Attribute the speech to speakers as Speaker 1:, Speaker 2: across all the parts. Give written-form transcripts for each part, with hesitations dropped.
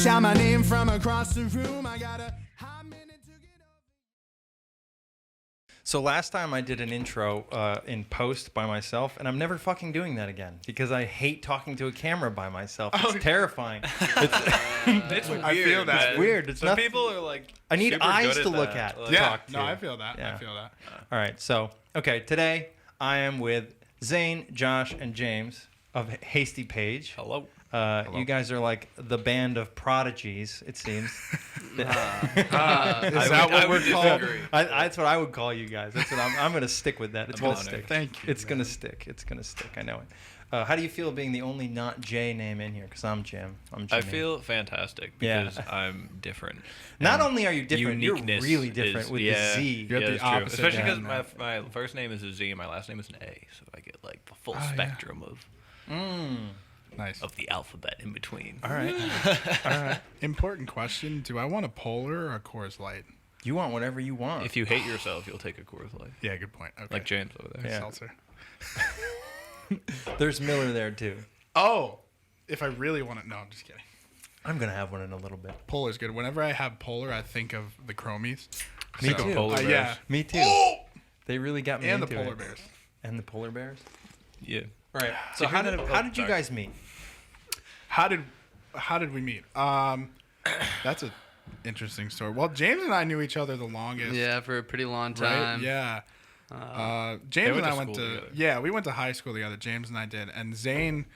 Speaker 1: shout my name from across the room. I got a hot minute to get over.
Speaker 2: So last time I did an intro in post by myself, and I'm never fucking doing that again because I hate talking to a camera by myself. It's terrifying.
Speaker 3: It's weird.
Speaker 4: I feel that.
Speaker 2: It's weird. It's
Speaker 3: Some
Speaker 2: not.
Speaker 3: people are like.
Speaker 2: I need
Speaker 3: super
Speaker 2: eyes
Speaker 3: good
Speaker 2: to
Speaker 3: at
Speaker 2: look
Speaker 3: that.
Speaker 2: at.
Speaker 3: Like,
Speaker 2: to
Speaker 4: Yeah,
Speaker 2: talk to.
Speaker 4: no, I feel that.
Speaker 2: Yeah.
Speaker 4: I feel that.
Speaker 2: All right. So today I am with Zane, Josh, and James of Hasty Page.
Speaker 3: Hello.
Speaker 2: You guys are like the band of Prodigies, it seems.
Speaker 4: Is that what we're called?
Speaker 2: That's what I would call you guys. That's what I'm going to stick with that. It's
Speaker 3: That's
Speaker 2: going
Speaker 3: an
Speaker 2: to
Speaker 3: honor.
Speaker 2: stick.
Speaker 4: Thank you,
Speaker 2: It's going to stick. It's going to stick. I know it. How do you feel being the only not J name in here? Because I'm Jim. I'm Jimmy.
Speaker 3: I feel fantastic
Speaker 2: Yeah.
Speaker 3: because I'm different.
Speaker 2: Not
Speaker 3: And
Speaker 2: only are you different, you're
Speaker 3: uniqueness
Speaker 2: really different
Speaker 3: is-
Speaker 2: with
Speaker 3: yeah,
Speaker 2: the Z.
Speaker 4: You're
Speaker 3: yeah,
Speaker 4: the
Speaker 3: that's true.
Speaker 4: opposite
Speaker 3: Especially because
Speaker 4: end,
Speaker 3: my first name is a Z and my last name is an A, so I get like the full
Speaker 4: yeah.
Speaker 3: spectrum
Speaker 4: Nice.
Speaker 3: of the alphabet in between.
Speaker 2: All right. All right.
Speaker 4: Important question. Do I want a Polar or a Coors Light?
Speaker 2: You want whatever you want.
Speaker 3: If you hate yourself, you'll take a Coors Light.
Speaker 4: Yeah, good point. Okay.
Speaker 3: Like James over there.
Speaker 2: Yeah.
Speaker 4: Seltzer.
Speaker 2: There's Miller there too.
Speaker 4: Oh, if I really want it. No, I'm just kidding.
Speaker 2: I'm going to have one in a little bit.
Speaker 4: Polar's good. Whenever I have Polar, I think of the Chromies.
Speaker 2: Me
Speaker 4: So,
Speaker 2: too.
Speaker 3: Polar bears.
Speaker 4: yeah.
Speaker 2: Me too.
Speaker 4: Oh!
Speaker 2: They really got me
Speaker 4: And the
Speaker 2: into
Speaker 4: Polar
Speaker 2: it.
Speaker 4: Bears.
Speaker 2: And the polar bears?
Speaker 3: Yeah.
Speaker 2: All right. So
Speaker 3: Did
Speaker 2: how
Speaker 3: you
Speaker 2: did
Speaker 3: know-
Speaker 2: how did you
Speaker 3: sorry.
Speaker 2: guys meet?
Speaker 4: How did we meet? That's a interesting story. Well, James and I knew each other the longest.
Speaker 5: Yeah, for a pretty long
Speaker 4: Right?
Speaker 5: time.
Speaker 4: Yeah. James
Speaker 3: went
Speaker 4: and I
Speaker 3: to
Speaker 4: went
Speaker 3: school
Speaker 4: to
Speaker 3: together.
Speaker 4: yeah, we went to high school together. James and I did, and Zane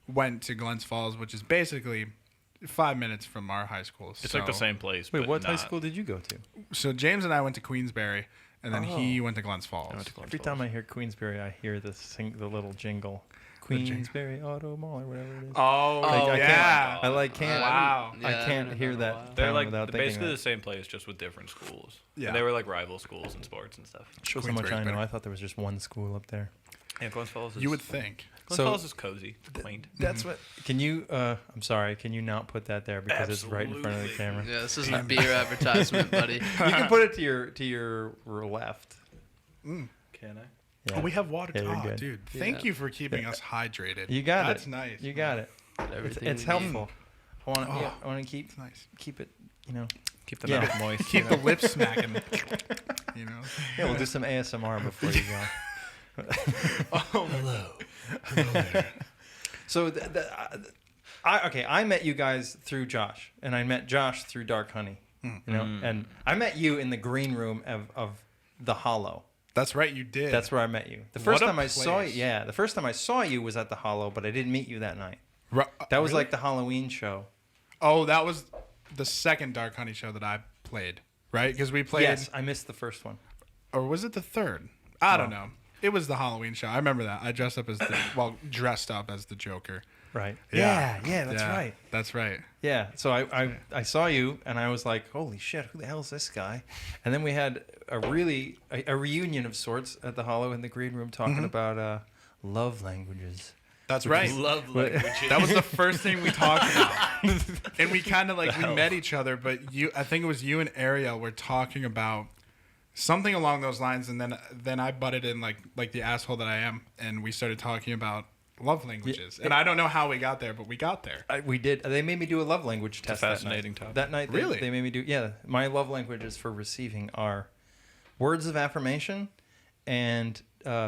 Speaker 4: went to Glens Falls, which is basically 5 minutes from our high school.
Speaker 3: It's like the same place.
Speaker 2: Wait,
Speaker 3: but
Speaker 2: what high
Speaker 3: not-
Speaker 2: school did you go to?
Speaker 4: So James and I went to Queensbury, and then he went to Glens Falls.
Speaker 3: I went to Glens
Speaker 2: Every
Speaker 3: Falls.
Speaker 2: time I hear Queensbury, I hear the little jingle. Queensbury Auto Mall or whatever it is.
Speaker 4: Oh,
Speaker 2: I
Speaker 4: yeah.
Speaker 2: can't. I like can't.
Speaker 4: Wow.
Speaker 2: I
Speaker 5: Yeah,
Speaker 2: can't
Speaker 5: I've
Speaker 2: hear
Speaker 5: been
Speaker 2: that.
Speaker 5: there in a while.
Speaker 3: They're
Speaker 2: town
Speaker 3: like
Speaker 2: without thinking
Speaker 3: basically
Speaker 2: of
Speaker 3: the
Speaker 2: it.
Speaker 3: same place, just with different schools.
Speaker 4: Yeah.
Speaker 3: And they were like rival schools in sports and stuff.
Speaker 2: Shows how much
Speaker 4: Queensbury's
Speaker 2: I know.
Speaker 4: better.
Speaker 2: I thought there was just one school up there.
Speaker 3: Yeah, Glens Falls is.
Speaker 4: You would think.
Speaker 3: Glens
Speaker 2: So-
Speaker 3: Falls is cozy. It's quaint.
Speaker 2: That's what. Can you? I'm sorry. Can you not put that there because it's right in front of the
Speaker 3: Absolutely.
Speaker 2: camera?
Speaker 5: Yeah, this isn't a beer advertisement, buddy.
Speaker 2: You can put it to your left.
Speaker 3: Can I?
Speaker 2: Yeah.
Speaker 4: Oh, we have water.
Speaker 2: Yeah, you're
Speaker 4: Oh,
Speaker 2: good.
Speaker 4: dude. Thank
Speaker 5: Yeah.
Speaker 4: you for keeping us hydrated.
Speaker 2: You got
Speaker 4: That's
Speaker 2: it.
Speaker 4: nice.
Speaker 2: You got it.
Speaker 5: Everything
Speaker 2: It's
Speaker 5: we
Speaker 2: helpful. I want to.
Speaker 4: Oh.
Speaker 2: Yeah, I want to keep
Speaker 4: It's nice.
Speaker 2: keep it. You know.
Speaker 3: Keep the
Speaker 2: Yeah.
Speaker 3: mouth moist.
Speaker 4: Keep the lips smacking. You know.
Speaker 2: Yeah, we'll do some ASMR before you go.
Speaker 4: Hello.
Speaker 2: So, I met you guys through Josh, and I met Josh through Dark Honey. You know, and I met you in the green room of the Hollow.
Speaker 4: That's right. You did.
Speaker 2: That's where I met you. The
Speaker 4: What
Speaker 2: first
Speaker 4: a
Speaker 2: time I saw you,
Speaker 4: place.
Speaker 2: yeah, the first time I saw you was at the Hollow, but I didn't meet you that night. That was
Speaker 4: Really?
Speaker 2: like the Halloween show.
Speaker 4: Oh, that was the second Dark Honey show that I played, right? Because we played,
Speaker 2: Yes, I missed the first one.
Speaker 4: or was it the third? I don't know. It was the Halloween show. I remember that. I dressed up as dressed up as the Joker.
Speaker 2: Right.
Speaker 4: Yeah.
Speaker 2: Yeah, that's
Speaker 4: Yeah,
Speaker 2: right.
Speaker 4: That's right.
Speaker 2: Yeah. So I saw you and I was like, holy shit, who the hell is this guy? And then we had a reunion of sorts at the Hollow in the green room talking about love languages.
Speaker 4: That's right.
Speaker 3: Love languages.
Speaker 4: That was the first thing we talked about. And we kind of like, we met each other, but I think it was you and Ariel were talking about something along those lines. And then I butted in like the asshole that I am. And we started talking about love languages. And I don't know how we got there, but we got there.
Speaker 2: We did. They made me do a love language test.
Speaker 3: fascinating
Speaker 2: that night.
Speaker 3: topic.
Speaker 2: That night,
Speaker 4: Really?
Speaker 2: they made me do. Yeah, my love languages for receiving are words of affirmation and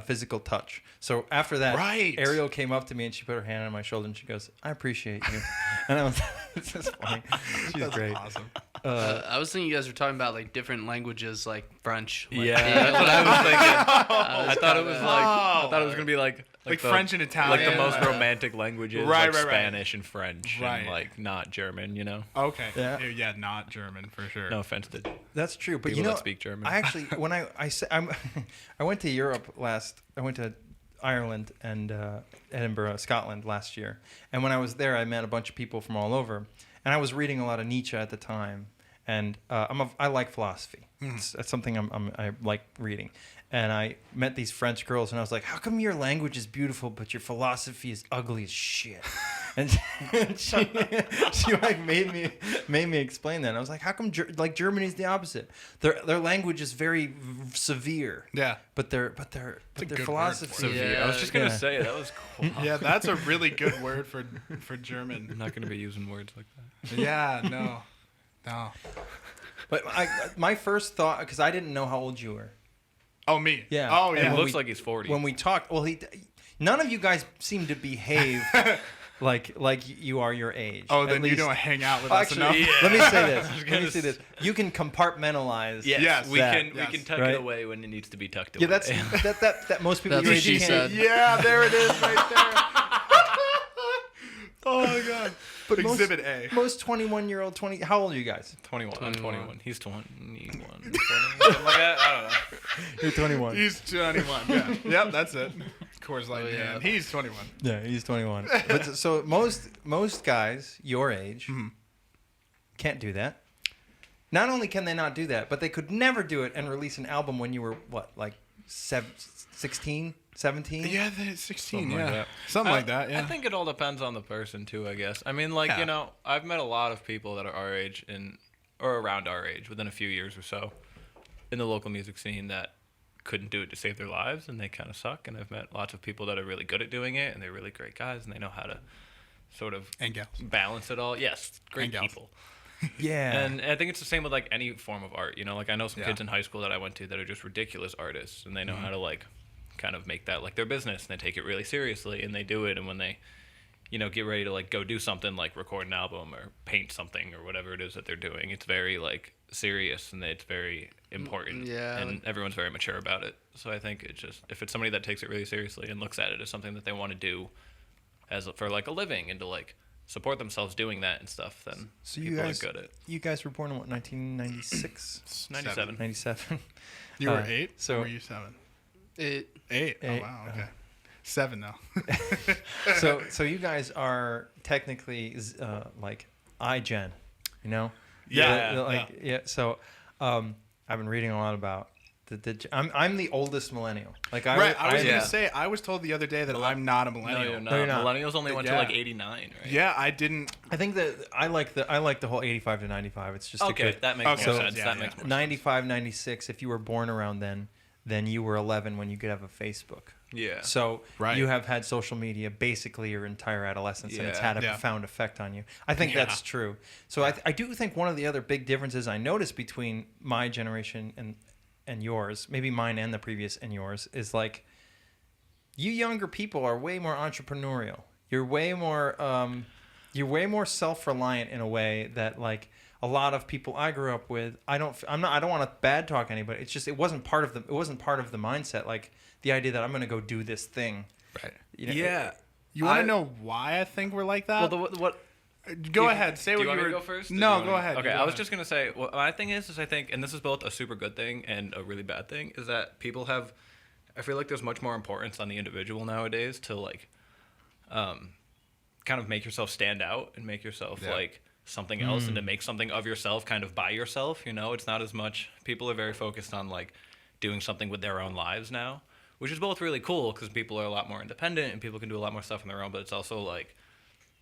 Speaker 2: physical touch. So after that,
Speaker 4: Right.
Speaker 2: Ariel came up to me and she put her hand on my shoulder and she goes, "I appreciate you," and I was, "It's just funny." She's
Speaker 4: That's
Speaker 2: great.
Speaker 4: awesome.
Speaker 5: I was thinking you guys were talking about like different languages, like French. Like,
Speaker 3: Yeah,
Speaker 5: being
Speaker 3: that's
Speaker 5: able
Speaker 3: what
Speaker 5: to-
Speaker 3: I was thinking.
Speaker 5: I
Speaker 3: I thought it was like I thought it was gonna be like
Speaker 4: Like
Speaker 3: the-
Speaker 4: French and Italian.
Speaker 3: like the most
Speaker 5: Yeah.
Speaker 3: romantic languages,
Speaker 4: Right,
Speaker 3: like
Speaker 4: right, right.
Speaker 3: Spanish and French,
Speaker 4: Right.
Speaker 3: and like not German. You know,
Speaker 4: Okay.
Speaker 2: Yeah.
Speaker 4: Yeah, not German for sure.
Speaker 3: no offense to
Speaker 2: That's true, but
Speaker 3: people
Speaker 2: you know,
Speaker 3: that speak German.
Speaker 2: I actually, when I went to Europe I went to Ireland and Edinburgh, Scotland last year, and when I was there, I met a bunch of people from all over, and I was reading a lot of Nietzsche at the time, and I like philosophy. It's something I like reading, and I met these French girls, and I was like, "How come your language is beautiful, but your philosophy is ugly as shit?" and she like made me explain that. And I was like, how come like Germany's the opposite? Their language is very severe.
Speaker 4: Yeah.
Speaker 2: But their
Speaker 4: good
Speaker 2: philosophy.
Speaker 4: word for
Speaker 3: Severe. I was just gonna say that was cool.
Speaker 4: Yeah, that's a really good word for German.
Speaker 3: I'm not gonna be using words like that.
Speaker 4: Yeah, no.
Speaker 2: But my first thought, because I didn't know how old you were.
Speaker 4: Oh, me.
Speaker 2: Yeah.
Speaker 4: Oh,
Speaker 2: And
Speaker 4: yeah.
Speaker 3: It looks like he's 40.
Speaker 2: When we talked, well, none of you guys seem to behave like you are your age.
Speaker 4: Oh,
Speaker 2: At
Speaker 4: then you
Speaker 2: least-
Speaker 4: don't hang out with us
Speaker 2: Actually,
Speaker 4: enough.
Speaker 3: yeah.
Speaker 2: let me say this.
Speaker 3: I was
Speaker 2: Let
Speaker 3: gonna
Speaker 2: me say this. You can compartmentalize.
Speaker 4: Yes,
Speaker 3: we
Speaker 2: that.
Speaker 3: can
Speaker 4: Yes.
Speaker 3: tuck
Speaker 2: Right?
Speaker 3: it away when it needs to be tucked away.
Speaker 2: Yeah, that most people
Speaker 5: That's
Speaker 2: your
Speaker 5: what
Speaker 2: age
Speaker 5: she
Speaker 2: can't.
Speaker 5: said.
Speaker 4: Yeah, there it is right there. Oh, my God. But
Speaker 2: Most-
Speaker 4: Exhibit A.
Speaker 2: Most 21-year-old, how old are you guys?
Speaker 3: 21. I'm
Speaker 5: 21.
Speaker 3: 21. He's 21. 20, something like that. I don't know.
Speaker 2: You're 21.
Speaker 4: He's 21. Yeah. Yep, that's it. Coors Light,
Speaker 5: Oh, yeah.
Speaker 4: man. He's 21.
Speaker 2: Yeah, he's 21. But so most guys your age can't do that. Not only can they not do that, but they could never do it and release an album when you were what, like 16, 17?
Speaker 4: Yeah, 16,
Speaker 3: Something
Speaker 4: yeah.
Speaker 3: like that.
Speaker 4: Something like that, yeah.
Speaker 3: I think it all depends on the person too, I guess. I mean, like,
Speaker 4: Yeah.
Speaker 3: you know, I've met a lot of people that are our age or around our age within a few years or so in the local music scene that couldn't do it to save their lives and they kind of suck. And I've met lots of people that are really good at doing it and they're really great guys and they know how to sort of
Speaker 4: And gals.
Speaker 3: balance it all. Yes, great
Speaker 4: And gals.
Speaker 3: people.
Speaker 2: Yeah.
Speaker 3: And I think it's the same with like any form of art. You know, like I know some
Speaker 4: Yeah.
Speaker 3: kids in high school that I went to that are just ridiculous artists, and they know how to like kind of make that like their business, and they take it really seriously, and they do it. And when they, you know, get ready to like go do something like record an album or paint something or whatever it is that they're doing, it's very like serious and it's very important.
Speaker 5: Yeah.
Speaker 3: And everyone's very mature about it. So I think it's just if it's somebody that takes it really seriously and looks at it as something that they want to do as for like a living and to like support themselves doing that and stuff, then
Speaker 2: So
Speaker 3: people are good at.
Speaker 2: you guys were born in what, 1996?
Speaker 3: It's 97.
Speaker 2: 97.
Speaker 4: You were 8?
Speaker 2: so-
Speaker 4: Or were you 7?
Speaker 5: 8.
Speaker 4: 8? Oh,
Speaker 2: Eight,
Speaker 4: wow, okay. 7 now.
Speaker 2: So you guys are technically like iGen, you know?
Speaker 4: Yeah,
Speaker 2: So I've been reading a lot about I'm the oldest millennial. Like
Speaker 4: Right, I was
Speaker 5: yeah.
Speaker 4: going to say, I was told the other day that I'm not a
Speaker 3: No,
Speaker 4: millennial.
Speaker 3: you're not.
Speaker 2: No, you're not.
Speaker 3: Millennials only went to
Speaker 4: Yeah.
Speaker 3: like 89, right?
Speaker 4: Yeah, I didn't.
Speaker 2: I think that I like the whole 85 to 95. It's just a
Speaker 3: Okay,
Speaker 2: good
Speaker 3: that makes
Speaker 4: Okay,
Speaker 3: more
Speaker 4: so-
Speaker 3: sense.
Speaker 4: yeah,
Speaker 3: that
Speaker 4: yeah.
Speaker 3: makes more sense.
Speaker 2: 95, 96. If you were born around then you were 11 when you could have a Facebook.
Speaker 3: Yeah.
Speaker 2: So
Speaker 4: Right.
Speaker 2: you have had social media basically your entire adolescence, and it's
Speaker 3: Yeah.
Speaker 2: had a
Speaker 4: Yeah.
Speaker 2: profound effect on you. I think
Speaker 4: Yeah.
Speaker 2: that's true. So I do think one of the other big differences I noticed between my generation and yours, maybe mine and the previous and yours, is like you younger people are way more entrepreneurial. You're way more self-reliant in a way that like a lot of people I grew up with. I don't want to bad talk anybody. It's just it wasn't part of the mindset. Like the idea that I'm going to go do this thing.
Speaker 3: Right.
Speaker 2: You know,
Speaker 3: Yeah.
Speaker 4: You want
Speaker 3: I-
Speaker 4: to know why I think we're like that?
Speaker 3: Well, what?
Speaker 4: Go ahead. Say
Speaker 3: Do
Speaker 4: what
Speaker 3: you want
Speaker 4: were.
Speaker 3: me to go first?
Speaker 4: No, go ahead.
Speaker 3: Okay,
Speaker 4: You
Speaker 3: I
Speaker 4: go
Speaker 3: was
Speaker 4: ahead.
Speaker 3: just gonna say. Well, my thing is I think, and this is both a super good thing and a really bad thing, is that people have. I feel like there's much more importance on the individual nowadays to like, kind of make yourself stand out and make yourself
Speaker 4: Yeah.
Speaker 3: like something else and to make something of yourself kind of by yourself. You know, it's not as much. People are very focused on like doing something with their own lives now, which is both really cool because people are a lot more independent and people can do a lot more stuff on their own. But it's also like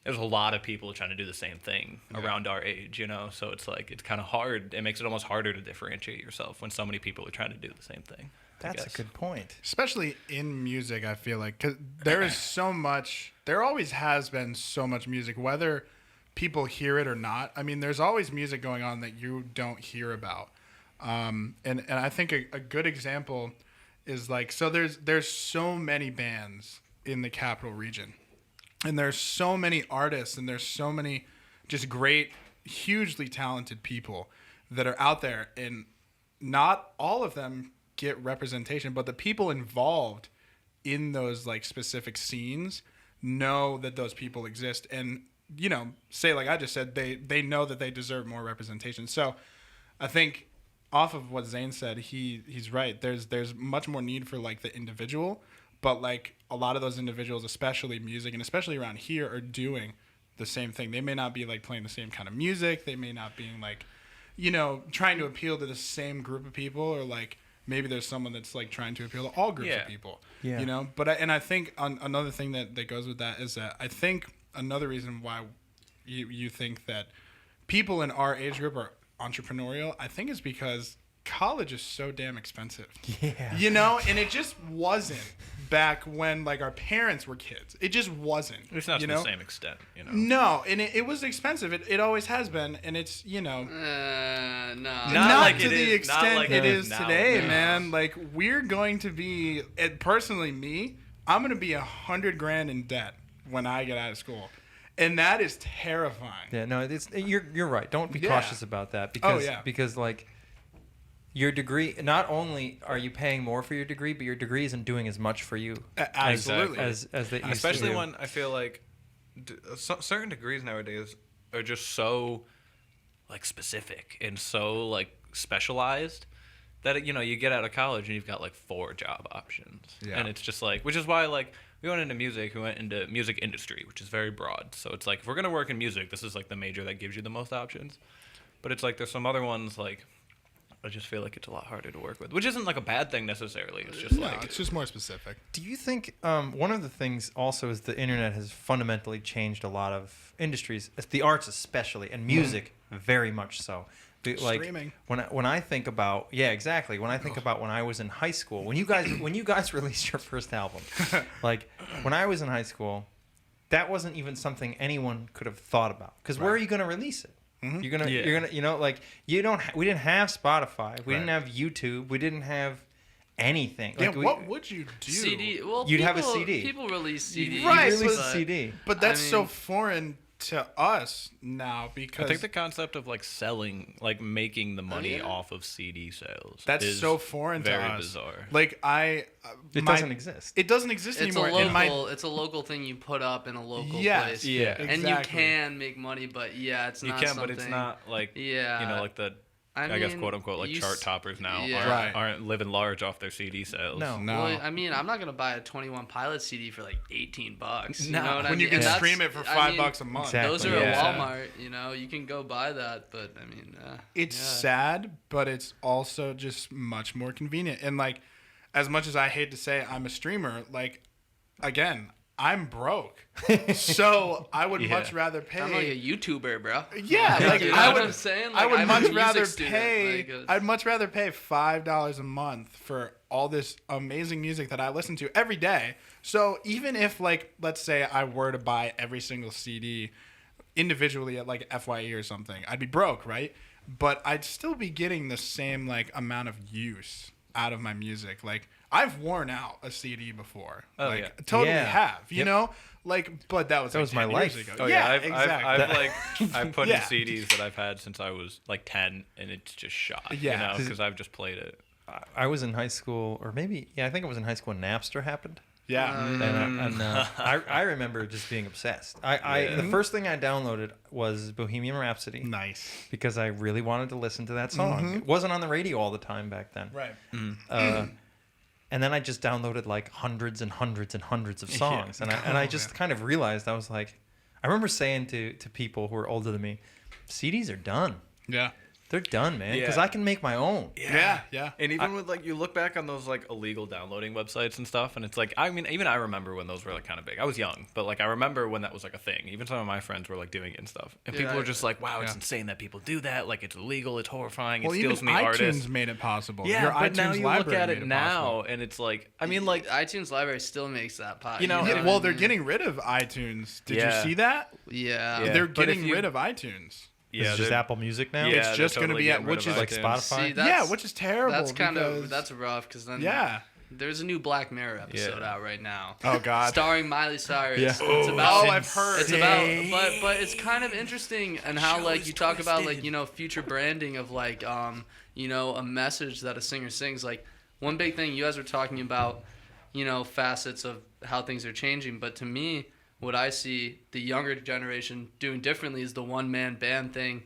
Speaker 3: there's a lot of people trying to do the same thing around our age, you know. So it's like it's kind of hard. It makes it almost harder to differentiate yourself when so many people are trying to do the same thing. I
Speaker 2: That's a
Speaker 3: guess.
Speaker 2: good point.
Speaker 4: Especially in music, I feel like, 'cause there is so much. There always has been so much music, whether people hear it or not. I mean, there's always music going on that you don't hear about. And I think a good example is like, so there's so many bands in the capital region, and there's so many artists, and there's so many just great, hugely talented people that are out there, and not all of them get representation, but the people involved in those like specific scenes know that those people exist, and you know, say like I just said, they know that they deserve more representation. So I think off of what Zane said, he's right. There's much more need for like the individual, but like a lot of those individuals, especially music and especially around here, are doing the same thing. They may not be like playing the same kind of music. They may not be like, you know, trying to appeal to the same group of people, or like maybe there's someone that's like trying to appeal to all groups of people.
Speaker 2: Yeah.
Speaker 4: You know, but I think another thing that goes with that is that I think another reason why you think that people in our age group are entrepreneurial, I think is because college is so damn expensive.
Speaker 2: Yeah.
Speaker 4: You know, and it just wasn't back when like our parents were kids. It just wasn't.
Speaker 3: It's not
Speaker 4: you
Speaker 3: to
Speaker 4: know?
Speaker 3: the same extent, you know.
Speaker 4: No, and it was expensive. It always has been, and it's, you know,
Speaker 5: No.
Speaker 4: not
Speaker 3: like
Speaker 4: to
Speaker 3: it
Speaker 4: the
Speaker 3: is- not
Speaker 4: extent
Speaker 3: like
Speaker 4: it
Speaker 3: it
Speaker 4: is
Speaker 3: is now.
Speaker 4: today,
Speaker 3: No.
Speaker 4: man. Like we're going to be, personally me, I'm gonna be $100,000 in debt when I get out of school, and that is terrifying.
Speaker 2: Yeah, no, you're right. Don't be
Speaker 4: Yeah.
Speaker 2: cautious about that because
Speaker 4: yeah.
Speaker 2: because like your degree, not only are you paying more for your degree, but your degree isn't doing as much for you
Speaker 4: Absolutely.
Speaker 2: as they used
Speaker 3: Especially
Speaker 2: to.
Speaker 3: when I feel like certain degrees nowadays are just so like specific and so like specialized that you know you get out of college and you've got like 4 job options.
Speaker 4: Yeah.
Speaker 3: And it's just like, which is why like we went into music, we went into music industry, which is very broad. So it's like if we're gonna work in music, this is like the major that gives you the most options. But it's like there's some other ones like I just feel like it's a lot harder to work with, which isn't like a bad thing necessarily. It's just
Speaker 4: No,
Speaker 3: like
Speaker 4: it's just more specific.
Speaker 2: Do you think one of the things also is the internet has fundamentally changed a lot of industries, the arts especially, and music very much so. Like
Speaker 4: Streaming.
Speaker 2: when I think about exactly. When I think about when I was in high school, when you guys released your first album, like when I was in high school, that wasn't even something anyone could have thought about. Because where are you going to release it? You're gonna like we didn't have Spotify, we didn't have YouTube, we didn't have anything.
Speaker 4: Yeah,
Speaker 2: Like,
Speaker 4: what would you do?
Speaker 5: CD. Well,
Speaker 2: You'd have a
Speaker 5: people-
Speaker 2: CD.
Speaker 5: People release CDs.
Speaker 4: Right,
Speaker 2: you release
Speaker 4: but-
Speaker 2: a CD.
Speaker 4: But that's
Speaker 5: I
Speaker 4: so
Speaker 5: mean-
Speaker 4: foreign to us now because
Speaker 3: I think the concept of like selling, like making the money
Speaker 5: yeah.
Speaker 3: off of CD sales,
Speaker 4: that's
Speaker 3: is
Speaker 4: so foreign to
Speaker 3: very
Speaker 4: us.
Speaker 3: bizarre.
Speaker 4: Like
Speaker 2: It doesn't exist.
Speaker 4: It doesn't exist
Speaker 5: It's a
Speaker 4: anymore. And
Speaker 5: local. It's a local thing you put up in a local
Speaker 4: Yes,
Speaker 5: place.
Speaker 3: Yeah.
Speaker 5: And you
Speaker 4: exactly.
Speaker 5: can make money, but it's
Speaker 3: You
Speaker 5: not
Speaker 3: can,
Speaker 5: something.
Speaker 3: but it's not like
Speaker 5: Yeah.
Speaker 3: you know, like the
Speaker 5: I
Speaker 3: guess
Speaker 5: mean,
Speaker 3: quote unquote like
Speaker 5: you
Speaker 3: chart
Speaker 5: s-
Speaker 3: toppers now
Speaker 5: yeah.
Speaker 3: aren't,
Speaker 4: Right.
Speaker 3: aren't living large off their CD sales.
Speaker 2: No.
Speaker 4: No.
Speaker 5: Well, I mean, I'm not gonna buy a 21 Pilot CD for like $18. You
Speaker 3: No.
Speaker 5: know what I
Speaker 4: when
Speaker 5: mean?
Speaker 4: you can
Speaker 5: And that's-
Speaker 4: stream it for
Speaker 5: I
Speaker 4: $5
Speaker 5: mean,
Speaker 4: a month.
Speaker 2: Exactly.
Speaker 5: Those are
Speaker 3: Yeah.
Speaker 5: at Walmart. You know, you can go buy that, but I mean,
Speaker 4: It's
Speaker 5: yeah.
Speaker 4: sad, but it's also just much more convenient. And like, as much as I hate to say I'm a streamer, like, again, I'm broke, so I would
Speaker 3: Yeah.
Speaker 4: much rather pay.
Speaker 5: I'm like a YouTuber, bro.
Speaker 4: Yeah, like
Speaker 5: You know
Speaker 4: I
Speaker 5: what
Speaker 4: would.
Speaker 5: I'm saying?
Speaker 4: I
Speaker 5: Like,
Speaker 4: would
Speaker 5: I'm a
Speaker 4: much
Speaker 5: music
Speaker 4: rather
Speaker 5: student,
Speaker 4: pay.
Speaker 5: like, it's-
Speaker 4: I'd much rather pay $5 a month for all this amazing music that I listen to every day. So even if, like, let's say I were to buy every single CD individually at like FYE or something, I'd be broke, right? But I'd still be getting the same like amount of use out of my music. Like I've worn out a CD before.
Speaker 3: Oh,
Speaker 4: like
Speaker 3: yeah.
Speaker 4: totally
Speaker 2: Yeah.
Speaker 4: have. You
Speaker 2: Yep.
Speaker 4: know? Like, but that was
Speaker 2: That was my
Speaker 4: 10 years
Speaker 2: life.
Speaker 4: ago.
Speaker 3: Oh
Speaker 4: yeah,
Speaker 3: I've
Speaker 4: exactly.
Speaker 3: I've put
Speaker 4: Yeah.
Speaker 3: in CDs that I've had since I was like 10, and it's just shot.
Speaker 4: Yeah.
Speaker 3: You know, because I've just played it.
Speaker 2: I was in high school, or maybe I think I was in high school when Napster happened.
Speaker 4: Yeah.
Speaker 2: And I remember just being obsessed. The first thing I downloaded was Bohemian Rhapsody
Speaker 4: Nice.
Speaker 2: because I really wanted to listen to that song. It wasn't on the radio all the time back then.
Speaker 4: Right.
Speaker 2: And then I just downloaded like hundreds and hundreds and hundreds of songs, and I just kind of realized I was like, I remember saying to people who were older than me, CDs are done.
Speaker 4: Yeah.
Speaker 2: They're done, man, because
Speaker 3: Yeah.
Speaker 2: I can make my own.
Speaker 4: Yeah. Yeah.
Speaker 3: And even with like you look back on those like illegal downloading websites and stuff, and it's like I mean even I remember when those were like kind of big. I was young, but like I remember when that was like a thing. Even some of my friends were like doing it and stuff, and
Speaker 5: Yeah,
Speaker 3: people were just like, "Wow, it's
Speaker 4: yeah.
Speaker 3: insane that people do that. Like it's illegal, it's horrifying.
Speaker 4: Well,
Speaker 3: it
Speaker 4: even
Speaker 3: steals from the
Speaker 4: iTunes
Speaker 3: artist."
Speaker 4: made it possible.
Speaker 3: Yeah,
Speaker 4: Your
Speaker 3: but
Speaker 4: iTunes
Speaker 3: now you look
Speaker 4: library
Speaker 3: at
Speaker 4: made
Speaker 3: it
Speaker 4: possible.
Speaker 3: now, and it's like I mean like
Speaker 5: iTunes library still makes that pot.
Speaker 3: You know,
Speaker 4: Yeah,
Speaker 3: and-
Speaker 4: well, they're getting rid of iTunes. Did
Speaker 3: Yeah.
Speaker 4: you see that?
Speaker 5: yeah.
Speaker 3: Yeah.
Speaker 4: They're
Speaker 3: but if
Speaker 4: getting
Speaker 3: you-
Speaker 4: rid of iTunes.
Speaker 2: It's just
Speaker 3: they're-
Speaker 2: Apple Music now.
Speaker 3: Yeah,
Speaker 4: It's
Speaker 3: they're
Speaker 4: just gonna
Speaker 3: totally
Speaker 4: be at-
Speaker 3: getting rid
Speaker 4: which
Speaker 3: of
Speaker 4: is
Speaker 2: like
Speaker 3: iTunes.
Speaker 2: Spotify.
Speaker 5: See, that's,
Speaker 4: Yeah, which is terrible.
Speaker 5: That's kind of
Speaker 4: because-
Speaker 5: that's rough because then
Speaker 4: Yeah.
Speaker 5: there's a new Black Mirror episode
Speaker 3: Yeah.
Speaker 5: out right now.
Speaker 4: Oh God.
Speaker 5: Starring Miley Cyrus.
Speaker 2: Yeah.
Speaker 5: It's about
Speaker 4: Oh, I've heard.
Speaker 5: It's about but it's kind of interesting and how like you talk about like, you know, future branding of like you know, a message that a singer sings. Like one big thing you guys were talking about, you know, facets of how things are changing, but to me what I see the younger generation doing differently is the one-man band thing.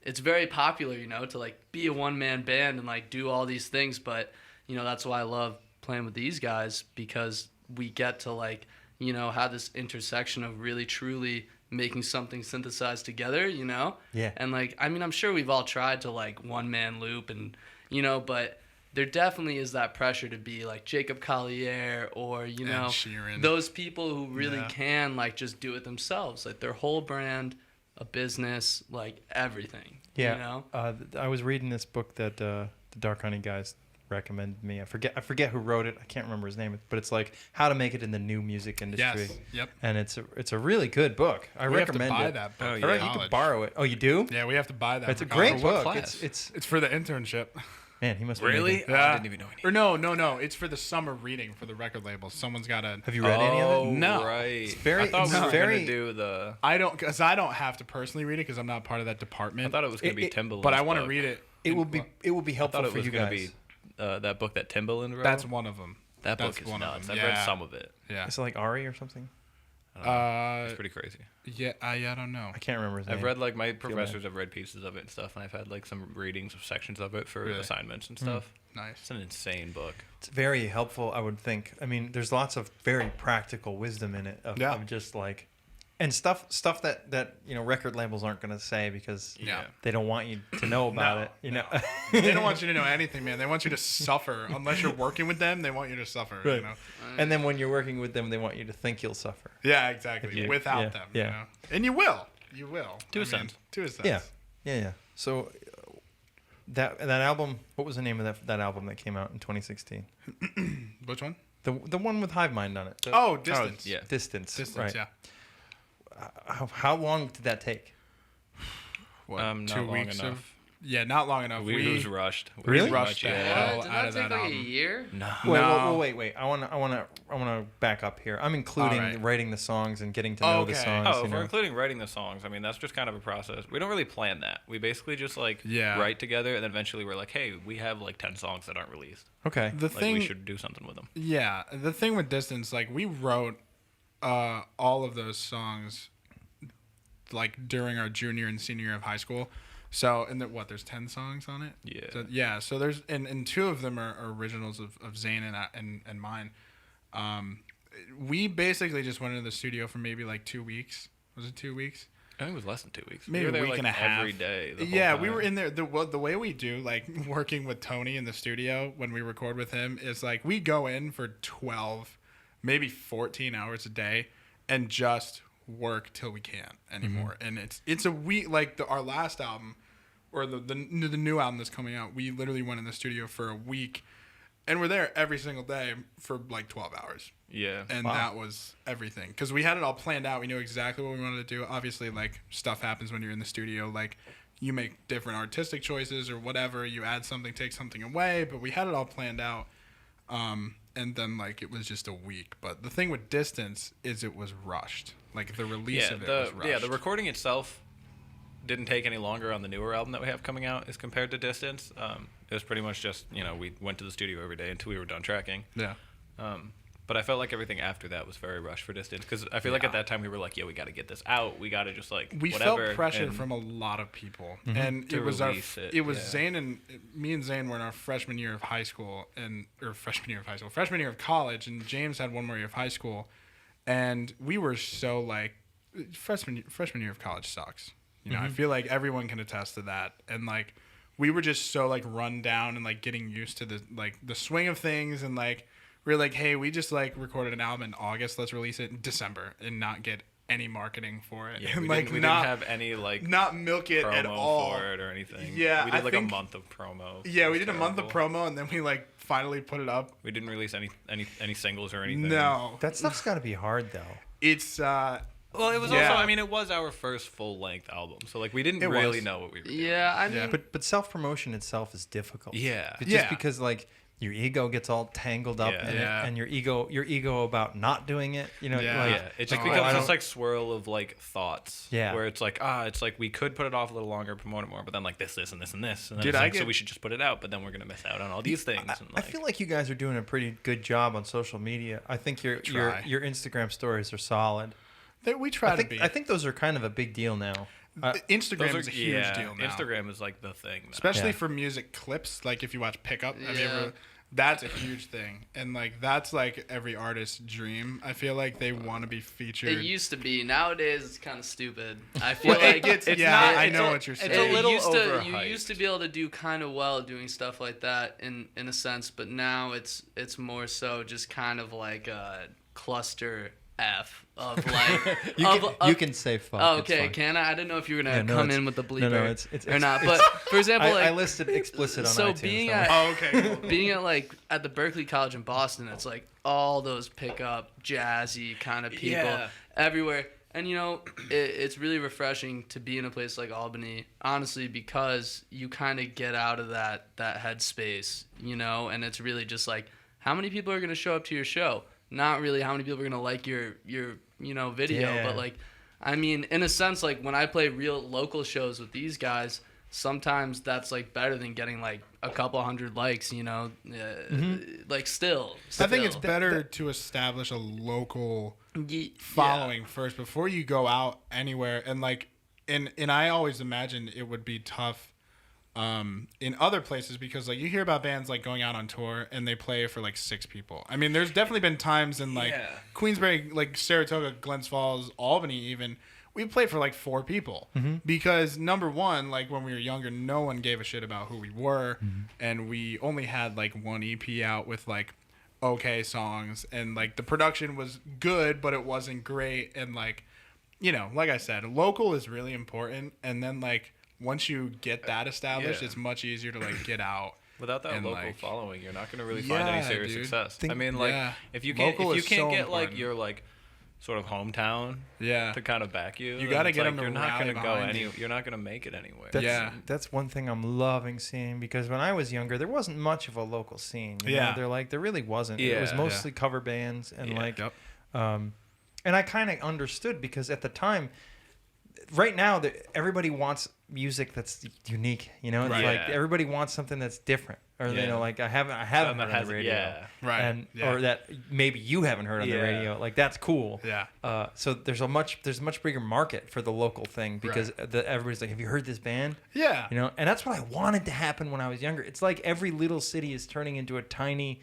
Speaker 5: It's very popular, you know, to like be a one-man band and like do all these things, but you know, that's why I love playing with these guys because we get to like, you know, have this intersection of really truly making something synthesized together, you know?
Speaker 2: Yeah.
Speaker 5: And like, I mean, I'm sure we've all tried to like one-man loop and, you know, but there definitely is that pressure to be like Jacob Collier or, you know,
Speaker 4: Sheeran.
Speaker 5: those people who really can like just do it themselves. Like their whole brand, a business, like everything.
Speaker 2: Yeah.
Speaker 5: You know?
Speaker 2: I was reading this book that the Dark Honey guys recommended me. I forget who wrote it. I can't remember his name, but it's like how to make it in the new music industry.
Speaker 4: Yes. Yep.
Speaker 2: And it's a really good book. I
Speaker 4: We have to
Speaker 2: recommend
Speaker 4: buy
Speaker 2: it.
Speaker 4: that book.
Speaker 3: Oh,
Speaker 4: for
Speaker 3: yeah.
Speaker 2: All right, you
Speaker 4: college.
Speaker 2: can borrow it. Oh, you do?
Speaker 4: Yeah, we have to buy that.
Speaker 2: It's a
Speaker 4: for
Speaker 2: great
Speaker 4: college.
Speaker 3: what
Speaker 2: book.
Speaker 3: class?
Speaker 2: It's
Speaker 4: It's for the internship.
Speaker 2: man, he must be
Speaker 3: Really?
Speaker 2: making-
Speaker 3: Oh, I
Speaker 4: Yeah.
Speaker 3: didn't even know any.
Speaker 4: Or no. It's for the summer reading for the record label. Someone's got to.
Speaker 2: Have you read any of it?
Speaker 4: No.
Speaker 3: Right.
Speaker 2: It's very-
Speaker 3: I thought
Speaker 2: it's
Speaker 3: we were
Speaker 2: very-
Speaker 3: gonna do the.
Speaker 4: I don't have to personally read it because I'm not part of that department.
Speaker 3: I thought it was gonna be
Speaker 2: it-
Speaker 3: Timbaland's
Speaker 4: but I want to
Speaker 3: book.
Speaker 4: read it.
Speaker 2: It will be
Speaker 3: I
Speaker 2: helpful
Speaker 3: thought it
Speaker 2: for
Speaker 3: was
Speaker 2: you
Speaker 3: gonna
Speaker 2: guys.
Speaker 3: be that book that Timbaland wrote.
Speaker 4: That's one of them.
Speaker 3: that book
Speaker 4: that's
Speaker 3: is
Speaker 4: one of
Speaker 3: nuts.
Speaker 4: them.
Speaker 3: I've read
Speaker 4: Yeah.
Speaker 3: some of it.
Speaker 4: Yeah.
Speaker 2: Is it like Ari or something?
Speaker 3: I don't know. It's pretty crazy.
Speaker 4: Yeah. I don't know.
Speaker 2: I can't remember his name.
Speaker 3: I've read like my professors have read pieces of it and stuff, and I've had like some readings of sections of it for
Speaker 4: Really?
Speaker 3: assignments and stuff.
Speaker 4: Nice.
Speaker 3: It's an insane book.
Speaker 2: It's very helpful, I would think. I mean, there's lots of very practical wisdom in it
Speaker 4: Yeah.
Speaker 2: of just like, and stuff that you know record labels aren't going to say because
Speaker 4: Yeah.
Speaker 2: they don't want you to know about
Speaker 4: No,
Speaker 2: it. You know,
Speaker 4: They don't want you to know anything, man. They want you to suffer. Unless you're working with them, they want you to suffer.
Speaker 2: Right.
Speaker 4: You know.
Speaker 2: And then when you're working with them, they want you to think you'll suffer.
Speaker 4: Yeah, exactly.
Speaker 2: If you-
Speaker 4: Without
Speaker 2: yeah,
Speaker 4: them,
Speaker 2: yeah.
Speaker 4: you know. And you will. You will.
Speaker 3: To a sense.
Speaker 4: To a sense.
Speaker 2: Yeah. So that album. What was the name of that album that came out in 2016?
Speaker 4: Which one?
Speaker 2: The one with Hive Mind on it.
Speaker 4: Oh, Distance.
Speaker 3: yeah.
Speaker 2: Distance.
Speaker 4: Distance.
Speaker 2: Right.
Speaker 4: Yeah.
Speaker 2: How long did that take?
Speaker 4: What,
Speaker 3: Not
Speaker 4: 2
Speaker 3: long
Speaker 4: weeks
Speaker 3: enough.
Speaker 4: of? Yeah, not long enough.
Speaker 3: We was rushed. We
Speaker 2: Really?
Speaker 4: rushed
Speaker 3: much,
Speaker 4: the
Speaker 3: yeah.
Speaker 4: hell
Speaker 5: Did
Speaker 4: out
Speaker 5: that
Speaker 4: of
Speaker 5: take
Speaker 4: that
Speaker 5: like
Speaker 4: album.
Speaker 5: a year?
Speaker 3: No.
Speaker 2: Wait. I want to back up here. I'm including
Speaker 4: All right.
Speaker 2: writing the songs and getting to know the
Speaker 4: Okay.
Speaker 2: songs.
Speaker 3: Oh,
Speaker 2: you
Speaker 3: if we're
Speaker 2: know.
Speaker 3: including writing the songs, I mean, that's just kind of a process. We don't really plan that. We basically just like
Speaker 4: Yeah.
Speaker 3: write together, and then eventually we're like, hey, we have like 10 songs that aren't released.
Speaker 2: Okay.
Speaker 4: The
Speaker 3: Like
Speaker 4: thing.
Speaker 3: we should do something with them.
Speaker 4: Yeah, the thing with Distance, like we wrote all of those songs like during our junior and senior year of high school. So, and there's 10 songs on it?
Speaker 3: Yeah.
Speaker 4: So there's, and two of them are originals of Zane and mine. We basically just went into the studio for maybe like 2 weeks. Was it 2 weeks?
Speaker 3: I think it was less than 2 weeks.
Speaker 4: Maybe
Speaker 3: we were
Speaker 4: a
Speaker 3: there
Speaker 4: week
Speaker 3: like
Speaker 4: and a half.
Speaker 3: every day. The whole
Speaker 4: Yeah, we
Speaker 3: time.
Speaker 4: were in there. The way we do, like working with Tony in the studio when we record with him, is like we go in for 12, maybe 14 hours a day and just work till we can't anymore. And it's a week, like our last album or the new album that's coming out, we literally went in the studio for a week and we're there every single day for like 12 hours.
Speaker 3: Yeah.
Speaker 4: And that was everything. Because we had it all planned out. We knew exactly what we wanted to do. Obviously, like, stuff happens when you're in the studio. Like, you make different artistic choices or whatever. You add something, take something away. But we had it all planned out. And then, like, it was just a week. But the thing with Distance is it was rushed. Like, the release of it was rushed.
Speaker 3: Yeah, the recording itself didn't take any longer on the newer album that we have coming out as compared to Distance. It was pretty much just, we went to the studio every day until we were done tracking.
Speaker 4: Yeah.
Speaker 3: But I felt like everything after that was very rushed for Distance because I feel like at that time we were like, we got to get this out. We got to just like
Speaker 4: We
Speaker 3: whatever.
Speaker 4: felt pressure
Speaker 3: and
Speaker 4: from a lot of people, and
Speaker 3: To
Speaker 4: it was
Speaker 3: release it, yeah.
Speaker 4: Zane and me and Zane were in our freshman year of high school, freshman year of college, and James had one more year of high school, and we were so like freshman year of college sucks. I feel like everyone can attest to that, and like we were just so like run down and like getting used to the swing of things, and like. We're like, hey, we just like recorded an album in August. Let's release it in December and not get any marketing for it.
Speaker 3: Yeah,
Speaker 4: and
Speaker 3: we,
Speaker 4: like
Speaker 3: didn't, we
Speaker 4: not
Speaker 3: didn't have any like
Speaker 4: not milk it
Speaker 3: promo
Speaker 4: at all
Speaker 3: for it or anything.
Speaker 4: Yeah,
Speaker 3: we did
Speaker 4: I
Speaker 3: like
Speaker 4: think-
Speaker 3: a month of promo.
Speaker 4: Yeah,
Speaker 3: It
Speaker 4: we
Speaker 3: was
Speaker 4: did a month of
Speaker 3: terrible.
Speaker 4: promo and then we like finally put it up.
Speaker 3: We didn't release any singles or anything.
Speaker 4: No,
Speaker 2: That stuff's got to be hard though.
Speaker 4: it's
Speaker 3: Well, it was
Speaker 4: Yeah.
Speaker 3: also. I mean, it was our first full length album, so like we didn't
Speaker 4: It
Speaker 3: really
Speaker 4: was.
Speaker 3: know what we were doing.
Speaker 5: Yeah, I mean,
Speaker 4: Yeah.
Speaker 2: But self promotion itself is difficult.
Speaker 3: Yeah.
Speaker 2: Just
Speaker 4: Yeah.
Speaker 2: because like your ego gets all tangled up
Speaker 3: Yeah.
Speaker 2: in
Speaker 4: Yeah.
Speaker 2: it, and your ego about not doing it.
Speaker 4: Yeah.
Speaker 2: like,
Speaker 3: Yeah, it just
Speaker 2: like,
Speaker 3: becomes
Speaker 2: I
Speaker 3: this
Speaker 2: don't-
Speaker 3: like swirl of like thoughts.
Speaker 2: Yeah.
Speaker 3: Where it's like we could put it off a little longer, promote it more, but then like this, and this, and this, and then
Speaker 4: Dude,
Speaker 3: it's
Speaker 4: I
Speaker 3: like,
Speaker 4: get-
Speaker 3: so we should just put it out, but then we're gonna miss out on all these things. And
Speaker 2: I feel like you guys are doing a pretty good job on social media. I think your
Speaker 4: Try.
Speaker 2: Instagram stories are solid.
Speaker 4: we try to be.
Speaker 2: I think those are kind of a big deal now.
Speaker 4: Instagram
Speaker 3: those
Speaker 4: is
Speaker 3: are
Speaker 4: a huge deal now,
Speaker 3: Instagram is like the thing, now.
Speaker 4: especially
Speaker 2: Yeah.
Speaker 4: for music clips. Like if you watch Pickup, have you
Speaker 5: Yeah.
Speaker 4: ever? That's a huge thing, and like that's like every artist's dream. I feel like they want to be featured.
Speaker 5: It used to be. Nowadays, it's kind of stupid. I feel
Speaker 4: Well,
Speaker 5: like
Speaker 4: it's
Speaker 3: it's
Speaker 4: yeah,
Speaker 3: not-
Speaker 4: I
Speaker 3: it's
Speaker 4: know
Speaker 3: a-
Speaker 4: what you're saying.
Speaker 3: it's a little
Speaker 5: you
Speaker 3: overhyped.
Speaker 5: used to be able to do kind of well doing stuff like that in a sense, but now it's more so just kind of like a cluster F of like
Speaker 2: You can say fuck.
Speaker 5: Oh,
Speaker 2: it's
Speaker 5: okay,
Speaker 2: fine.
Speaker 5: can I? I didn't know if you were gonna
Speaker 2: Yeah, no,
Speaker 5: come
Speaker 2: it's-
Speaker 5: in with the bleeper
Speaker 2: no, it's
Speaker 5: or not. But for example, like
Speaker 2: I listed explicit on
Speaker 5: so
Speaker 2: iTunes.
Speaker 5: being
Speaker 2: don't
Speaker 5: at-
Speaker 2: worry.
Speaker 4: Oh, okay. Cool.
Speaker 5: being at like at the Berklee College in Boston, it's like all those pickup jazzy kind of people
Speaker 3: Yeah.
Speaker 5: everywhere. And you know, it's really refreshing to be in a place like Albany, honestly, because you kind of get out of that headspace, you know, and it's really just like how many people are gonna show up to your show? Not really how many people are gonna like your video,
Speaker 2: Yeah.
Speaker 5: but like, I mean, in a sense, like when I play real local shows with these guys, sometimes that's like better than getting like a couple hundred likes, you know, like still.
Speaker 4: I think it's
Speaker 5: still.
Speaker 4: better to establish a local
Speaker 5: Ye-
Speaker 4: following first before you go out anywhere. And like, and I always imagined it would be tough in other places because like you hear about bands like going out on tour and they play for like 6 people. I mean, there's definitely been times in like
Speaker 3: Yeah.
Speaker 4: Queensbury, like Saratoga, Glens Falls, Albany, even we played for like 4 people because number one, like when we were younger, no one gave a shit about who we were, and we only had like 1 EP out with like okay songs, and like the production was good, but it wasn't great, and like, you know, like I said, local is really important, and then like once you get that established,
Speaker 3: Yeah.
Speaker 4: it's much easier to like get out.
Speaker 3: Without that
Speaker 4: And,
Speaker 3: local
Speaker 4: like-
Speaker 3: following, you're not going to really find any
Speaker 4: Yeah,
Speaker 3: serious
Speaker 4: dude.
Speaker 3: success.
Speaker 2: Think-
Speaker 3: I mean, like
Speaker 4: yeah.
Speaker 3: if you can't
Speaker 4: Local
Speaker 3: if you
Speaker 4: is
Speaker 3: can't
Speaker 4: so
Speaker 3: get like
Speaker 4: important.
Speaker 3: your like sort of hometown
Speaker 4: Yeah.
Speaker 3: to kind of back you,
Speaker 4: You
Speaker 3: then
Speaker 4: gotta
Speaker 3: it's
Speaker 4: get
Speaker 3: like
Speaker 4: 'em to
Speaker 3: you're not
Speaker 4: rally
Speaker 3: gonna go
Speaker 4: behind
Speaker 3: any.
Speaker 4: you.
Speaker 3: You're not going to make it anywhere.
Speaker 2: That's,
Speaker 4: Yeah.
Speaker 2: that's one thing I'm loving seeing because when I was younger, there wasn't much of a local scene. You
Speaker 4: Yeah.
Speaker 2: know? There really wasn't. It was
Speaker 3: Yeah.
Speaker 2: mostly cover bands and
Speaker 3: Yeah.
Speaker 2: like,
Speaker 4: Yep.
Speaker 2: and I kind of understood because at the time, right now, everybody wants music that's unique. You know, it's
Speaker 4: Right.
Speaker 2: like
Speaker 3: Yeah.
Speaker 2: everybody wants something that's different, or you
Speaker 3: Yeah.
Speaker 2: know, like I haven't
Speaker 3: Something
Speaker 2: heard
Speaker 3: that
Speaker 2: on
Speaker 3: has-
Speaker 2: the radio.
Speaker 3: yeah.
Speaker 4: Right.
Speaker 2: And
Speaker 4: Yeah.
Speaker 2: or that maybe you haven't heard on the
Speaker 3: Yeah.
Speaker 2: radio. Like that's cool.
Speaker 4: Yeah.
Speaker 2: So there's a much bigger market for the local thing because everybody's like, have you heard this band?
Speaker 4: Yeah.
Speaker 2: You know, and that's what I wanted to happen when I was younger. It's like every little city is turning into a tiny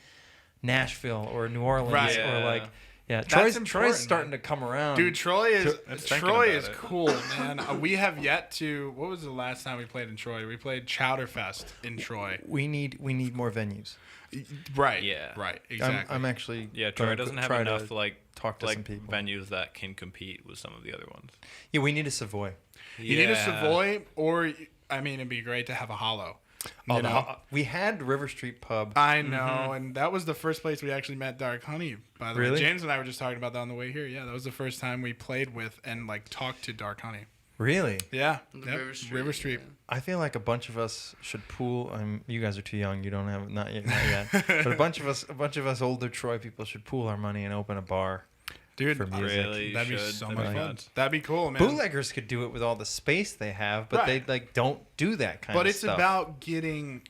Speaker 2: Nashville or New Orleans
Speaker 4: Right.
Speaker 2: or like
Speaker 4: That's
Speaker 2: Troy's
Speaker 4: important,
Speaker 2: starting
Speaker 4: man.
Speaker 2: to come around.
Speaker 4: Dude, Troy is
Speaker 3: thinking
Speaker 4: Troy
Speaker 3: about
Speaker 4: is
Speaker 3: it.
Speaker 4: cool, man. We have yet to. What was the last time we played in Troy? We played Chowderfest in Troy.
Speaker 2: we need more venues.
Speaker 4: Right.
Speaker 3: Yeah.
Speaker 4: Right. Exactly.
Speaker 2: I'm actually
Speaker 3: Yeah, Troy
Speaker 2: gonna
Speaker 3: doesn't have
Speaker 2: try to
Speaker 3: enough like
Speaker 2: talk to
Speaker 3: like
Speaker 2: some people.
Speaker 3: venues that can compete with some of the other ones.
Speaker 2: Yeah, we need a Savoy.
Speaker 4: You need a Savoy, or I mean, it'd be great to have a Hollow.
Speaker 2: Oh,
Speaker 4: You know?
Speaker 2: we had River Street Pub.
Speaker 4: I know, and that was the first place we actually met Dark Honey. By the way,
Speaker 2: Really?
Speaker 4: James and I were just talking about that on the way here. Yeah, that was the first time we played with and like talked to Dark Honey.
Speaker 2: Really?
Speaker 4: Yeah,
Speaker 5: The
Speaker 4: yep,
Speaker 5: River Street, yeah.
Speaker 2: I feel like a bunch of us should pool. You guys are too young. You don't have not yet. But a bunch of us older Troy people should pool our money and open a bar.
Speaker 4: Dude.
Speaker 2: For music.
Speaker 3: Really,
Speaker 4: That'd be
Speaker 3: should.
Speaker 4: so
Speaker 3: That'd
Speaker 4: much
Speaker 3: be
Speaker 4: fun.
Speaker 3: fun.
Speaker 4: That'd be cool, man.
Speaker 2: Bootleggers could do it with all the space they have, but
Speaker 4: Right.
Speaker 2: they like don't do that kind
Speaker 4: But
Speaker 2: of
Speaker 4: it's
Speaker 2: stuff.
Speaker 4: about getting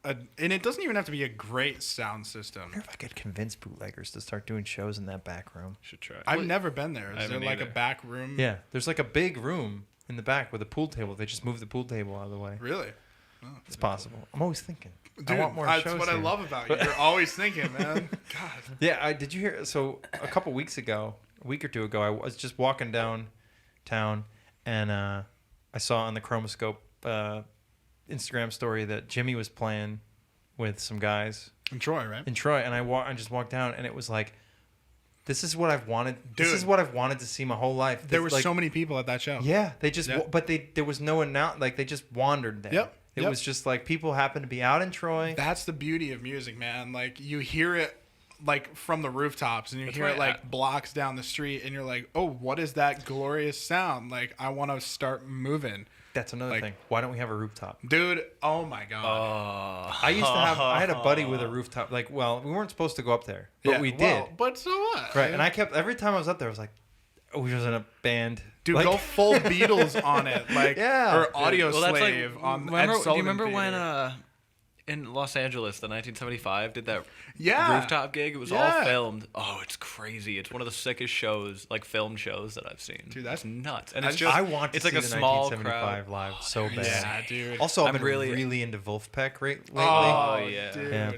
Speaker 4: and it doesn't even have to be a great sound system.
Speaker 2: I wonder if I could convince bootleggers to start doing shows in that back room.
Speaker 3: Should try.
Speaker 4: I've never been there. Is there
Speaker 3: haven't
Speaker 4: like a
Speaker 3: either.
Speaker 4: back room?
Speaker 2: Yeah, there's like a big room in the back with a pool table. They just move the pool table out of the way.
Speaker 4: Really?
Speaker 2: It's possible. I'm always thinking.
Speaker 4: Dude,
Speaker 2: I want more
Speaker 4: that's
Speaker 2: shows
Speaker 4: what I
Speaker 2: here.
Speaker 4: love about you. You're always thinking, man. God.
Speaker 2: Yeah, did you hear? So a couple weeks ago, a week or two ago, I was just walking downtown, and I saw on the Chromoscope Instagram story that Jimmy was playing with some guys
Speaker 4: In Troy, right?
Speaker 2: in Troy, and I just walked down, and it was like, this is what I've wanted. This
Speaker 4: Dude.
Speaker 2: is what I've wanted to see my whole life.
Speaker 4: There were
Speaker 2: like,
Speaker 4: so many people at that show.
Speaker 2: Yeah, they just,
Speaker 4: Yep.
Speaker 2: but there was no like they just wandered there.
Speaker 4: Yep,
Speaker 2: It
Speaker 4: yep.
Speaker 2: was just like people happened to be out in Troy.
Speaker 4: That's the beauty of music, man. Like you hear it like from the rooftops and you
Speaker 3: That's
Speaker 4: hear it
Speaker 3: right.
Speaker 4: like blocks down the street and you're like, "Oh, what is that glorious sound?" Like I want to start moving.
Speaker 2: That's another
Speaker 4: like-
Speaker 2: thing. Why don't we have a rooftop?
Speaker 4: Dude, oh my god.
Speaker 3: Oh.
Speaker 2: I had a buddy with a rooftop. Like, well, we weren't supposed to go up there, but
Speaker 4: Yeah,
Speaker 2: we did.
Speaker 4: well, but so what?
Speaker 2: Right, and I kept every time I was up there, I was like, "Oh, we was in a band."
Speaker 4: Dude,
Speaker 2: like,
Speaker 4: go full Beatles on it, like
Speaker 2: Yeah.
Speaker 4: or Audio
Speaker 3: Well, that's like.
Speaker 4: Slave on.
Speaker 3: Remember,
Speaker 4: Ed
Speaker 3: do you
Speaker 4: Sullivan
Speaker 3: remember when
Speaker 4: Theater.
Speaker 3: in Los Angeles, the 1975 did that
Speaker 4: Yeah.
Speaker 3: rooftop gig? It was
Speaker 4: Yeah.
Speaker 3: all filmed. Oh, it's crazy! It's one of the sickest shows, like film shows that I've seen.
Speaker 4: Dude, that's-
Speaker 3: nuts. And
Speaker 4: I
Speaker 3: it's
Speaker 4: just-
Speaker 3: just
Speaker 2: I want to
Speaker 3: it's
Speaker 2: see
Speaker 3: like a
Speaker 2: the
Speaker 3: small
Speaker 2: 1975
Speaker 3: crowd.
Speaker 2: live so bad.
Speaker 4: Yeah, dude.
Speaker 2: Also, I've
Speaker 3: I'm
Speaker 2: been
Speaker 3: really-
Speaker 2: really into Wolfpack lately.
Speaker 4: Oh,
Speaker 3: yeah.
Speaker 4: dude.
Speaker 2: Yeah.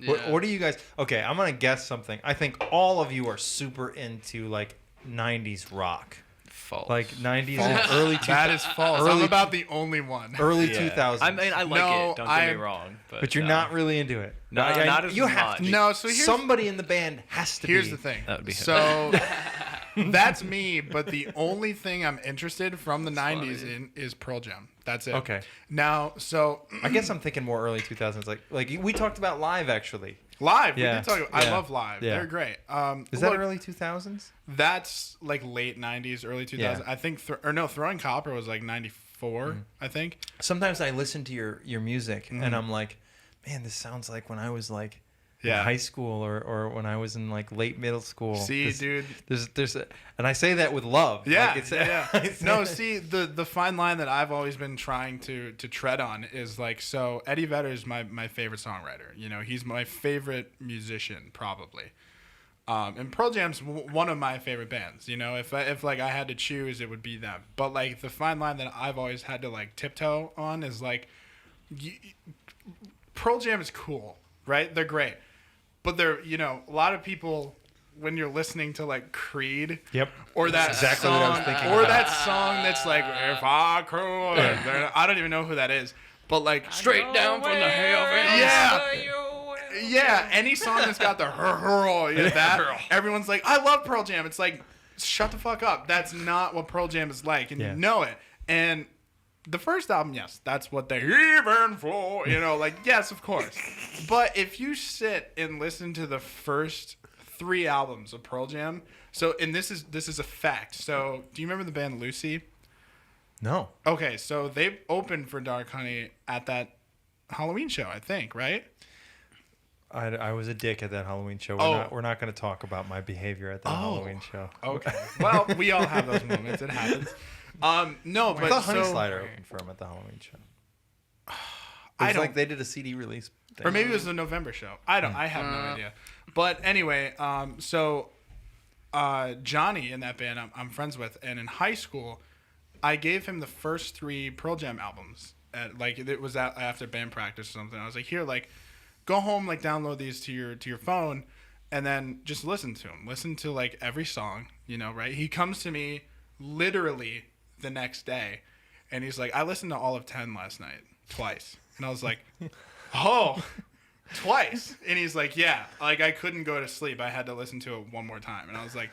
Speaker 2: What do you guys? Okay, I'm gonna guess something. I think all of you are super into like '90s rock,
Speaker 3: False.
Speaker 2: like '90s and early 2000s.
Speaker 4: That is false. I'm about the only one.
Speaker 2: Early
Speaker 3: Yeah.
Speaker 2: 2000s.
Speaker 3: I mean, I like
Speaker 4: No,
Speaker 3: it. Don't get me wrong.
Speaker 2: but you're not really into it.
Speaker 3: No, not as
Speaker 2: you have
Speaker 3: much.
Speaker 2: to be.
Speaker 4: No, so here's
Speaker 2: Somebody in the band has to
Speaker 4: here's
Speaker 2: be.
Speaker 4: the thing.
Speaker 3: That would be
Speaker 4: so. That's me, but the only thing I'm interested from the '90s
Speaker 5: funny.
Speaker 4: in is Pearl Jam. That's it.
Speaker 2: Okay.
Speaker 4: Now, so
Speaker 2: I guess I'm thinking more early 2000s. Like we talked about Live actually.
Speaker 4: Live.
Speaker 2: Yeah.
Speaker 4: We did talk. I
Speaker 2: Yeah.
Speaker 4: love Live.
Speaker 2: Yeah.
Speaker 4: They're great.
Speaker 2: Is that
Speaker 4: look,
Speaker 2: early 2000s?
Speaker 4: That's like late '90s, early 2000s.
Speaker 2: Yeah.
Speaker 4: I think. Throwing Copper was like '94. I think.
Speaker 2: Sometimes I listen to your music and I'm like, man, this sounds like when I was like in
Speaker 4: Yeah.
Speaker 2: high school or when I was in like late middle school.
Speaker 4: See, dude.
Speaker 2: There's and I say that with love.
Speaker 4: Yeah,
Speaker 2: Like, it's,
Speaker 4: yeah.
Speaker 2: I say
Speaker 4: No,
Speaker 2: that-
Speaker 4: see, the fine line that I've always been trying to tread on is like, so Eddie Vedder is my favorite songwriter. You know, he's my favorite musician probably. And Pearl Jam's one of my favorite bands. You know, if like I had to choose, it would be them. But like the fine line that I've always had to like tiptoe on is like, Pearl Jam is cool, right? They're great, but they're, you know, a lot of people, when you're listening to like Creed,
Speaker 2: Yep.
Speaker 4: or that
Speaker 2: exactly
Speaker 4: song,
Speaker 2: what I was thinking
Speaker 4: or
Speaker 2: about.
Speaker 4: that song that's like if I could, I don't even know who that is, but like
Speaker 5: Straight down from the heavens.
Speaker 4: yeah, any song that's got the that everyone's like, I love Pearl Jam. It's like, shut the fuck up. That's not what Pearl Jam is like, and
Speaker 2: Yeah.
Speaker 4: you know it. And the first album, yes, that's what they even for, you know, like, yes, of course. But if you sit and listen to the first 3 albums of Pearl Jam, so, and this is a fact. So, do you remember the band Lucy?
Speaker 2: No.
Speaker 4: Okay, so they opened for Dark Honey at that Halloween show, I think, right?
Speaker 2: I was a dick at that Halloween show. We're not going to talk about my behavior at that Halloween show.
Speaker 4: Okay. Well, we all have those moments. It happens. No,
Speaker 2: I
Speaker 4: but
Speaker 2: thought
Speaker 4: so,
Speaker 2: Honey Slider opened for him at the Halloween show. It
Speaker 4: I
Speaker 2: was
Speaker 4: don't-
Speaker 2: like they did a CD release thing.
Speaker 4: or maybe it was the November show. I have no idea. But anyway, so Johnny in that band I'm friends with, and in high school, I gave him the first 3 Pearl Jam albums. Like it was after band practice or something. I was like, here, like, go home, like, download these to your phone, and then just listen to them. Listen to like every song, you know, right? He comes to me literally the next day, and he's like, I listened to all of 10 last night, twice. And I was like, oh, twice. And he's like, yeah, like I couldn't go to sleep. I had to listen to it one more time. And I was like,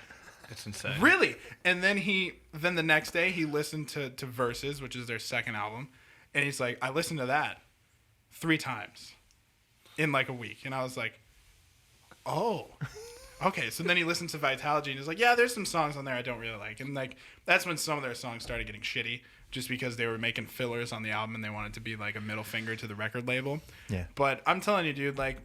Speaker 3: It's insane.
Speaker 4: really? And then the next day he listened to Verses, which is their second album, and he's like, I listened to that 3 times in like a week. And I was like, oh, okay. So then he listens to Vitalogy and he's like, yeah, there's some songs on there I don't really like. And like, that's when some of their songs started getting shitty, just because they were making fillers on the album and they wanted to be like a middle finger to the record label.
Speaker 2: Yeah.
Speaker 4: But I'm telling you, dude, like,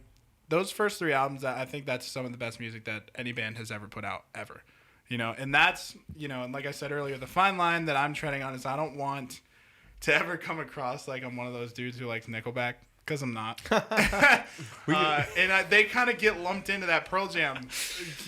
Speaker 4: those first 3 albums, I think that's some of the best music that any band has ever put out, ever. You know, and that's, you know, and like I said earlier, the fine line that I'm treading on is I don't want to ever come across like I'm one of those dudes who likes Nickelback, because I'm not. And they kind of get lumped into that Pearl Jam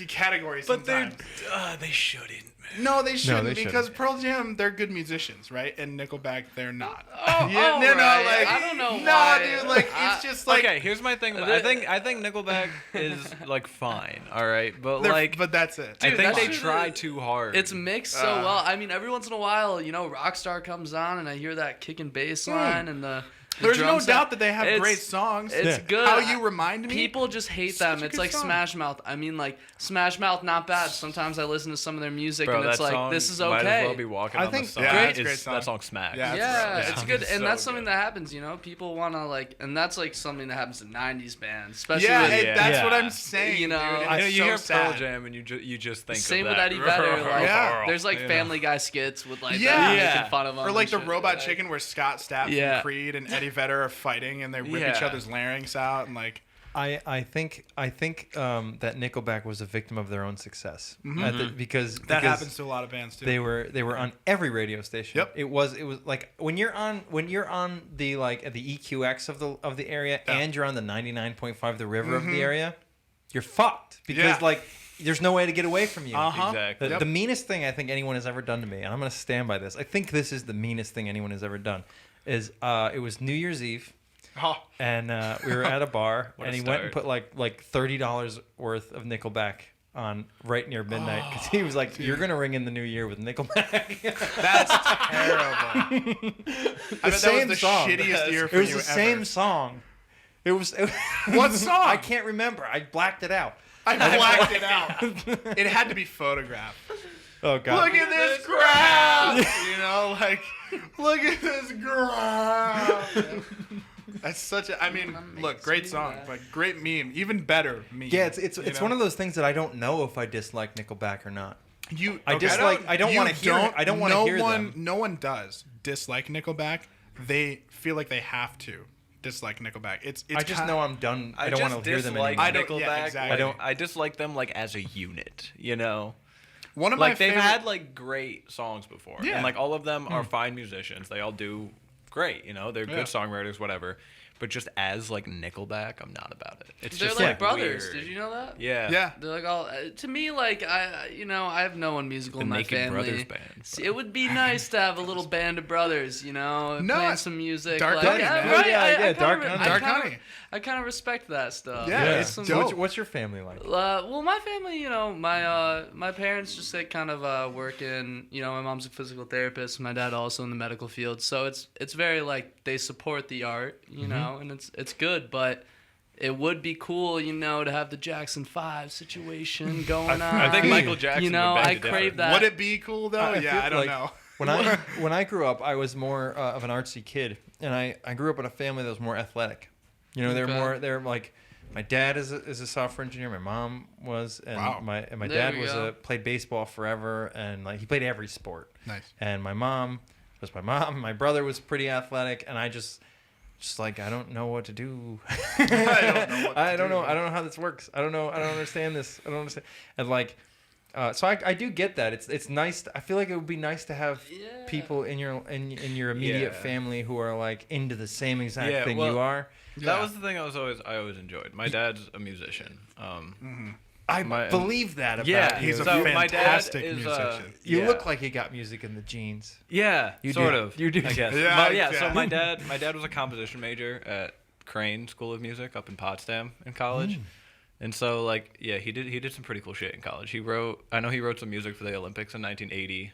Speaker 4: category sometimes.
Speaker 3: But they shouldn't, man.
Speaker 4: No, they shouldn't,
Speaker 2: they
Speaker 4: because
Speaker 2: shouldn't.
Speaker 4: Pearl Jam, they're good musicians, right? And Nickelback, they're not.
Speaker 5: Oh,
Speaker 4: Yeah,
Speaker 5: right.
Speaker 4: like,
Speaker 5: I don't know
Speaker 4: no,
Speaker 5: why.
Speaker 4: dude, like, it's just like,
Speaker 3: Okay, here's my thing. I think Nickelback is like fine, all right, but
Speaker 4: they're-
Speaker 3: like
Speaker 4: but that's it.
Speaker 3: I
Speaker 5: Dude,
Speaker 3: think
Speaker 5: that
Speaker 3: they
Speaker 5: shit
Speaker 3: try
Speaker 5: is-
Speaker 3: too hard.
Speaker 5: It's mixed so well. I mean, every once in a while, you know, Rockstar comes on and I hear that kick and bass line and the
Speaker 4: There's
Speaker 5: drum
Speaker 4: no
Speaker 5: set.
Speaker 4: doubt that they have
Speaker 5: It's-
Speaker 4: great songs.
Speaker 5: It's good.
Speaker 4: How You Remind Me.
Speaker 5: People just hate
Speaker 4: Such
Speaker 5: them.
Speaker 4: a
Speaker 5: It's
Speaker 4: good
Speaker 5: like
Speaker 4: song.
Speaker 5: Smash Mouth. I mean, like Smash Mouth, not bad. Sometimes I listen to some of their music
Speaker 3: Bro,
Speaker 5: and it's
Speaker 3: that
Speaker 5: like,
Speaker 3: song
Speaker 5: this is
Speaker 3: Might
Speaker 5: okay.
Speaker 3: as well be walking
Speaker 2: I
Speaker 3: on
Speaker 2: think-
Speaker 3: the sun.
Speaker 4: Yeah,
Speaker 5: Great.
Speaker 4: it's a great song.
Speaker 3: That song smacks.
Speaker 4: Yeah,
Speaker 5: Yeah,
Speaker 4: Yeah.
Speaker 5: it's good, and
Speaker 3: So
Speaker 5: that's something
Speaker 3: good.
Speaker 5: that happens. You know, people want to like, and that's like something that happens in '90s bands, especially.
Speaker 4: Yeah,
Speaker 5: with,
Speaker 4: hey, that's
Speaker 2: Yeah.
Speaker 4: what I'm saying.
Speaker 5: You know,
Speaker 4: dude.
Speaker 5: I
Speaker 3: You know,
Speaker 4: It's
Speaker 3: you
Speaker 4: so
Speaker 3: hear
Speaker 4: sad.
Speaker 3: Pearl Jam and you just think
Speaker 5: Same
Speaker 3: of
Speaker 5: with
Speaker 3: that.
Speaker 5: Eddie Vedder. Like,
Speaker 4: Yeah.
Speaker 5: there's like
Speaker 3: You
Speaker 5: Family Guy skits with like
Speaker 4: Yeah.
Speaker 5: them
Speaker 3: Yeah.
Speaker 5: making fun of them,
Speaker 4: Or like
Speaker 5: and
Speaker 4: the
Speaker 5: shit
Speaker 4: Robot
Speaker 5: like that.
Speaker 4: Chicken, where Scott Stapp
Speaker 5: Yeah.
Speaker 4: from Creed and Eddie Vedder are fighting and they rip each
Speaker 3: Yeah.
Speaker 4: other's larynx out and like.
Speaker 2: I think that Nickelback was a victim of their own success because
Speaker 4: That happens to a lot of bands too.
Speaker 2: they were on every radio station.
Speaker 4: Yep.
Speaker 2: It was like when you're on the like at the EQX of the area
Speaker 4: Yeah.
Speaker 2: and you're on the 99.5 the river of the area, you're fucked because
Speaker 4: Yeah.
Speaker 2: like there's no way to get away from you.
Speaker 4: Uh-huh.
Speaker 3: Exactly.
Speaker 2: The meanest thing I think anyone has ever done to me, and I'm going to stand by this. I think this is the meanest thing anyone has ever done. Is it was New Year's Eve.
Speaker 4: Oh,
Speaker 2: and we were at a bar,
Speaker 3: What
Speaker 2: and
Speaker 3: a
Speaker 2: he went and
Speaker 3: start.
Speaker 2: put like $30 worth of Nickelback on right near midnight because he was like, "You're gonna ring in the new year with Nickelback."
Speaker 4: that's terrible. I bet that was
Speaker 2: same
Speaker 4: the
Speaker 2: song.
Speaker 4: shittiest year
Speaker 2: It
Speaker 4: for
Speaker 2: was
Speaker 4: you
Speaker 2: the
Speaker 4: ever.
Speaker 2: same song. It was
Speaker 4: What song?
Speaker 2: I can't remember. I blacked it out.
Speaker 4: I blacked it out. It had to be Photograph.
Speaker 2: Oh god.
Speaker 4: Look at this crowd. You know, like, look at this crowd. That's such a. I mean, look, great song, but great meme, even better meme.
Speaker 2: Yeah, it's
Speaker 4: you
Speaker 2: one
Speaker 4: know?
Speaker 2: of those things that I don't know if I dislike Nickelback or not.
Speaker 4: You.
Speaker 2: I dislike. I don't
Speaker 4: you
Speaker 2: want to hear.
Speaker 4: don't-
Speaker 2: I don't want to hear them.
Speaker 4: No one does dislike Nickelback. They feel like they have to dislike Nickelback. It's
Speaker 2: I just know I'm done. I don't want to hear them anymore.
Speaker 4: I don't- yeah,
Speaker 3: Nickelback.
Speaker 4: exactly.
Speaker 3: I dislike them like as a unit. You know.
Speaker 4: One of my
Speaker 3: Like they've
Speaker 4: favorite,
Speaker 3: had like great songs before,
Speaker 4: Yeah.
Speaker 3: and like all of them are fine musicians. They all do great, you know. They're
Speaker 4: Yeah.
Speaker 3: good songwriters, whatever. But just as like Nickelback, I'm not about it. It's
Speaker 5: They're
Speaker 3: just
Speaker 5: like brothers.
Speaker 3: weird.
Speaker 5: Did you know that?
Speaker 3: Yeah.
Speaker 4: Yeah.
Speaker 5: They're like all to me like I have no one musical
Speaker 3: The
Speaker 5: in my
Speaker 3: Naked
Speaker 5: family.
Speaker 3: Brothers band.
Speaker 5: See, it would be nice to have a little band of brothers, you know,
Speaker 4: No,
Speaker 5: playing some music.
Speaker 4: Dark
Speaker 5: like,
Speaker 4: Honey,
Speaker 5: yeah,
Speaker 4: man.
Speaker 5: right.
Speaker 2: Yeah,
Speaker 5: I
Speaker 2: yeah,
Speaker 5: kinda
Speaker 2: Dark
Speaker 5: re-
Speaker 2: Honey.
Speaker 5: I
Speaker 4: Dark
Speaker 5: kinda-
Speaker 4: Honey.
Speaker 5: I kind of respect that stuff.
Speaker 4: Yeah,
Speaker 5: There's
Speaker 4: it's
Speaker 5: some-
Speaker 4: dope.
Speaker 2: What's your family like?
Speaker 5: well, my family, you know, my parents just like kind of work in, you know, my mom's a physical therapist, my dad also in the medical field, so it's very like they support the art, you know, and it's good, but it would be cool, you know, to have the Jackson 5 situation going on.
Speaker 3: I think Michael Jackson.
Speaker 5: You know,
Speaker 3: would beg
Speaker 5: I
Speaker 3: to differ.
Speaker 5: crave that.
Speaker 4: Would it be cool though?
Speaker 2: I
Speaker 4: Yeah,
Speaker 2: feel
Speaker 4: I don't
Speaker 2: like-
Speaker 4: know.
Speaker 2: When I grew up, I was more of an artsy kid, and I grew up in a family that was more athletic. You know,
Speaker 5: Okay.
Speaker 2: they're like, my dad is a software engineer. My mom was, and
Speaker 4: Wow.
Speaker 2: my
Speaker 5: There
Speaker 2: dad
Speaker 5: we
Speaker 2: was
Speaker 5: go.
Speaker 2: played baseball forever, and like he played every sport.
Speaker 4: Nice.
Speaker 2: And my mom was my mom. My brother was pretty athletic, and I just like I don't know what to do. I don't know how this works. I don't know. I don't understand this. I don't understand. And like, so I do get that. It's nice. I feel like it would be nice to have
Speaker 5: Yeah.
Speaker 2: people in your immediate
Speaker 3: Yeah.
Speaker 2: family who are like into the same exact
Speaker 3: Yeah,
Speaker 2: thing
Speaker 3: well,
Speaker 2: you are.
Speaker 3: That
Speaker 4: Yeah.
Speaker 3: was the thing I always enjoyed. My dad's a musician.
Speaker 2: I
Speaker 3: My-
Speaker 2: believe that about
Speaker 3: Yeah,
Speaker 2: you.
Speaker 4: He's a
Speaker 3: so my dad
Speaker 4: fantastic
Speaker 3: is,
Speaker 4: musician.
Speaker 2: You
Speaker 3: yeah.
Speaker 2: look like you got music in the genes.
Speaker 3: Yeah,
Speaker 2: You
Speaker 3: sort
Speaker 2: do.
Speaker 3: of.
Speaker 2: You do.
Speaker 3: I guess.
Speaker 4: Yeah,
Speaker 3: Yeah,
Speaker 4: yeah.
Speaker 3: So my dad was a composition major at Crane School of Music up in Potsdam in college. And so like he did some pretty cool shit in college. I know he wrote some music for the Olympics in 1980.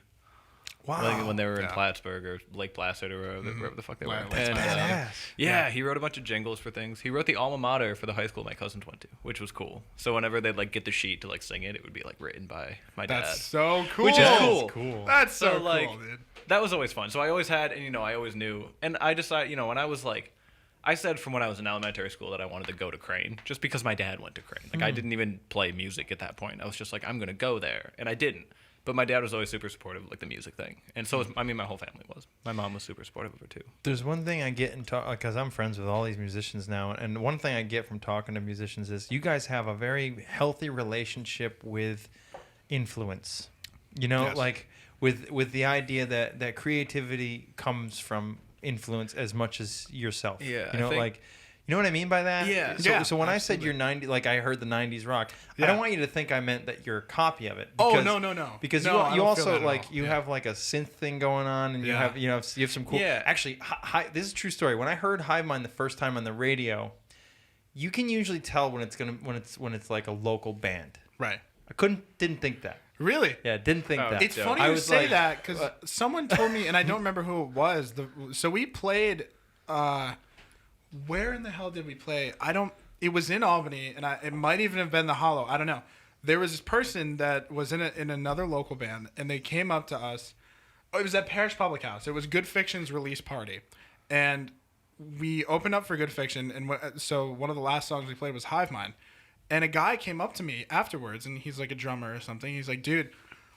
Speaker 2: Wow.
Speaker 3: Like when they were in
Speaker 4: Yeah.
Speaker 3: Plattsburgh or Lake Placid or wherever the fuck they were.
Speaker 4: Wow,
Speaker 3: And,
Speaker 2: badass.
Speaker 3: yeah, he wrote a bunch of jingles for things. He wrote the alma mater for the high school my cousins went to, which was cool. So whenever they'd like get the sheet to like sing it, it would be like written by my dad.
Speaker 4: That's so cool.
Speaker 3: Which is cool.
Speaker 2: Cool.
Speaker 4: That's so,
Speaker 3: So, like,
Speaker 4: cool, dude.
Speaker 3: That was always fun. So I always had, and you know, I always knew. And I decided, you know, when I was like, I said from when I was in elementary school that I wanted to go to Crane, just because my dad went to Crane. Like I didn't even play music at that point. I was just like, I'm gonna go there, and I didn't. But my dad was always super supportive of like the music thing, and so was, I mean, my whole family was. My mom was super supportive of it too.
Speaker 2: There's one thing I get in talk because I'm friends with all these musicians now, and one thing I get from talking to musicians is you guys have a very healthy relationship with influence. You know,
Speaker 4: Yes.
Speaker 2: like with the idea that creativity comes from influence as much as yourself.
Speaker 3: Yeah,
Speaker 2: you
Speaker 3: I
Speaker 2: know,
Speaker 3: think-
Speaker 2: like. You know what I mean by that?
Speaker 3: Yeah.
Speaker 2: So,
Speaker 4: Yeah,
Speaker 2: so when I said
Speaker 4: absolutely.
Speaker 2: you're 90, like I heard the 90s rock, I
Speaker 4: Yeah.
Speaker 2: don't want you to think I meant that you're a copy of it.
Speaker 4: Oh,
Speaker 2: because-
Speaker 4: no.
Speaker 2: Because
Speaker 4: No, I
Speaker 2: you
Speaker 4: don't
Speaker 2: also
Speaker 4: feel that at
Speaker 2: like
Speaker 4: all.
Speaker 2: you
Speaker 4: Yeah.
Speaker 2: have like a synth thing going on, and you
Speaker 4: Yeah.
Speaker 2: have you have some cool.
Speaker 3: Yeah.
Speaker 2: Actually, this is a true story. When I heard Hive Mind the first time on the radio, you can usually tell when it's like a local band.
Speaker 4: Right.
Speaker 2: I didn't think that.
Speaker 4: Really?
Speaker 2: Yeah, didn't think
Speaker 3: Oh,
Speaker 2: that.
Speaker 4: It's
Speaker 3: Yeah.
Speaker 4: funny
Speaker 2: I
Speaker 4: you
Speaker 2: was
Speaker 4: say
Speaker 2: like,
Speaker 4: that because someone told me, and I don't remember who it was. So we played. Where in the hell did we play? It was in Albany, and it might even have been the Hollow. I don't know. There was this person that was in another local band, and they came up to us. Oh, it was at Parish Public House. It was Good Fiction's release party, and we opened up for Good Fiction. And so one of the last songs we played was Hive Mind, and a guy came up to me afterwards, and he's like a drummer or something. He's like, "Dude,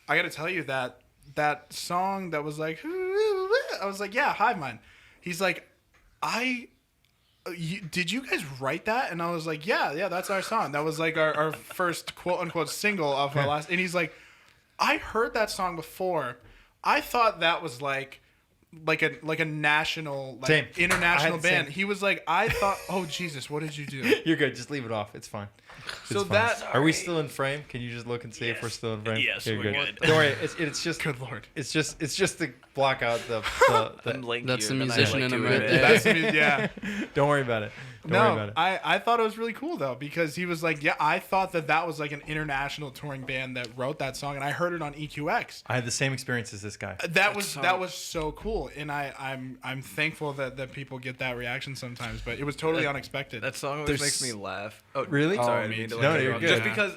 Speaker 4: I got to tell you that song that was like," I was like, "Yeah, Hive Mind." He's like, did you guys write that? And I was like, yeah, that's our song. That was like our first quote unquote single of our last. And he's like, I heard that song before. I thought that was like a national, like
Speaker 2: Same.
Speaker 4: international
Speaker 2: I had the
Speaker 4: band.
Speaker 2: same.
Speaker 4: He was like, I thought, oh Jesus, what did you do?
Speaker 2: You're good. Just leave it off. It's fine.
Speaker 4: So
Speaker 2: It's fine.
Speaker 4: that-
Speaker 2: Are we still in frame? Can you just look and see if we're still in frame?
Speaker 3: Yes,
Speaker 2: You're
Speaker 3: we're good.
Speaker 2: Don't worry. It's just
Speaker 4: Good Lord.
Speaker 2: It's just block out the
Speaker 5: That's the musician in him right there.
Speaker 4: That's yeah.
Speaker 2: Don't worry about it. Don't worry about it.
Speaker 4: I thought it was really cool though, because he was like, yeah, I thought that was like an international touring band that wrote that song, and I heard it on EQX.
Speaker 2: I had the same experience as this guy.
Speaker 4: That was so cool, and I'm thankful that people get that reaction sometimes, but it was totally unexpected.
Speaker 3: That song always makes me laugh. Oh,
Speaker 2: really?
Speaker 3: Sorry,
Speaker 4: Oh, me
Speaker 3: I didn't mean to
Speaker 4: too.
Speaker 2: No,
Speaker 3: like
Speaker 2: you're
Speaker 3: interrupt.
Speaker 2: good.
Speaker 3: Just because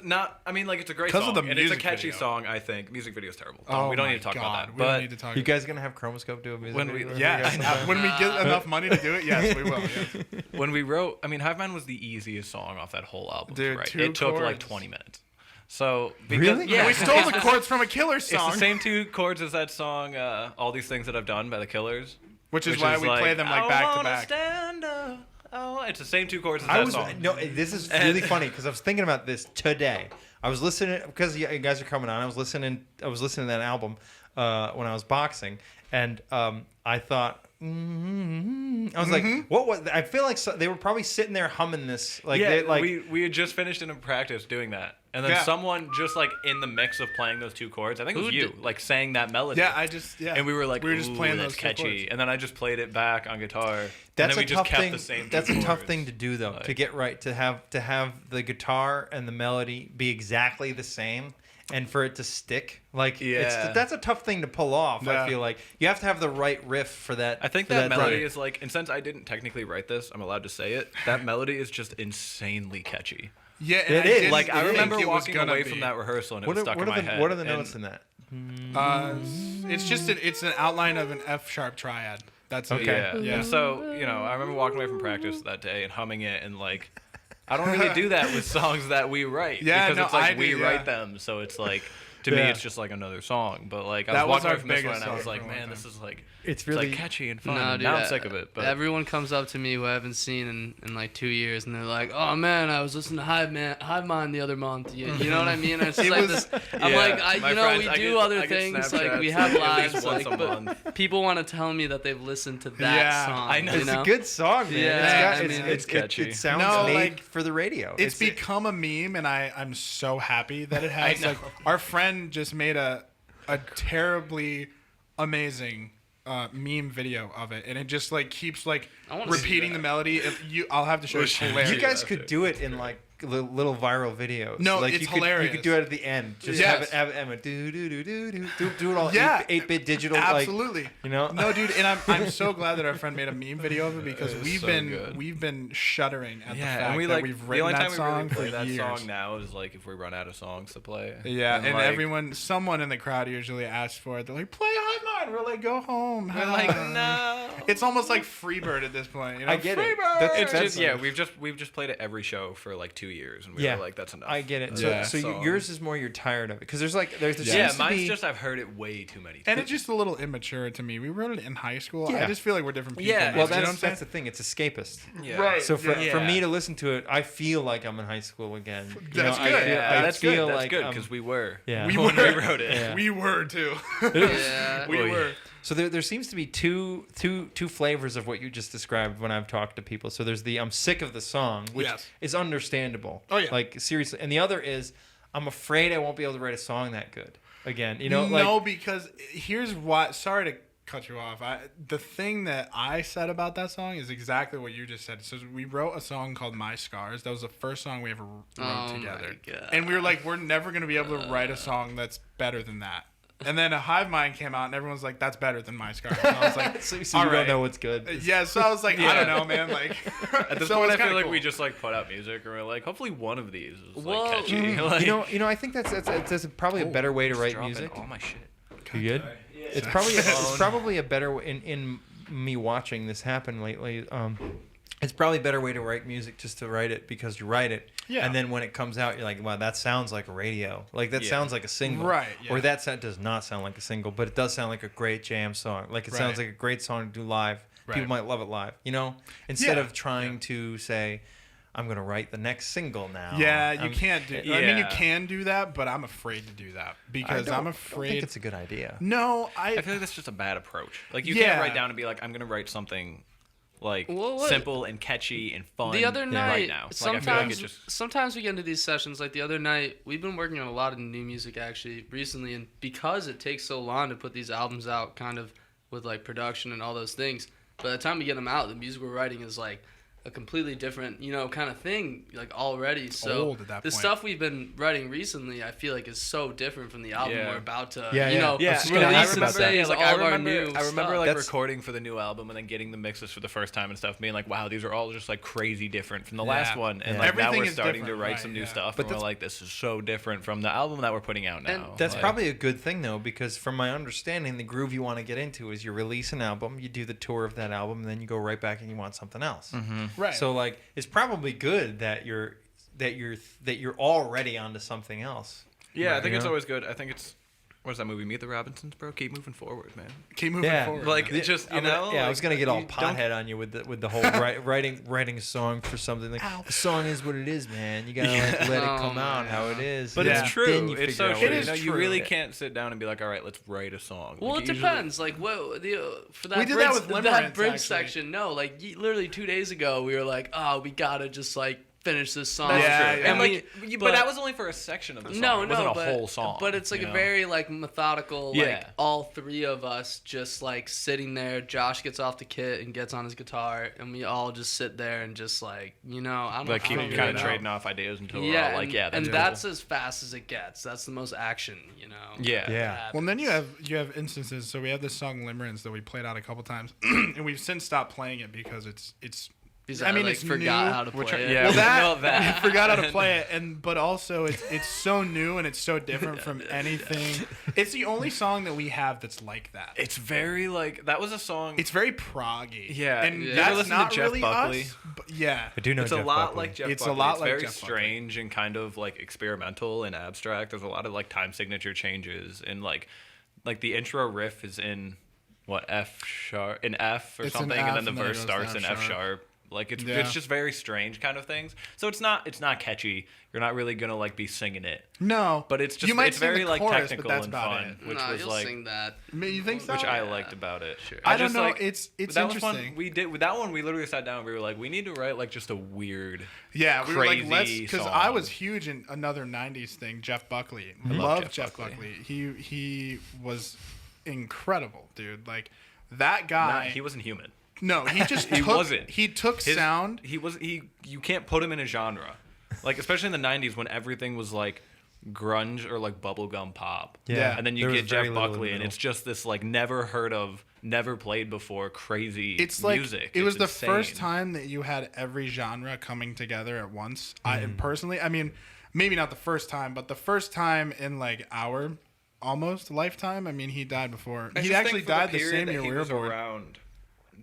Speaker 3: it's a great
Speaker 4: 'Cause
Speaker 3: song,
Speaker 4: of the
Speaker 3: and it's a
Speaker 4: music
Speaker 3: catchy
Speaker 4: video.
Speaker 3: song. I think music video is terrible.
Speaker 4: Oh
Speaker 3: we don't
Speaker 4: my
Speaker 3: need to talk
Speaker 4: God.
Speaker 3: about that.
Speaker 4: We
Speaker 3: But
Speaker 4: don't need to talk.
Speaker 2: You guys gonna have Chromoscope do a music
Speaker 3: When
Speaker 2: video?
Speaker 3: we-
Speaker 2: for
Speaker 4: Yeah,
Speaker 2: you guys sometime?
Speaker 4: when we get enough money to do it, yes, we will. Yes.
Speaker 3: when we wrote, Hive Mind was the easiest song off that whole album.
Speaker 4: Dude,
Speaker 3: to write.
Speaker 4: 2
Speaker 3: It took like
Speaker 4: chords.
Speaker 3: 20 minutes. So because,
Speaker 2: Really?
Speaker 3: Yeah,
Speaker 4: We stole the chords from a Killer song,
Speaker 3: It's the same 2 chords as that song, All These Things That I've Done by the Killers.
Speaker 4: which is why we play them like back to back.
Speaker 3: Stand up. Oh, it's the same 2 chords as
Speaker 2: I
Speaker 3: that
Speaker 2: was
Speaker 3: song.
Speaker 2: this is really funny because I was thinking about this today. I was listening because you guys are coming on. I was listening to that album when I was boxing, and I thought. I was like, what was? I feel like they were probably sitting there humming this. Like,
Speaker 3: Yeah,
Speaker 2: they, like
Speaker 3: we had just finished in a practice doing that, and then
Speaker 4: Yeah.
Speaker 3: someone just like in the mix of playing those 2 chords. I think it was you, like saying that melody.
Speaker 4: Yeah,
Speaker 3: And we were like,
Speaker 4: we were just playing
Speaker 3: that's
Speaker 4: those 2
Speaker 3: catchy.
Speaker 4: chords.
Speaker 3: And then I just played it back on guitar.
Speaker 2: That's
Speaker 3: and then we
Speaker 2: a
Speaker 3: just
Speaker 2: tough
Speaker 3: kept
Speaker 2: thing.
Speaker 3: the same. 2
Speaker 2: That's a tough
Speaker 3: chords.
Speaker 2: thing to do, though, to
Speaker 3: Like-
Speaker 2: get right, to have the guitar and the melody be exactly the same, and for it to stick. Like,
Speaker 3: Yeah.
Speaker 2: that's a tough thing to pull off.
Speaker 4: Yeah.
Speaker 2: I feel like you have to have the right riff for that.
Speaker 3: I think
Speaker 2: for
Speaker 3: that melody
Speaker 2: right.
Speaker 3: is like, and since I didn't technically write this, I'm allowed to say it. That melody is just insanely catchy.
Speaker 4: Yeah, and
Speaker 2: It
Speaker 4: I
Speaker 2: is.
Speaker 4: didn't
Speaker 3: Like I
Speaker 4: think
Speaker 3: remember
Speaker 4: it was
Speaker 3: walking
Speaker 4: gonna
Speaker 3: away
Speaker 4: be.
Speaker 3: from that rehearsal and it
Speaker 2: What
Speaker 3: was
Speaker 2: are,
Speaker 3: stuck
Speaker 2: what
Speaker 3: in
Speaker 2: are
Speaker 3: my
Speaker 2: the
Speaker 3: head.
Speaker 2: what are the
Speaker 3: And
Speaker 2: notes in that?
Speaker 4: It's just it's an outline of an F sharp triad. That's it.
Speaker 2: Okay.
Speaker 3: Yeah. And so, I remember walking away from practice that day and humming it, and like, I don't really do that with songs that we write.
Speaker 4: Yeah,
Speaker 3: because
Speaker 4: no,
Speaker 3: it's like
Speaker 4: I
Speaker 3: we
Speaker 4: do,
Speaker 3: write
Speaker 4: yeah.
Speaker 3: them, so it's like to me
Speaker 2: Yeah.
Speaker 3: it's just like another song. But like I
Speaker 4: That
Speaker 3: was
Speaker 4: was
Speaker 3: walking
Speaker 4: our
Speaker 3: away from this one
Speaker 4: biggest
Speaker 3: and I was
Speaker 4: song
Speaker 3: like,
Speaker 4: for a long
Speaker 3: man,
Speaker 4: time.
Speaker 3: this is like
Speaker 2: It's
Speaker 3: it's
Speaker 2: really
Speaker 3: like catchy and fun.
Speaker 5: No,
Speaker 3: and
Speaker 5: dude,
Speaker 3: now I'm sick of it. But
Speaker 5: everyone comes up to me who I haven't seen in like 2 years, and they're like, "Oh man, I was listening to Hive Mind the other month." You know what I mean? It's just
Speaker 4: It
Speaker 5: like
Speaker 4: was-
Speaker 5: this. I'm
Speaker 3: Yeah,
Speaker 5: like,
Speaker 3: my
Speaker 5: we
Speaker 3: friends, I
Speaker 5: do
Speaker 3: get-
Speaker 5: other
Speaker 3: I get
Speaker 5: things. Like
Speaker 3: Snapchats
Speaker 5: we have
Speaker 3: at least
Speaker 5: lives.
Speaker 3: once
Speaker 5: Like,
Speaker 3: a
Speaker 5: but
Speaker 3: month.
Speaker 5: people want to tell me that they've listened to that
Speaker 4: Yeah,
Speaker 5: song.
Speaker 3: I know.
Speaker 5: You
Speaker 2: It's
Speaker 5: know?
Speaker 2: a good song, man.
Speaker 5: Yeah, I
Speaker 2: it's,
Speaker 5: mean,
Speaker 3: it's catchy.
Speaker 2: It sounds
Speaker 4: No,
Speaker 2: made
Speaker 4: like,
Speaker 2: for the radio.
Speaker 4: It's become a meme, and I'm so happy that it has.
Speaker 3: I know.
Speaker 4: Like our friend just made a terribly amazing meme video of it, and it just like keeps like
Speaker 5: I wanna see
Speaker 4: repeating
Speaker 5: that.
Speaker 4: the melody. I'll have to show you. It's hilarious.
Speaker 2: You guys could do it in like little viral videos.
Speaker 4: No,
Speaker 2: like
Speaker 4: it's
Speaker 2: you could,
Speaker 4: hilarious.
Speaker 2: You could do it at the end. Just
Speaker 4: Yes.
Speaker 2: have it do do do do do do it all
Speaker 4: Yeah.
Speaker 2: 8-bit digital.
Speaker 4: Absolutely.
Speaker 2: Like, you know.
Speaker 4: No, dude, and I'm so glad that our friend made a meme video of it, because
Speaker 3: It was
Speaker 4: we've
Speaker 3: so
Speaker 4: been
Speaker 3: good.
Speaker 4: shuddering at the
Speaker 3: yeah,
Speaker 4: fact
Speaker 3: and we
Speaker 4: that
Speaker 3: like
Speaker 4: we've
Speaker 3: the
Speaker 4: written
Speaker 3: only
Speaker 4: that
Speaker 3: time we
Speaker 4: song
Speaker 3: really
Speaker 4: for
Speaker 3: play that
Speaker 4: years.
Speaker 3: song now is like if we run out of songs to play.
Speaker 4: Yeah, and
Speaker 3: like,
Speaker 4: someone in the crowd usually asks for it. They're like, "Play Hive Mind." We're like, "Go home."
Speaker 3: We're like, no.
Speaker 4: It's almost like Freebird at this point. You know?
Speaker 2: I get it.
Speaker 4: Freebird!
Speaker 2: That's-
Speaker 3: It's just
Speaker 2: that's-
Speaker 3: we've just played it every show for like 2 years, and we
Speaker 2: Yeah.
Speaker 3: were like, that's enough.
Speaker 2: I get it.
Speaker 4: Yeah.
Speaker 2: So
Speaker 3: song.
Speaker 2: yours is more you're tired of it because there's there
Speaker 3: Yeah,
Speaker 2: seems to
Speaker 3: mine's
Speaker 2: be,
Speaker 3: just I've heard it way too many times.
Speaker 4: And it's just a little immature to me. We wrote it in high school.
Speaker 2: Yeah.
Speaker 4: I just feel like we're different people.
Speaker 3: Yeah,
Speaker 4: now.
Speaker 2: well
Speaker 4: You know what I'm
Speaker 2: that's
Speaker 4: saying?
Speaker 2: the thing. It's escapist.
Speaker 3: yeah.
Speaker 4: Right.
Speaker 2: So for
Speaker 3: Yeah.
Speaker 2: me to listen to it, I feel like I'm in high school again. You
Speaker 4: That's
Speaker 2: know,
Speaker 4: good.
Speaker 2: I feel,
Speaker 3: Yeah,
Speaker 2: I
Speaker 3: that's
Speaker 2: feel
Speaker 3: good. That's
Speaker 2: like
Speaker 3: good
Speaker 2: I'm-
Speaker 3: because we were.
Speaker 2: Yeah.
Speaker 4: We
Speaker 3: when
Speaker 4: were.
Speaker 3: we wrote it.
Speaker 2: Yeah.
Speaker 4: We were too.
Speaker 5: Yeah.
Speaker 4: We
Speaker 3: Oy.
Speaker 4: were.
Speaker 2: So there seems to be two flavors of what you just described when I've talked to people. So there's the I'm sick of the song, which
Speaker 4: Yes.
Speaker 2: is understandable.
Speaker 4: Oh, yeah.
Speaker 2: Like seriously, and the other is I'm afraid I won't be able to write a song that good again. You know,
Speaker 4: no,
Speaker 2: like
Speaker 4: because here's why. Sorry to cut you off. The thing that I said about that song is exactly what you just said. So we wrote a song called "My Scars." That was the first song we ever wrote
Speaker 5: Oh
Speaker 4: together,
Speaker 5: my God.
Speaker 4: and we were like, we're never gonna be able to write a song that's better than that. And then a Hive Mind came out, and everyone's like, "That's better than My Scars." And I was like,
Speaker 2: so you
Speaker 4: all
Speaker 2: don't
Speaker 4: right.
Speaker 2: know what's good.
Speaker 4: Yeah, so I was like, I
Speaker 3: Yeah.
Speaker 4: don't know, man. Like,
Speaker 3: At this
Speaker 4: so
Speaker 3: point,
Speaker 4: it's
Speaker 3: I feel
Speaker 4: kinda
Speaker 3: like
Speaker 4: cool.
Speaker 3: we just like put out music, and we're like, hopefully one of these is
Speaker 5: Well,
Speaker 3: like catchy. Like,
Speaker 2: You know, I think that's probably a better way to
Speaker 3: just
Speaker 2: write
Speaker 3: dropping
Speaker 2: music.
Speaker 3: All my shit.
Speaker 2: You good? It's probably a better way in me watching this happen lately. It's probably a better way to write music just to write it because you write it,
Speaker 4: Yeah.
Speaker 2: and then when it comes out, you're like, wow, that sounds like a radio, like that
Speaker 3: Yeah.
Speaker 2: sounds like a single,
Speaker 4: Right, yeah.
Speaker 2: Or that does not sound like a single, but it does sound like a great jam song. Like it sounds
Speaker 4: Right.
Speaker 2: like a great song to do live.
Speaker 4: Right.
Speaker 2: People might love it live, you know. Instead
Speaker 4: Yeah.
Speaker 2: of trying to say, I'm gonna write the next single now.
Speaker 4: Yeah, you
Speaker 2: I'm-
Speaker 4: can't do. I mean, you
Speaker 3: Yeah.
Speaker 4: can do that, but I'm afraid to do that because
Speaker 2: I
Speaker 4: I'm
Speaker 2: don't
Speaker 4: afraid.
Speaker 2: think it's a good idea.
Speaker 4: No,
Speaker 3: I feel like that's just a bad approach. Like you
Speaker 4: Yeah.
Speaker 3: can't write down and be like, I'm gonna write something like
Speaker 5: Well, what-
Speaker 3: simple and catchy and fun.
Speaker 5: The other night,
Speaker 3: right now. Like, I feel like
Speaker 5: sometimes,
Speaker 3: it just
Speaker 5: sometimes we get into these sessions. Like the other night, we've been working on a lot of new music actually recently, and because it takes so long to put these albums out, kind of with like production and all those things. By the time we get them out, the music we're writing is like a completely different, kind of thing, like already. So
Speaker 4: Old at that
Speaker 5: the
Speaker 4: point.
Speaker 5: stuff we've been writing recently, I feel like is so different from the album
Speaker 3: Yeah.
Speaker 5: we're about to,
Speaker 2: Yeah, yeah.
Speaker 3: Yeah,
Speaker 2: just gonna
Speaker 5: release
Speaker 2: ask
Speaker 5: and
Speaker 2: about
Speaker 5: say
Speaker 2: that.
Speaker 5: is
Speaker 3: like,
Speaker 5: all
Speaker 3: I
Speaker 5: of our
Speaker 3: remember,
Speaker 5: new
Speaker 3: I remember
Speaker 5: stuff.
Speaker 3: like
Speaker 2: That's-
Speaker 3: recording for the new album and then getting the mixes for the first time and stuff, being like, wow, these are all just like crazy different from the last one. And
Speaker 2: Yeah.
Speaker 3: like now
Speaker 4: Everything
Speaker 3: we're
Speaker 4: is
Speaker 3: starting to
Speaker 4: different,
Speaker 3: write
Speaker 4: right,
Speaker 3: some new
Speaker 4: yeah.
Speaker 3: stuff,
Speaker 2: But
Speaker 3: and we're
Speaker 2: that's-
Speaker 3: like, this is so different from the album that we're putting out now.
Speaker 5: And
Speaker 2: That's
Speaker 3: Like,
Speaker 2: probably a good thing though, because from my understanding, the groove you want to get into is you release an album, you do the tour of that album, and then you go right back and you want something else.
Speaker 4: Right.
Speaker 2: So like, it's probably good that you're already onto something else.
Speaker 3: yeah, I
Speaker 2: Right.
Speaker 3: think
Speaker 2: You
Speaker 3: it's
Speaker 2: know?
Speaker 3: always good. I think it's what's that movie? Meet the Robinsons, bro. Keep moving forward, man.
Speaker 4: Keep moving
Speaker 2: Yeah,
Speaker 4: forward.
Speaker 3: Like
Speaker 4: man.
Speaker 3: it just
Speaker 2: I
Speaker 3: like,
Speaker 2: was gonna get all
Speaker 3: you don't-
Speaker 2: pothead on you with the whole writing a song for something. Like, the song is what it is, man. You gotta like, let it come
Speaker 5: Oh,
Speaker 2: out
Speaker 5: man.
Speaker 2: how it is.
Speaker 3: But
Speaker 4: Yeah.
Speaker 3: it's true.
Speaker 2: Then you
Speaker 3: It's
Speaker 2: figure
Speaker 3: so
Speaker 2: out
Speaker 3: true.
Speaker 2: what
Speaker 4: It is
Speaker 3: You really
Speaker 4: true.
Speaker 3: can't sit down and be like, all right, let's write a song.
Speaker 5: Well,
Speaker 3: Like,
Speaker 5: it
Speaker 3: usually-
Speaker 5: depends. Like, what for that
Speaker 4: We did
Speaker 5: bridge,
Speaker 4: that with
Speaker 5: that
Speaker 4: Limerence,
Speaker 5: bridge
Speaker 4: actually.
Speaker 5: section? No, like literally 2 days ago, we were like, oh, we gotta just like finish this song.
Speaker 3: That's
Speaker 4: Yeah,
Speaker 3: true.
Speaker 4: yeah.
Speaker 3: And
Speaker 5: we-
Speaker 3: like, but that was only for a section of the song.
Speaker 5: No,
Speaker 3: it wasn't
Speaker 5: no,
Speaker 3: a
Speaker 5: but,
Speaker 3: whole song.
Speaker 5: But it's like
Speaker 3: you
Speaker 5: a
Speaker 3: know?
Speaker 5: very like methodical,
Speaker 3: Yeah.
Speaker 5: like all three of us just like sitting there. Josh gets off the kit and gets on his guitar, and we all just sit there and just like, I don't
Speaker 3: like
Speaker 5: I
Speaker 3: keep
Speaker 5: don't
Speaker 3: kind
Speaker 5: really
Speaker 3: of
Speaker 5: know.
Speaker 3: trading off ideas until we're
Speaker 5: Yeah,
Speaker 3: all like,
Speaker 5: and,
Speaker 3: yeah, that's
Speaker 5: and
Speaker 3: cool.
Speaker 5: that's as fast as it gets. That's the most action,
Speaker 3: Yeah.
Speaker 2: Yeah.
Speaker 4: Well, and then you have instances. So we have this song Limerence that we played out a couple times, and we've since stopped playing it because it's.
Speaker 5: Because
Speaker 4: I mean,
Speaker 5: like,
Speaker 4: it's
Speaker 5: forgot
Speaker 4: new.
Speaker 5: how to play it.
Speaker 3: Yeah,
Speaker 4: Well,
Speaker 3: we
Speaker 4: that,
Speaker 3: know that.
Speaker 4: we forgot how to play it, but also it's so new and it's so different from anything. It's the only song that we have that's like that.
Speaker 3: It's very like that was a song.
Speaker 4: It's very proggy.
Speaker 3: Yeah.
Speaker 4: and
Speaker 3: You ever
Speaker 4: that's
Speaker 3: listen to
Speaker 4: not
Speaker 3: Jeff
Speaker 4: really
Speaker 3: Buckley?
Speaker 4: us. But yeah,
Speaker 2: I do know
Speaker 3: It's
Speaker 2: Jeff
Speaker 3: a lot
Speaker 2: Buckley.
Speaker 3: like Jeff
Speaker 4: It's a
Speaker 3: Buckley.
Speaker 4: lot
Speaker 3: It's
Speaker 4: like
Speaker 3: very
Speaker 4: Jeff Buckley.
Speaker 3: strange and kind of like experimental and abstract. There's a lot of like time signature changes and like the intro riff is in what F sharp in F or
Speaker 4: It's in
Speaker 3: something,
Speaker 4: F,
Speaker 3: and then the
Speaker 4: and then it
Speaker 3: verse
Speaker 4: goes to
Speaker 3: starts
Speaker 4: F
Speaker 3: in F
Speaker 4: sharp.
Speaker 3: sharp. Like it's
Speaker 4: Yeah.
Speaker 3: just very strange kind of things. So it's not catchy. You're not really gonna like be singing it.
Speaker 4: no,
Speaker 3: But it's just
Speaker 4: you might
Speaker 3: it's
Speaker 4: sing
Speaker 3: very
Speaker 4: the
Speaker 3: like
Speaker 4: chorus,
Speaker 3: technical
Speaker 4: but that's
Speaker 3: and
Speaker 4: about
Speaker 3: fun,
Speaker 4: it.
Speaker 3: which
Speaker 5: Nah,
Speaker 3: was
Speaker 5: you'll
Speaker 3: like
Speaker 5: sing that.
Speaker 4: You think so?
Speaker 3: which I
Speaker 5: Yeah.
Speaker 3: liked about it. Sure.
Speaker 4: I don't
Speaker 3: just,
Speaker 4: know.
Speaker 3: Like,
Speaker 4: It's
Speaker 3: that was fun.
Speaker 4: interesting.
Speaker 3: We did with that one. We literally sat down. And we were like, we need to write like just a weird.
Speaker 4: Yeah, we were like, let's,
Speaker 3: crazy
Speaker 4: because I
Speaker 3: song.
Speaker 4: was huge in another '90s thing. Jeff Buckley,
Speaker 3: love
Speaker 4: love
Speaker 3: Jeff
Speaker 4: Jeff
Speaker 3: Buckley.
Speaker 4: Buckley. He was incredible, dude. Like that guy.
Speaker 3: He wasn't human.
Speaker 4: No, he just
Speaker 3: He
Speaker 4: took,
Speaker 3: wasn't.
Speaker 4: He took
Speaker 3: His-
Speaker 4: sound.
Speaker 3: You can't put him in a genre, like especially in the '90s when everything was like grunge or like bubblegum pop.
Speaker 4: Yeah.
Speaker 3: And then you
Speaker 2: There
Speaker 3: get
Speaker 2: was very
Speaker 3: Jeff
Speaker 2: little in the
Speaker 3: Buckley, and
Speaker 2: middle.
Speaker 3: it's just this like never heard of, never played before, crazy
Speaker 4: It's like
Speaker 3: music.
Speaker 4: it was
Speaker 3: It's
Speaker 4: the
Speaker 3: insane.
Speaker 4: first time that you had every genre coming together at once. I
Speaker 3: Mm-hmm.
Speaker 4: personally, I mean, maybe not the first time, but the first time in like our almost lifetime. I mean, he died before.
Speaker 3: I
Speaker 4: He
Speaker 3: just think
Speaker 4: actually
Speaker 3: for
Speaker 4: died the
Speaker 3: period
Speaker 4: same
Speaker 3: that
Speaker 4: year
Speaker 3: he
Speaker 4: we were
Speaker 3: was
Speaker 4: born.
Speaker 3: around.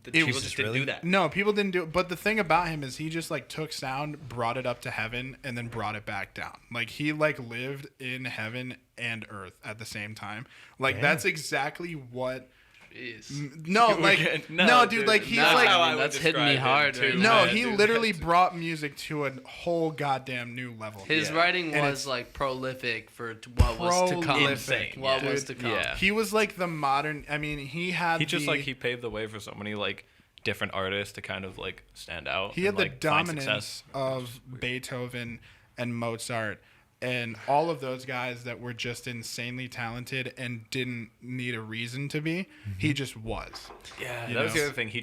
Speaker 4: It
Speaker 3: People
Speaker 4: was
Speaker 3: just didn't do that.
Speaker 4: No, people didn't do it. But the thing about him is he just like took sound, brought it up to heaven, and then brought it back down. Like he like lived in heaven and earth at the same time. Like that's exactly what.
Speaker 5: Jeez.
Speaker 4: No, like no, dude. Like he's
Speaker 5: Nah,
Speaker 4: like
Speaker 3: how I would
Speaker 5: that's hitting me
Speaker 3: describe him,
Speaker 5: hard
Speaker 3: too.
Speaker 5: right
Speaker 4: no,
Speaker 5: now.
Speaker 3: Yeah,
Speaker 4: he
Speaker 3: dude,
Speaker 4: literally
Speaker 3: that's-
Speaker 4: brought music to a whole goddamn new level.
Speaker 5: His
Speaker 3: Yeah.
Speaker 5: writing
Speaker 4: And
Speaker 5: was like prolific for what was to come.
Speaker 3: Insane,
Speaker 5: What
Speaker 3: yeah.
Speaker 5: was to come.
Speaker 3: Yeah.
Speaker 4: He was like the modern. I mean, he had
Speaker 3: He just
Speaker 4: the,
Speaker 3: like he paved the way for so many like different artists to kind of like stand out.
Speaker 4: He had
Speaker 3: and,
Speaker 4: the
Speaker 3: like, find
Speaker 4: dominance
Speaker 3: success.
Speaker 4: of Beethoven and Mozart and all of those guys that were just insanely talented and didn't need a reason to be. He just was.
Speaker 3: Yeah,
Speaker 4: you
Speaker 3: that was
Speaker 4: know?
Speaker 3: the other thing. He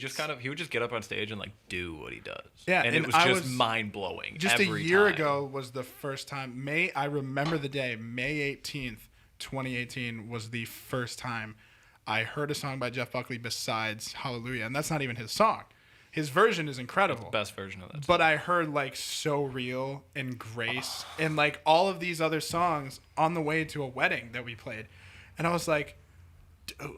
Speaker 3: would just get up on stage and like do what he does.
Speaker 4: Yeah,
Speaker 3: and
Speaker 4: and
Speaker 3: it was
Speaker 4: I
Speaker 3: just
Speaker 4: was-
Speaker 3: mind blowing.
Speaker 4: Just
Speaker 3: every
Speaker 4: a year
Speaker 3: time.
Speaker 4: ago was the first time. I remember the day, May 18th, 2018 was the first time I heard a song by Jeff Buckley besides Hallelujah. And that's not even his song. His version is incredible.
Speaker 3: Best version of that.
Speaker 4: But I heard like So Real and Grace and like all of these other songs on the way to a wedding that we played. And I was like,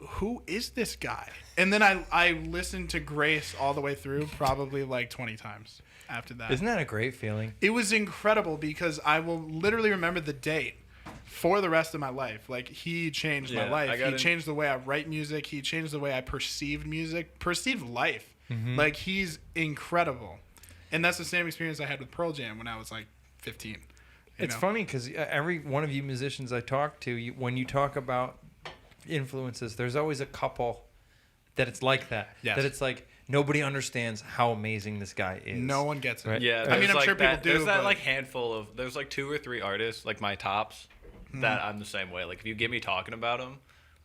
Speaker 4: who is this guy? And then I listened to Grace all the way through probably like 20 times after that.
Speaker 2: Isn't that a great feeling?
Speaker 4: It was incredible because I will literally remember the date for the rest of my life. Like he changed my
Speaker 3: Yeah,
Speaker 4: life.
Speaker 3: I got
Speaker 4: He changed the way I write music. He changed the way I perceived music, perceived life. Like he's incredible. And that's the same experience I had with Pearl Jam when I was like 15.
Speaker 2: It's funny because every one of you musicians I talk to, when you talk about influences, there's always a couple that it's like that.
Speaker 4: Yes.
Speaker 2: That it's like nobody understands how amazing this guy is.
Speaker 4: No one gets it.
Speaker 2: Right.
Speaker 3: Yeah,
Speaker 4: I mean,
Speaker 3: there's,
Speaker 4: I'm
Speaker 3: like,
Speaker 4: sure people
Speaker 3: that,
Speaker 4: do.
Speaker 3: There's that
Speaker 4: but
Speaker 3: like handful of there's like 2 or 3 artists like my tops that I'm the same way. Like if you get me talking about them,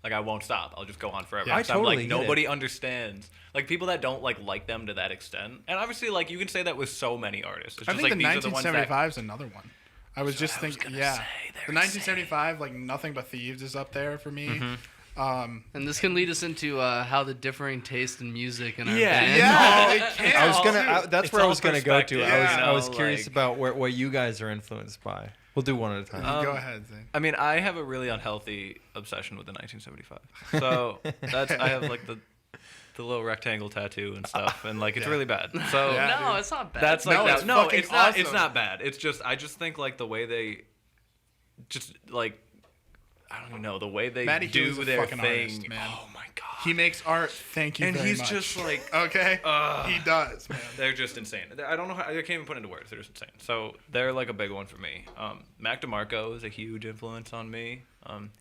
Speaker 3: Like, I won't stop. I'll just go on forever.
Speaker 2: Yeah, I
Speaker 3: So I'm
Speaker 2: totally
Speaker 3: like,
Speaker 2: get it.
Speaker 3: nobody understands. Like, people that don't like them to that extent. And obviously, like, you can say that with so many artists. It's
Speaker 4: I
Speaker 3: just
Speaker 4: think
Speaker 3: like,
Speaker 4: the
Speaker 3: these are the ones that
Speaker 4: 1975 is another one. I was just thinking,
Speaker 3: gonna
Speaker 4: yeah,
Speaker 3: say,
Speaker 4: the
Speaker 3: they're
Speaker 4: 1975, like Nothing But Thieves is up there for me.
Speaker 3: Mm-hmm.
Speaker 5: And this can lead us into how the differing taste in music and our
Speaker 3: Yeah.
Speaker 5: band.
Speaker 4: Yeah, it can.
Speaker 2: I was gonna. that's
Speaker 3: It's
Speaker 2: where I
Speaker 3: all
Speaker 2: was gonna go to.
Speaker 3: perspective,
Speaker 2: I
Speaker 3: you
Speaker 2: was
Speaker 3: know,
Speaker 2: curious
Speaker 3: like-
Speaker 2: about what you guys are influenced by. We'll do one at a time.
Speaker 4: Go ahead, Zane.
Speaker 3: I mean, I have a really unhealthy obsession with the 1975. So I have like the little rectangle tattoo and stuff, and like it's really bad. So
Speaker 4: Yeah.
Speaker 5: No, it's not bad.
Speaker 3: that's like
Speaker 4: No,
Speaker 3: that.
Speaker 4: it's
Speaker 3: No,
Speaker 4: fucking
Speaker 3: it's not. It's
Speaker 4: awesome.
Speaker 3: not bad. It's just I just think like the way they just like I don't even know the way they
Speaker 4: Matty
Speaker 3: do
Speaker 4: Hughes is a
Speaker 3: their
Speaker 4: fucking
Speaker 3: thing.
Speaker 4: artist, man.
Speaker 3: Oh my god.
Speaker 4: He makes art. Thank you
Speaker 3: And
Speaker 4: very
Speaker 3: he's
Speaker 4: much.
Speaker 3: just like
Speaker 4: okay. He does, man.
Speaker 3: they're just insane. I don't know how I can't even put into words. They're just insane. So they're like a big one for me. Mac DeMarco is a huge influence on me.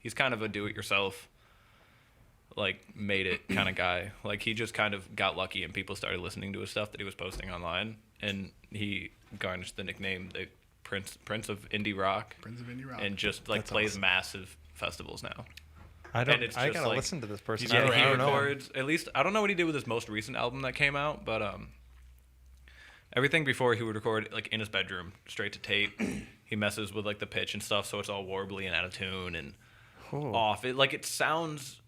Speaker 3: He's kind of a do-it-yourself, like made it kind of guy. Like he just kind of got lucky and people started listening to his stuff that he was posting online, and he garnished the nickname the Prince of Indie Rock,
Speaker 4: Prince of Indie Rock.
Speaker 3: and just like
Speaker 2: That's
Speaker 3: plays
Speaker 2: awesome.
Speaker 3: massive festivals now.
Speaker 2: I don't.
Speaker 3: and it's
Speaker 2: I
Speaker 3: just,
Speaker 2: gotta
Speaker 3: like,
Speaker 2: listen to this person.
Speaker 3: Yeah,
Speaker 2: I
Speaker 3: he
Speaker 2: don't know.
Speaker 3: records. At least I don't know what he did with his most recent album that came out, but everything before he would record like in his bedroom, straight to tape. He messes with like the pitch and stuff, so it's all warbly and out of tune and
Speaker 2: Cool.
Speaker 3: off. It sounds.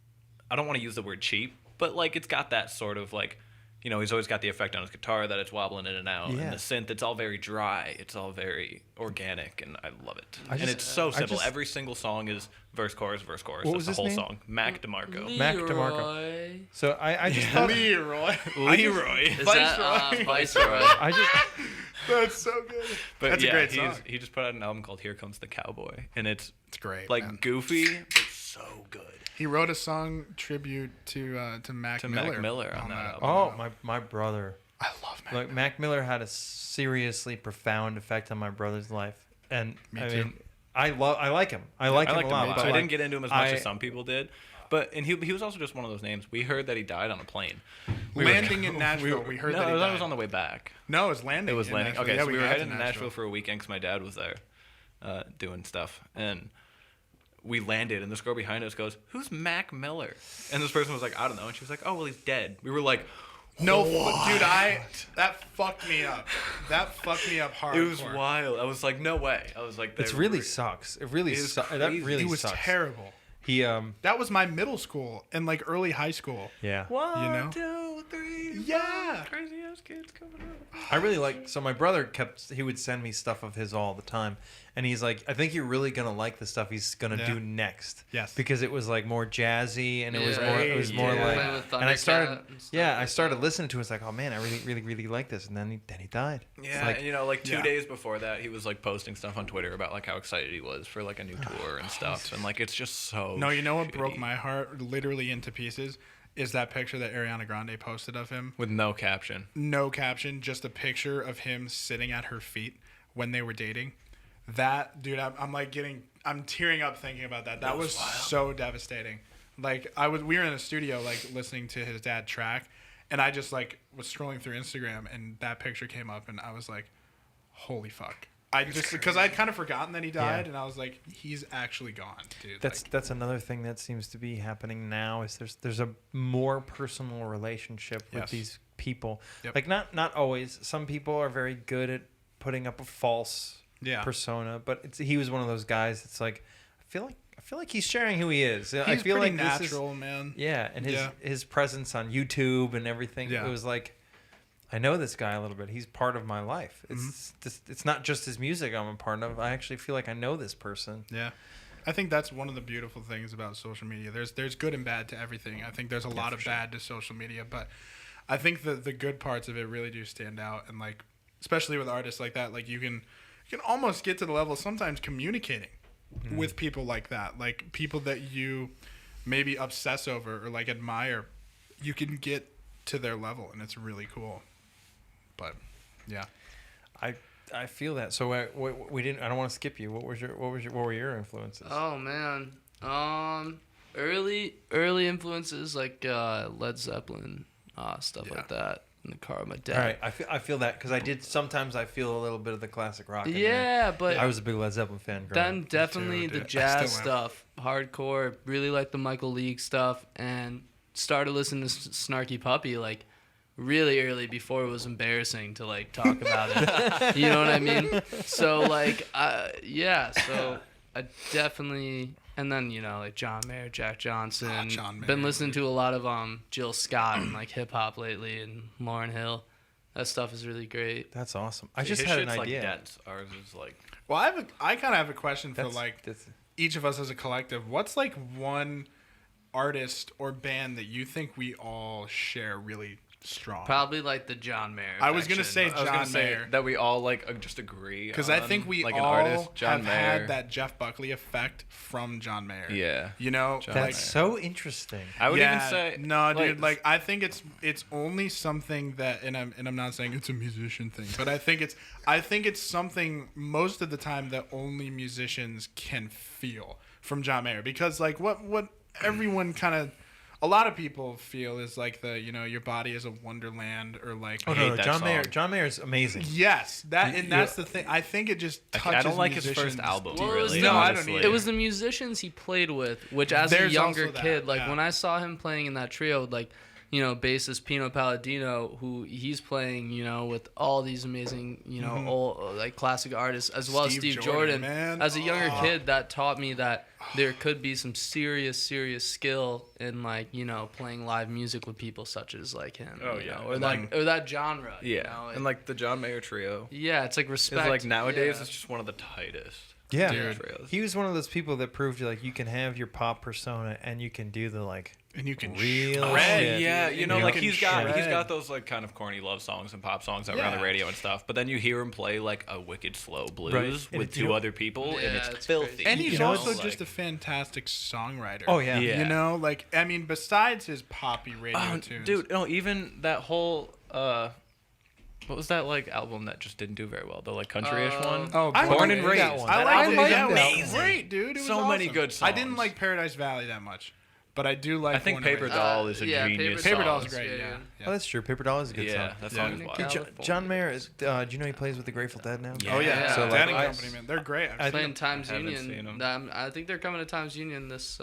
Speaker 3: I don't want to use the word cheap, but like it's got that sort of like, you know, he's always got the effect on his guitar that it's wobbling in and out,
Speaker 2: Yeah.
Speaker 3: and the synth. It's all very dry. It's all very organic, and I love it. And
Speaker 2: just-
Speaker 3: it's so
Speaker 2: I
Speaker 3: simple.
Speaker 2: just-
Speaker 3: Every single song is verse, chorus, verse, chorus.
Speaker 2: What
Speaker 3: That's
Speaker 2: was
Speaker 3: the
Speaker 2: his
Speaker 3: whole
Speaker 2: name?
Speaker 3: song. Mac DeMarco.
Speaker 2: Mac DeMarco.
Speaker 5: Leroy.
Speaker 2: So I just thought.
Speaker 4: Leroy.
Speaker 3: Leroy.
Speaker 5: Is that Viceroy?
Speaker 2: I just.
Speaker 4: That's so good.
Speaker 3: But
Speaker 4: That's
Speaker 3: yeah,
Speaker 4: a great song.
Speaker 3: he just put out an album called "Here Comes the Cowboy," and it's
Speaker 4: great,
Speaker 3: like
Speaker 4: man.
Speaker 3: goofy, but so good.
Speaker 4: He wrote a song tribute to Mac Miller.
Speaker 3: Mac Miller on that album.
Speaker 2: Oh, my brother.
Speaker 4: I love Mac.
Speaker 2: Like Mac Miller had a seriously profound effect on my brother's life, and
Speaker 4: Me
Speaker 2: I
Speaker 4: too.
Speaker 2: mean, I like him. I like
Speaker 3: I
Speaker 2: him
Speaker 3: liked
Speaker 2: a lot.
Speaker 3: him a lot.
Speaker 2: but
Speaker 3: I
Speaker 2: like,
Speaker 3: didn't get into him as much
Speaker 2: I-
Speaker 3: as some people did, but he was also just one of those names. We heard that he died on a plane.
Speaker 4: Landing in Nashville. We heard
Speaker 3: No,
Speaker 4: that he
Speaker 3: that
Speaker 4: died.
Speaker 3: was on the way back.
Speaker 4: No, it was landing.
Speaker 3: It was
Speaker 4: in
Speaker 3: landing.
Speaker 4: Nashville.
Speaker 3: Okay,
Speaker 4: Yeah,
Speaker 3: so we were
Speaker 4: got
Speaker 3: headed to Nashville for a weekend because my dad was there doing stuff. And we landed, and this girl behind us goes, "Who's Mac Miller?" And this person was like, "I don't know." And she was like, "Oh, well, he's dead." We were like,
Speaker 4: No, dude, that fucked me up. That fucked me up hard.
Speaker 3: it was wild. I was like, "No way." I was like,
Speaker 2: It really sucks. It really
Speaker 3: is
Speaker 2: sucks. That
Speaker 3: crazy.
Speaker 2: really
Speaker 4: It was
Speaker 2: sucks.
Speaker 4: terrible.
Speaker 2: He
Speaker 4: That was my middle school and like early high school.
Speaker 2: yeah.
Speaker 3: One,
Speaker 4: You know?
Speaker 3: 2, 3,
Speaker 4: Yeah.
Speaker 3: crazy ass kids coming up.
Speaker 2: I really like. So my brother he would send me stuff of his all the time, and he's like, I think you're really gonna like the stuff he's gonna
Speaker 4: Yeah.
Speaker 2: do next.
Speaker 4: Yes.
Speaker 2: Because it was like more jazzy, and it was
Speaker 5: Yeah.
Speaker 2: more. It was more
Speaker 4: Yeah.
Speaker 2: like.
Speaker 5: Playing with
Speaker 2: And I started.
Speaker 5: Thundercat and stuff
Speaker 2: Yeah, I
Speaker 5: like
Speaker 2: started
Speaker 5: that.
Speaker 2: listening to it. It's like, oh man, I really like this, and then he died. It's
Speaker 3: Yeah,
Speaker 2: like,
Speaker 3: and you know, like 2
Speaker 4: Yeah.
Speaker 3: days before that, he was like posting stuff on Twitter about like how excited he was for like a new tour and stuff, and like it's just so.
Speaker 4: No, you know what
Speaker 3: shitty.
Speaker 4: broke my heart literally into pieces is that picture that Ariana Grande posted of him.
Speaker 3: With no caption.
Speaker 4: No caption, just a picture of him sitting at her feet when they were dating. That dude, I'm tearing up thinking about that. That was so devastating. Like we were in a studio like listening to his dad track, and I just like was scrolling through Instagram and that picture came up and I was like, holy fuck. I just because I'd kind of forgotten that he died,
Speaker 2: Yeah.
Speaker 4: and I was like, he's actually gone, dude.
Speaker 2: That's another thing that seems to be happening now is there's a more personal relationship with
Speaker 4: Yes.
Speaker 2: these people.
Speaker 4: Yep.
Speaker 2: Like not always. Some people are very good at putting up a false
Speaker 4: Yeah.
Speaker 2: persona, but he was one of those guys. It's like I feel like he's sharing who he is. I
Speaker 4: He's
Speaker 2: feel
Speaker 4: pretty
Speaker 2: like
Speaker 4: natural, man.
Speaker 2: yeah, and
Speaker 4: Yeah.
Speaker 2: his presence on YouTube and everything.
Speaker 4: Yeah.
Speaker 2: It was like I know this guy a little bit. He's part of my life. It's it's not just his music I'm a part of. I actually feel like I know this person.
Speaker 4: Yeah. I think that's one of the beautiful things about social media. There's good and bad to everything. I think there's a lot of bad to social media, but I think the good parts of it really do stand out, and like especially with artists like that, like you can almost get to the level of sometimes communicating with people like that, like people that you maybe obsess over or like admire. You can get to their level, and it's really cool. But yeah.
Speaker 2: I feel that. So we didn't. I don't want to skip you. What were your influences?
Speaker 5: Oh man, early influences like Led Zeppelin, stuff like that. in the car with my dad.
Speaker 2: All right, I feel that because sometimes I feel a little bit of the classic rock. In there.
Speaker 5: Yeah, but
Speaker 2: I was a big Led Zeppelin fan.
Speaker 5: then
Speaker 2: Up.
Speaker 5: definitely
Speaker 4: too,
Speaker 5: the
Speaker 4: dude. I
Speaker 5: jazz
Speaker 4: still am.
Speaker 5: stuff, hardcore. Really like the Michael League stuff, and started listening to Snarky Puppy like really early before it was embarrassing to like talk about it. You know what I mean? So like, so I definitely. And then, like John Mayer, Jack Johnson.
Speaker 4: John Mayer,
Speaker 5: Been listening to a lot of Jill Scott and like hip hop lately, and Lauryn Hill. That stuff is really great.
Speaker 2: That's awesome. I
Speaker 3: See,
Speaker 2: just
Speaker 3: his
Speaker 2: had an
Speaker 3: shit's,
Speaker 2: idea.
Speaker 3: Like dense. Ours is like.
Speaker 4: Well, I kind of have a question for
Speaker 2: That's-
Speaker 4: each of us as a collective. What's like one artist or band that you think we all share really strong?
Speaker 5: Probably like the John Mayer.
Speaker 4: I was gonna say
Speaker 3: I was gonna
Speaker 4: John
Speaker 3: say
Speaker 4: Mayer.
Speaker 3: that we all like just agree.
Speaker 4: Because I think we
Speaker 3: like
Speaker 4: all
Speaker 3: an artist, John
Speaker 4: have
Speaker 3: Mayer.
Speaker 4: had that Jeff Buckley effect from John Mayer.
Speaker 3: Yeah.
Speaker 4: You know,
Speaker 3: John
Speaker 4: like
Speaker 2: That's so interesting.
Speaker 3: I would
Speaker 4: yeah,
Speaker 3: even say
Speaker 4: no, dude. Like I think it's only something that, and I'm not saying it's a musician thing, but I think it's something most of the time that only musicians can feel from John Mayer, because like what everyone kind of. A lot of people feel is like your body is a wonderland, or like
Speaker 2: Oh
Speaker 3: hate
Speaker 2: no,
Speaker 3: that
Speaker 2: John
Speaker 3: song.
Speaker 2: Mayer. John Mayer's amazing.
Speaker 4: yes, that's the thing. I think it just touches.
Speaker 3: I don't like his
Speaker 4: musicians.
Speaker 3: first album.
Speaker 5: Well, it was
Speaker 3: really,
Speaker 5: the-
Speaker 4: No, I don't
Speaker 3: honestly.
Speaker 4: either.
Speaker 5: It was the musicians he played with, which as a
Speaker 4: There's
Speaker 5: younger
Speaker 4: also that,
Speaker 5: kid, like
Speaker 4: yeah.
Speaker 5: when I saw him playing in that trio, like, bassist Pino Palladino, who he's playing, with all these amazing, old like classic artists, as well as
Speaker 4: Steve
Speaker 5: Steve
Speaker 4: Jordan,
Speaker 5: Jordan.
Speaker 4: man.
Speaker 5: As a younger kid, that taught me that there could be some serious skill in like, playing live music with people such as like him.
Speaker 3: Oh,
Speaker 5: you
Speaker 3: yeah.
Speaker 5: know, or
Speaker 3: And,
Speaker 5: like or that genre.
Speaker 3: Yeah, and like the John Mayer trio.
Speaker 5: yeah, it's like
Speaker 3: Is
Speaker 5: respect.
Speaker 3: like nowadays
Speaker 5: yeah.
Speaker 3: it's just one of the tightest.
Speaker 2: Yeah,
Speaker 3: trios.
Speaker 2: he was one of those people that proved like you can have your pop persona and you can do the like
Speaker 4: and you can
Speaker 2: real
Speaker 3: Shred,
Speaker 2: shit.
Speaker 3: yeah, like
Speaker 4: can
Speaker 3: he's
Speaker 4: shred.
Speaker 3: got those like kind of corny love songs and pop songs that were on the
Speaker 4: Yeah.
Speaker 3: radio and stuff. But then you hear him play like a wicked slow blues
Speaker 2: Right. And
Speaker 3: with
Speaker 2: you
Speaker 3: two
Speaker 2: know-
Speaker 3: other people, and
Speaker 5: Yeah,
Speaker 3: it's
Speaker 5: it's
Speaker 3: filthy.
Speaker 5: crazy.
Speaker 4: And
Speaker 2: You
Speaker 4: he's
Speaker 2: know,
Speaker 4: also
Speaker 3: like-
Speaker 4: just a fantastic songwriter.
Speaker 2: Oh yeah.
Speaker 3: Yeah.
Speaker 4: You know, like I mean, besides his poppy radio tunes,
Speaker 3: dude, no, even that whole what was that like album that just didn't do very well? The like countryish one.
Speaker 4: Oh,
Speaker 2: I
Speaker 3: Born
Speaker 2: liked
Speaker 3: and
Speaker 2: that
Speaker 3: Raised.
Speaker 2: one.
Speaker 4: I
Speaker 3: That
Speaker 4: liked
Speaker 3: album
Speaker 4: it.
Speaker 3: is
Speaker 4: Yeah, it was
Speaker 3: amazing.
Speaker 4: great, dude. It was
Speaker 3: So many
Speaker 4: awesome.
Speaker 3: good
Speaker 4: I didn't
Speaker 3: songs.
Speaker 4: like Paradise Valley that much, but I do like.
Speaker 3: I think
Speaker 4: Born and
Speaker 3: Paper
Speaker 4: Raised.
Speaker 3: Doll is a
Speaker 5: yeah,
Speaker 3: genius.
Speaker 4: Paper
Speaker 3: song.
Speaker 4: Doll's great.
Speaker 5: Yeah,
Speaker 4: Yeah.
Speaker 5: yeah.
Speaker 4: yeah.
Speaker 2: Oh, that's true. Paper Doll is a good
Speaker 3: Yeah,
Speaker 2: song.
Speaker 3: that
Speaker 4: Yeah.
Speaker 3: song is wild.
Speaker 2: Hey,
Speaker 5: California.
Speaker 2: John Mayer is. Do you know he plays with the Grateful Dead now?
Speaker 3: Yeah.
Speaker 4: Oh yeah,
Speaker 5: Yeah.
Speaker 2: So,
Speaker 4: Dead
Speaker 2: like,
Speaker 4: and Company, man, they're great.
Speaker 2: I-
Speaker 5: Playing Times
Speaker 3: haven't seen
Speaker 5: Union.
Speaker 3: 'em.
Speaker 5: I think they're coming to Times Union this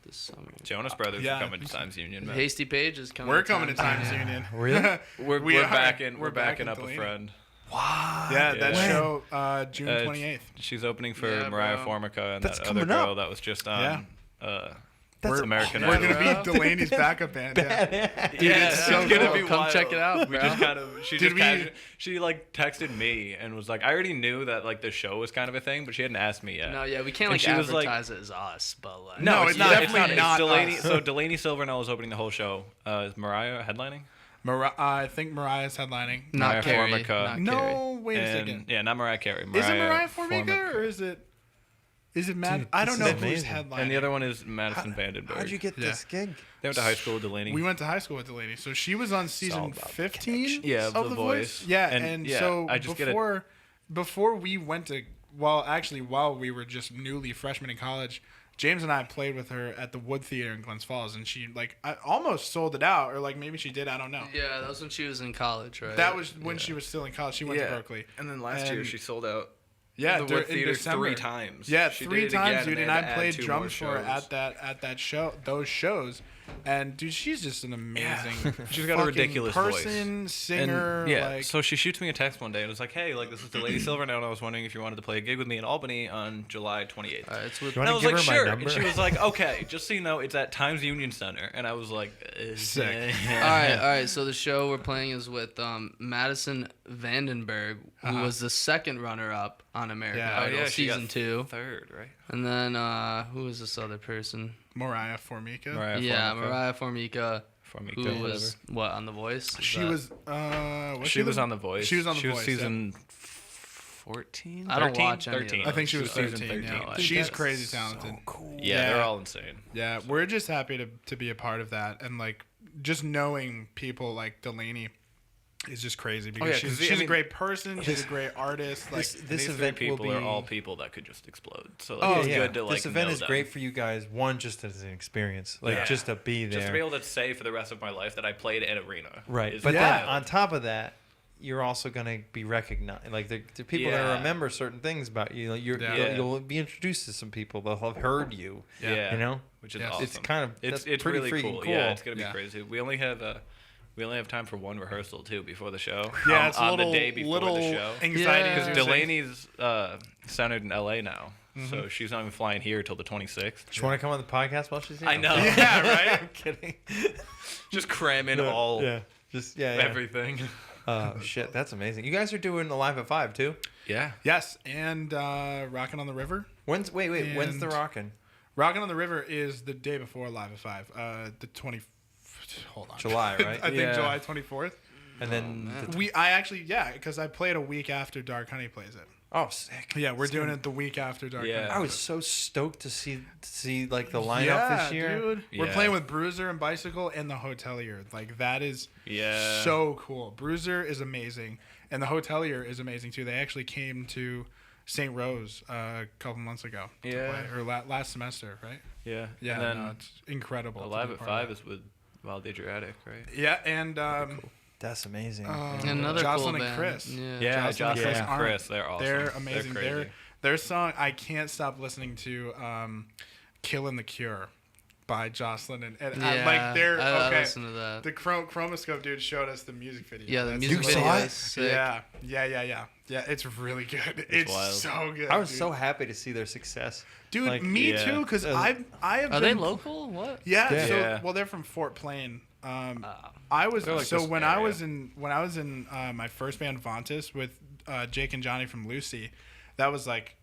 Speaker 5: this summer.
Speaker 3: Jonas Brothers
Speaker 4: Yeah.
Speaker 3: are coming to Times Union, man.
Speaker 5: Hasty Page is coming.
Speaker 4: We're coming to Times
Speaker 5: Union.
Speaker 4: Union.
Speaker 2: Really?
Speaker 3: We're
Speaker 4: We are.
Speaker 3: backing
Speaker 4: We're backing
Speaker 3: up a
Speaker 4: Delaney.
Speaker 3: friend.
Speaker 4: Yeah, that
Speaker 3: Yeah.
Speaker 4: show June
Speaker 3: Uh,
Speaker 4: 28th.
Speaker 3: She's opening for
Speaker 5: Yeah,
Speaker 3: Mariah
Speaker 5: bro.
Speaker 3: Formica and
Speaker 2: That's
Speaker 3: that other
Speaker 2: coming up.
Speaker 3: girl that was just on
Speaker 2: That's
Speaker 3: American
Speaker 4: We're
Speaker 3: Idol.
Speaker 4: gonna be Delaney's backup band. Yeah.
Speaker 3: Yeah,
Speaker 5: it's
Speaker 3: it's
Speaker 5: so
Speaker 3: gonna
Speaker 5: cool.
Speaker 3: be
Speaker 5: Come
Speaker 3: wild.
Speaker 5: check it out,
Speaker 3: We
Speaker 5: bro.
Speaker 3: just kind of
Speaker 4: we-
Speaker 3: she like texted me and was like, I already knew that like the show was kind of a thing, but she hadn't asked me yet.
Speaker 5: No, yeah, we can't
Speaker 3: And
Speaker 5: like
Speaker 3: she was like-
Speaker 5: advertise it as us, but like
Speaker 3: No,
Speaker 4: No,
Speaker 3: it's
Speaker 4: it's
Speaker 3: not.
Speaker 4: definitely
Speaker 3: It's
Speaker 4: not
Speaker 3: Delaney.
Speaker 4: us.
Speaker 3: So Delaney Silvernail is opening the whole show. Is Mariah headlining?
Speaker 4: I think Mariah's headlining.
Speaker 5: not
Speaker 3: Mariah
Speaker 5: Carrie.
Speaker 3: Formica.
Speaker 5: Not Carrie.
Speaker 4: No, wait a
Speaker 3: And-
Speaker 4: second.
Speaker 3: Yeah, not Mariah Carey.
Speaker 4: Is it Mariah Formica or is it Matt?
Speaker 2: Dude,
Speaker 4: I
Speaker 2: this
Speaker 4: don't know
Speaker 2: is
Speaker 4: who's
Speaker 2: amazing.
Speaker 4: headlining.
Speaker 3: And the other one is Madison Vandenberg.
Speaker 2: How'd you get
Speaker 4: Yeah.
Speaker 2: this gig?
Speaker 3: They went to high school with Delaney.
Speaker 4: We went to high school with Delaney, so she was on season
Speaker 2: all about the
Speaker 4: 15
Speaker 3: Yeah,
Speaker 4: of
Speaker 3: of
Speaker 4: The
Speaker 3: The
Speaker 4: Voice.
Speaker 3: Voice.
Speaker 4: Yeah,
Speaker 3: And,
Speaker 4: and
Speaker 3: yeah,
Speaker 4: so
Speaker 3: I just get it.
Speaker 4: before we went to while we were just newly freshmen in college, James and I played with her at the Wood Theater in Glens Falls, and she I almost sold it out, or like maybe she did. I don't know.
Speaker 5: Yeah, that was when she was in college, right?
Speaker 4: That was when she was still in college. She went to
Speaker 3: Yeah.
Speaker 4: Berkeley.
Speaker 3: And then last year
Speaker 4: And-
Speaker 3: she sold out.
Speaker 4: Yeah,
Speaker 3: the
Speaker 4: in
Speaker 3: Wood Theater
Speaker 4: December.
Speaker 3: 3 times.
Speaker 4: Yeah,
Speaker 3: She
Speaker 4: 3
Speaker 3: did it
Speaker 4: times,
Speaker 3: again,
Speaker 4: dude.
Speaker 3: they
Speaker 4: And
Speaker 3: had
Speaker 4: I
Speaker 3: to add
Speaker 4: played
Speaker 3: 2
Speaker 4: drums for
Speaker 3: more
Speaker 4: her
Speaker 3: shows.
Speaker 4: at those shows. And dude, she's just an amazing.
Speaker 3: She's got a
Speaker 4: fucking
Speaker 3: ridiculous
Speaker 4: person,
Speaker 3: voice.
Speaker 4: singer.
Speaker 3: And, yeah,
Speaker 4: like,
Speaker 3: so she shoots me a text one day and was like, "Hey, like this is Delaney Silvernail, and I was wondering if you wanted to play a gig with me in Albany on July 28th."
Speaker 5: It's with
Speaker 2: You
Speaker 3: And
Speaker 2: wanna
Speaker 3: I was
Speaker 2: give
Speaker 3: like,
Speaker 2: her my
Speaker 3: "Sure."
Speaker 2: number?
Speaker 3: And she was like, "Okay, just so you know, it's at Times Union Center." And I was like,
Speaker 4: Sick.
Speaker 5: all right. So the show we're playing is with Madison Vandenberg, who was the second runner-up on American
Speaker 4: Yeah.
Speaker 5: Idol
Speaker 3: she
Speaker 5: season
Speaker 3: got
Speaker 5: 2,
Speaker 3: third, right?
Speaker 5: and then who was this other person?
Speaker 4: Mariah Formica.
Speaker 5: Mariah Formica,
Speaker 3: Formica,
Speaker 5: who was what on The Voice? Is
Speaker 4: She
Speaker 5: that-
Speaker 4: was.
Speaker 3: She was on The Voice.
Speaker 4: She was on The Voice.
Speaker 3: season 14.
Speaker 5: I don't
Speaker 3: 13?
Speaker 5: watch any of
Speaker 3: 13.
Speaker 5: those.
Speaker 4: I think she was
Speaker 3: season
Speaker 4: 13. Yeah.
Speaker 5: I think
Speaker 4: She's
Speaker 5: that's
Speaker 4: crazy talented.
Speaker 2: Cool.
Speaker 3: Yeah,
Speaker 4: Yeah.
Speaker 3: they're all insane.
Speaker 4: Yeah, we're just happy to be a part of that, and like just knowing people like Delaney is just crazy because
Speaker 3: Oh, yeah, 'cause
Speaker 4: she's a great person. She's a great artist. Like
Speaker 2: this
Speaker 3: These
Speaker 2: event
Speaker 3: three people
Speaker 2: will
Speaker 3: are
Speaker 2: be
Speaker 3: all people that could just explode. So
Speaker 4: Oh,
Speaker 3: it's
Speaker 2: yeah.
Speaker 3: good to like.
Speaker 2: This event
Speaker 3: know
Speaker 2: is
Speaker 3: them.
Speaker 2: great for you guys. One, just as an experience, like
Speaker 3: Yeah.
Speaker 2: just to be there.
Speaker 3: Just to be able to say for the rest of my life that I played at arena.
Speaker 2: Right.
Speaker 3: is
Speaker 2: But
Speaker 4: Yeah.
Speaker 2: then on top of that, you're also going to be recognized. Like the people are going to
Speaker 3: Yeah.
Speaker 2: remember certain things about you. Like,
Speaker 4: Yeah.
Speaker 2: you'll be introduced to some people. They'll have heard you.
Speaker 3: Yeah.
Speaker 2: You know?
Speaker 3: Which is
Speaker 4: Yes.
Speaker 3: awesome.
Speaker 2: It's kind of
Speaker 3: it's
Speaker 2: that's pretty
Speaker 3: really
Speaker 2: freaking
Speaker 3: cool. Yeah, it's gonna be
Speaker 4: Yeah.
Speaker 3: crazy. We only have time for one rehearsal too before the show.
Speaker 4: yeah, it's a
Speaker 3: on
Speaker 4: little
Speaker 3: the day before
Speaker 4: little
Speaker 3: the show.
Speaker 4: anxiety
Speaker 5: Yeah.
Speaker 3: Because
Speaker 4: inducing.
Speaker 3: Delaney's centered in LA now, so she's not even flying here till the 26th.
Speaker 2: Do you want to come on the podcast while she's here?
Speaker 3: I know.
Speaker 4: Yeah, right.
Speaker 2: I'm kidding.
Speaker 3: Just cramming all
Speaker 2: Yeah. Just yeah.
Speaker 3: everything.
Speaker 2: Shit, that's amazing. You guys are doing Alive at 5 too.
Speaker 3: Yeah.
Speaker 4: Yes, and Rockin' on the River.
Speaker 2: When's when's the
Speaker 4: And-
Speaker 2: rockin'?
Speaker 4: Rockin' on the River is the day before Live at 5. The 20. Hold on.
Speaker 2: July, right?
Speaker 4: I think
Speaker 3: Yeah.
Speaker 4: July 24th.
Speaker 2: And then
Speaker 5: man.
Speaker 4: I actually because I played a week after Dark Honey plays it.
Speaker 2: oh, sick.
Speaker 4: Yeah, we're doing it the week after Dark
Speaker 3: Yeah.
Speaker 4: Honey.
Speaker 2: I was so stoked to see like the lineup
Speaker 4: yeah,
Speaker 2: this year.
Speaker 4: dude. We're
Speaker 3: Yeah.
Speaker 4: playing with Bruiser and Bicycle and the Hotelier. Like that is
Speaker 3: Yeah.
Speaker 4: so cool. Bruiser is amazing, and the Hotelier is amazing too. They actually came to St. Rose a couple months ago. to
Speaker 3: Yeah.
Speaker 4: play, or last semester, right?
Speaker 3: Yeah.
Speaker 4: Yeah,
Speaker 3: And then
Speaker 4: no, it's incredible. to
Speaker 3: Alive
Speaker 4: be
Speaker 3: at
Speaker 4: part of
Speaker 3: 5 is with Wild Adriatic, right?
Speaker 4: it. Yeah, and
Speaker 2: That's amazing.
Speaker 5: Another
Speaker 4: Jocelyn
Speaker 5: cool
Speaker 4: and
Speaker 5: band.
Speaker 4: Chris.
Speaker 5: Yeah.
Speaker 3: Yeah,
Speaker 4: Jocelyn
Speaker 3: Jocelyn
Speaker 2: Chris
Speaker 3: and
Speaker 4: aren't-
Speaker 3: Chris, they're awesome.
Speaker 4: They're amazing.
Speaker 3: They're crazy.
Speaker 4: Their song I can't stop listening to "Killin' the Cure" by Jocelyn and
Speaker 5: Yeah,
Speaker 4: like they're
Speaker 5: I
Speaker 4: okay.
Speaker 5: listened to that.
Speaker 4: The Chromoscope dude showed us the music video.
Speaker 5: Yeah, the
Speaker 4: That's
Speaker 5: music
Speaker 2: You
Speaker 5: video
Speaker 2: saw it?
Speaker 5: is sick.
Speaker 4: Yeah. It's really good. It's
Speaker 3: wild.
Speaker 4: so good.
Speaker 2: I was
Speaker 4: dude.
Speaker 2: so happy to see their success.
Speaker 4: dude.
Speaker 2: like,
Speaker 4: Me
Speaker 3: yeah.
Speaker 4: too, because I have.
Speaker 5: Are they
Speaker 4: been-
Speaker 5: local? What?
Speaker 4: Yeah.
Speaker 2: Yeah.
Speaker 4: So
Speaker 3: Yeah.
Speaker 4: well, they're from Fort Plain. I was
Speaker 3: They're like
Speaker 4: so
Speaker 3: this
Speaker 4: when I
Speaker 3: area.
Speaker 4: was in my first band Vontus with Jake and Johnny from Lucy, that was like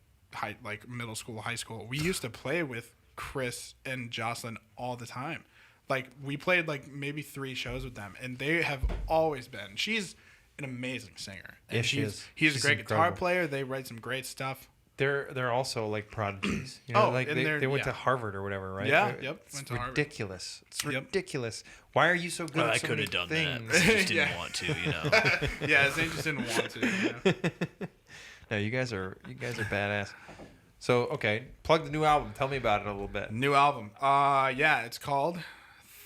Speaker 4: middle school, high school. We used to play with Chris and Jocelyn all the time. Like we played like maybe 3 shows with them, and they have always been. She's an amazing singer. And
Speaker 2: Yeah, she is.
Speaker 4: He's
Speaker 2: She's
Speaker 4: a great guitar
Speaker 2: incredible.
Speaker 4: player. They write some great stuff.
Speaker 2: They're also like prodigies. You know,
Speaker 4: Oh,
Speaker 2: like
Speaker 4: and
Speaker 2: they
Speaker 4: they're-
Speaker 2: went to
Speaker 4: yeah.
Speaker 2: Harvard or whatever, right?
Speaker 4: Yeah,
Speaker 2: They're-
Speaker 4: yep,
Speaker 2: It's
Speaker 4: went to Harvard.
Speaker 2: ridiculous. It's
Speaker 4: Yep.
Speaker 2: ridiculous. Why are you so good
Speaker 3: Well,
Speaker 2: at
Speaker 3: I
Speaker 2: so
Speaker 3: could
Speaker 2: many
Speaker 3: have done
Speaker 2: things?
Speaker 3: that. I just didn't
Speaker 4: Yeah.
Speaker 3: want to, you know.
Speaker 4: Yeah, Zane just didn't want to. You know?
Speaker 2: No, you guys are badass. So okay, plug the new album. Tell me about it a little bit.
Speaker 4: New album. Yeah, it's called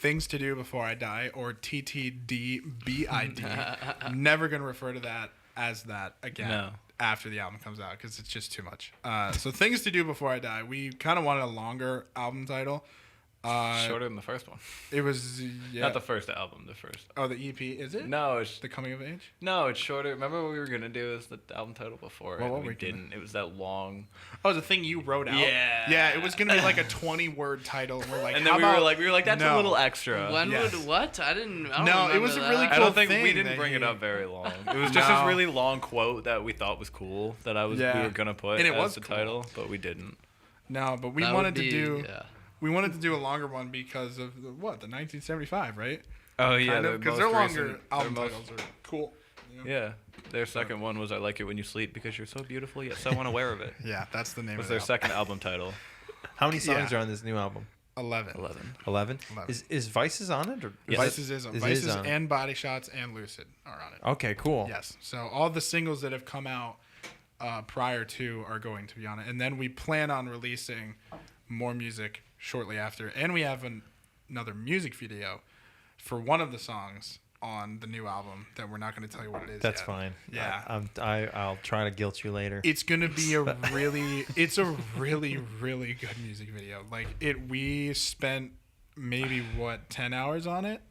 Speaker 4: Things to Do Before I Die, or TTDBID. Never gonna refer to that as that again
Speaker 3: No.
Speaker 4: after the album comes out because it's just too much. So Things to Do Before I Die. We kind of wanted a longer album title.
Speaker 3: Shorter than the first one.
Speaker 4: It was
Speaker 3: Not the first album, the first.
Speaker 4: Oh, the EP is it?
Speaker 3: No, it's
Speaker 4: The Coming of Age.
Speaker 3: no, it's shorter. Remember what we were gonna do is the album title before,
Speaker 4: What
Speaker 3: and
Speaker 4: were
Speaker 3: we
Speaker 4: we gonna-
Speaker 3: didn't. It was that long.
Speaker 4: Oh, the thing you wrote out.
Speaker 3: Yeah.
Speaker 4: Yeah, it was gonna be like a 20-word title, and we're like,
Speaker 3: And then
Speaker 4: how
Speaker 3: we were
Speaker 4: about-
Speaker 3: like, that's
Speaker 4: No.
Speaker 3: a little extra.
Speaker 5: When
Speaker 4: Yes.
Speaker 5: would what? I don't
Speaker 4: No,
Speaker 5: remember
Speaker 4: it was a really
Speaker 5: that.
Speaker 3: I
Speaker 4: cool
Speaker 3: don't think we
Speaker 4: thing
Speaker 3: didn't
Speaker 4: that
Speaker 3: bring it
Speaker 4: he-
Speaker 3: up very long. It was just this
Speaker 4: No.
Speaker 3: really long quote that we thought was cool that we
Speaker 4: Yeah.
Speaker 3: were gonna put
Speaker 4: And it
Speaker 3: as
Speaker 4: was
Speaker 3: the
Speaker 4: cool.
Speaker 3: title, but we didn't.
Speaker 4: No, but we
Speaker 5: That
Speaker 4: wanted
Speaker 5: would
Speaker 4: to
Speaker 5: be-
Speaker 4: do.
Speaker 5: Yeah.
Speaker 4: We wanted to do a longer one because of the 1975, right?
Speaker 3: Oh yeah,
Speaker 4: Because their longer album titles are cool. you know?
Speaker 3: Yeah, their second one was "I Like It When You Sleep Because You're So Beautiful Yet So Unaware of It."
Speaker 4: Yeah, that's the name
Speaker 3: Was
Speaker 4: of
Speaker 3: their
Speaker 4: the
Speaker 3: second album title.
Speaker 2: How many songs
Speaker 4: Yeah.
Speaker 2: are on this new album?
Speaker 4: 11.
Speaker 2: 11.
Speaker 4: 11.
Speaker 2: Is Vices on it? Or
Speaker 3: Yes.
Speaker 4: Vices is on.
Speaker 2: Is
Speaker 4: Vices
Speaker 2: on it?
Speaker 4: and Body Shots and Lucid are on it.
Speaker 2: Okay, cool.
Speaker 4: Yes. So all the singles that have come out prior to are going to be on it, and then we plan on releasing more music shortly after, and we have another music video for one of the songs on the new album that we're not going to tell you what it is.
Speaker 2: That's
Speaker 4: yet.
Speaker 2: fine.
Speaker 4: Yeah.
Speaker 2: I'll try to guilt you later.
Speaker 4: It's gonna be a really really good music video. Like we spent maybe 10 hours on it,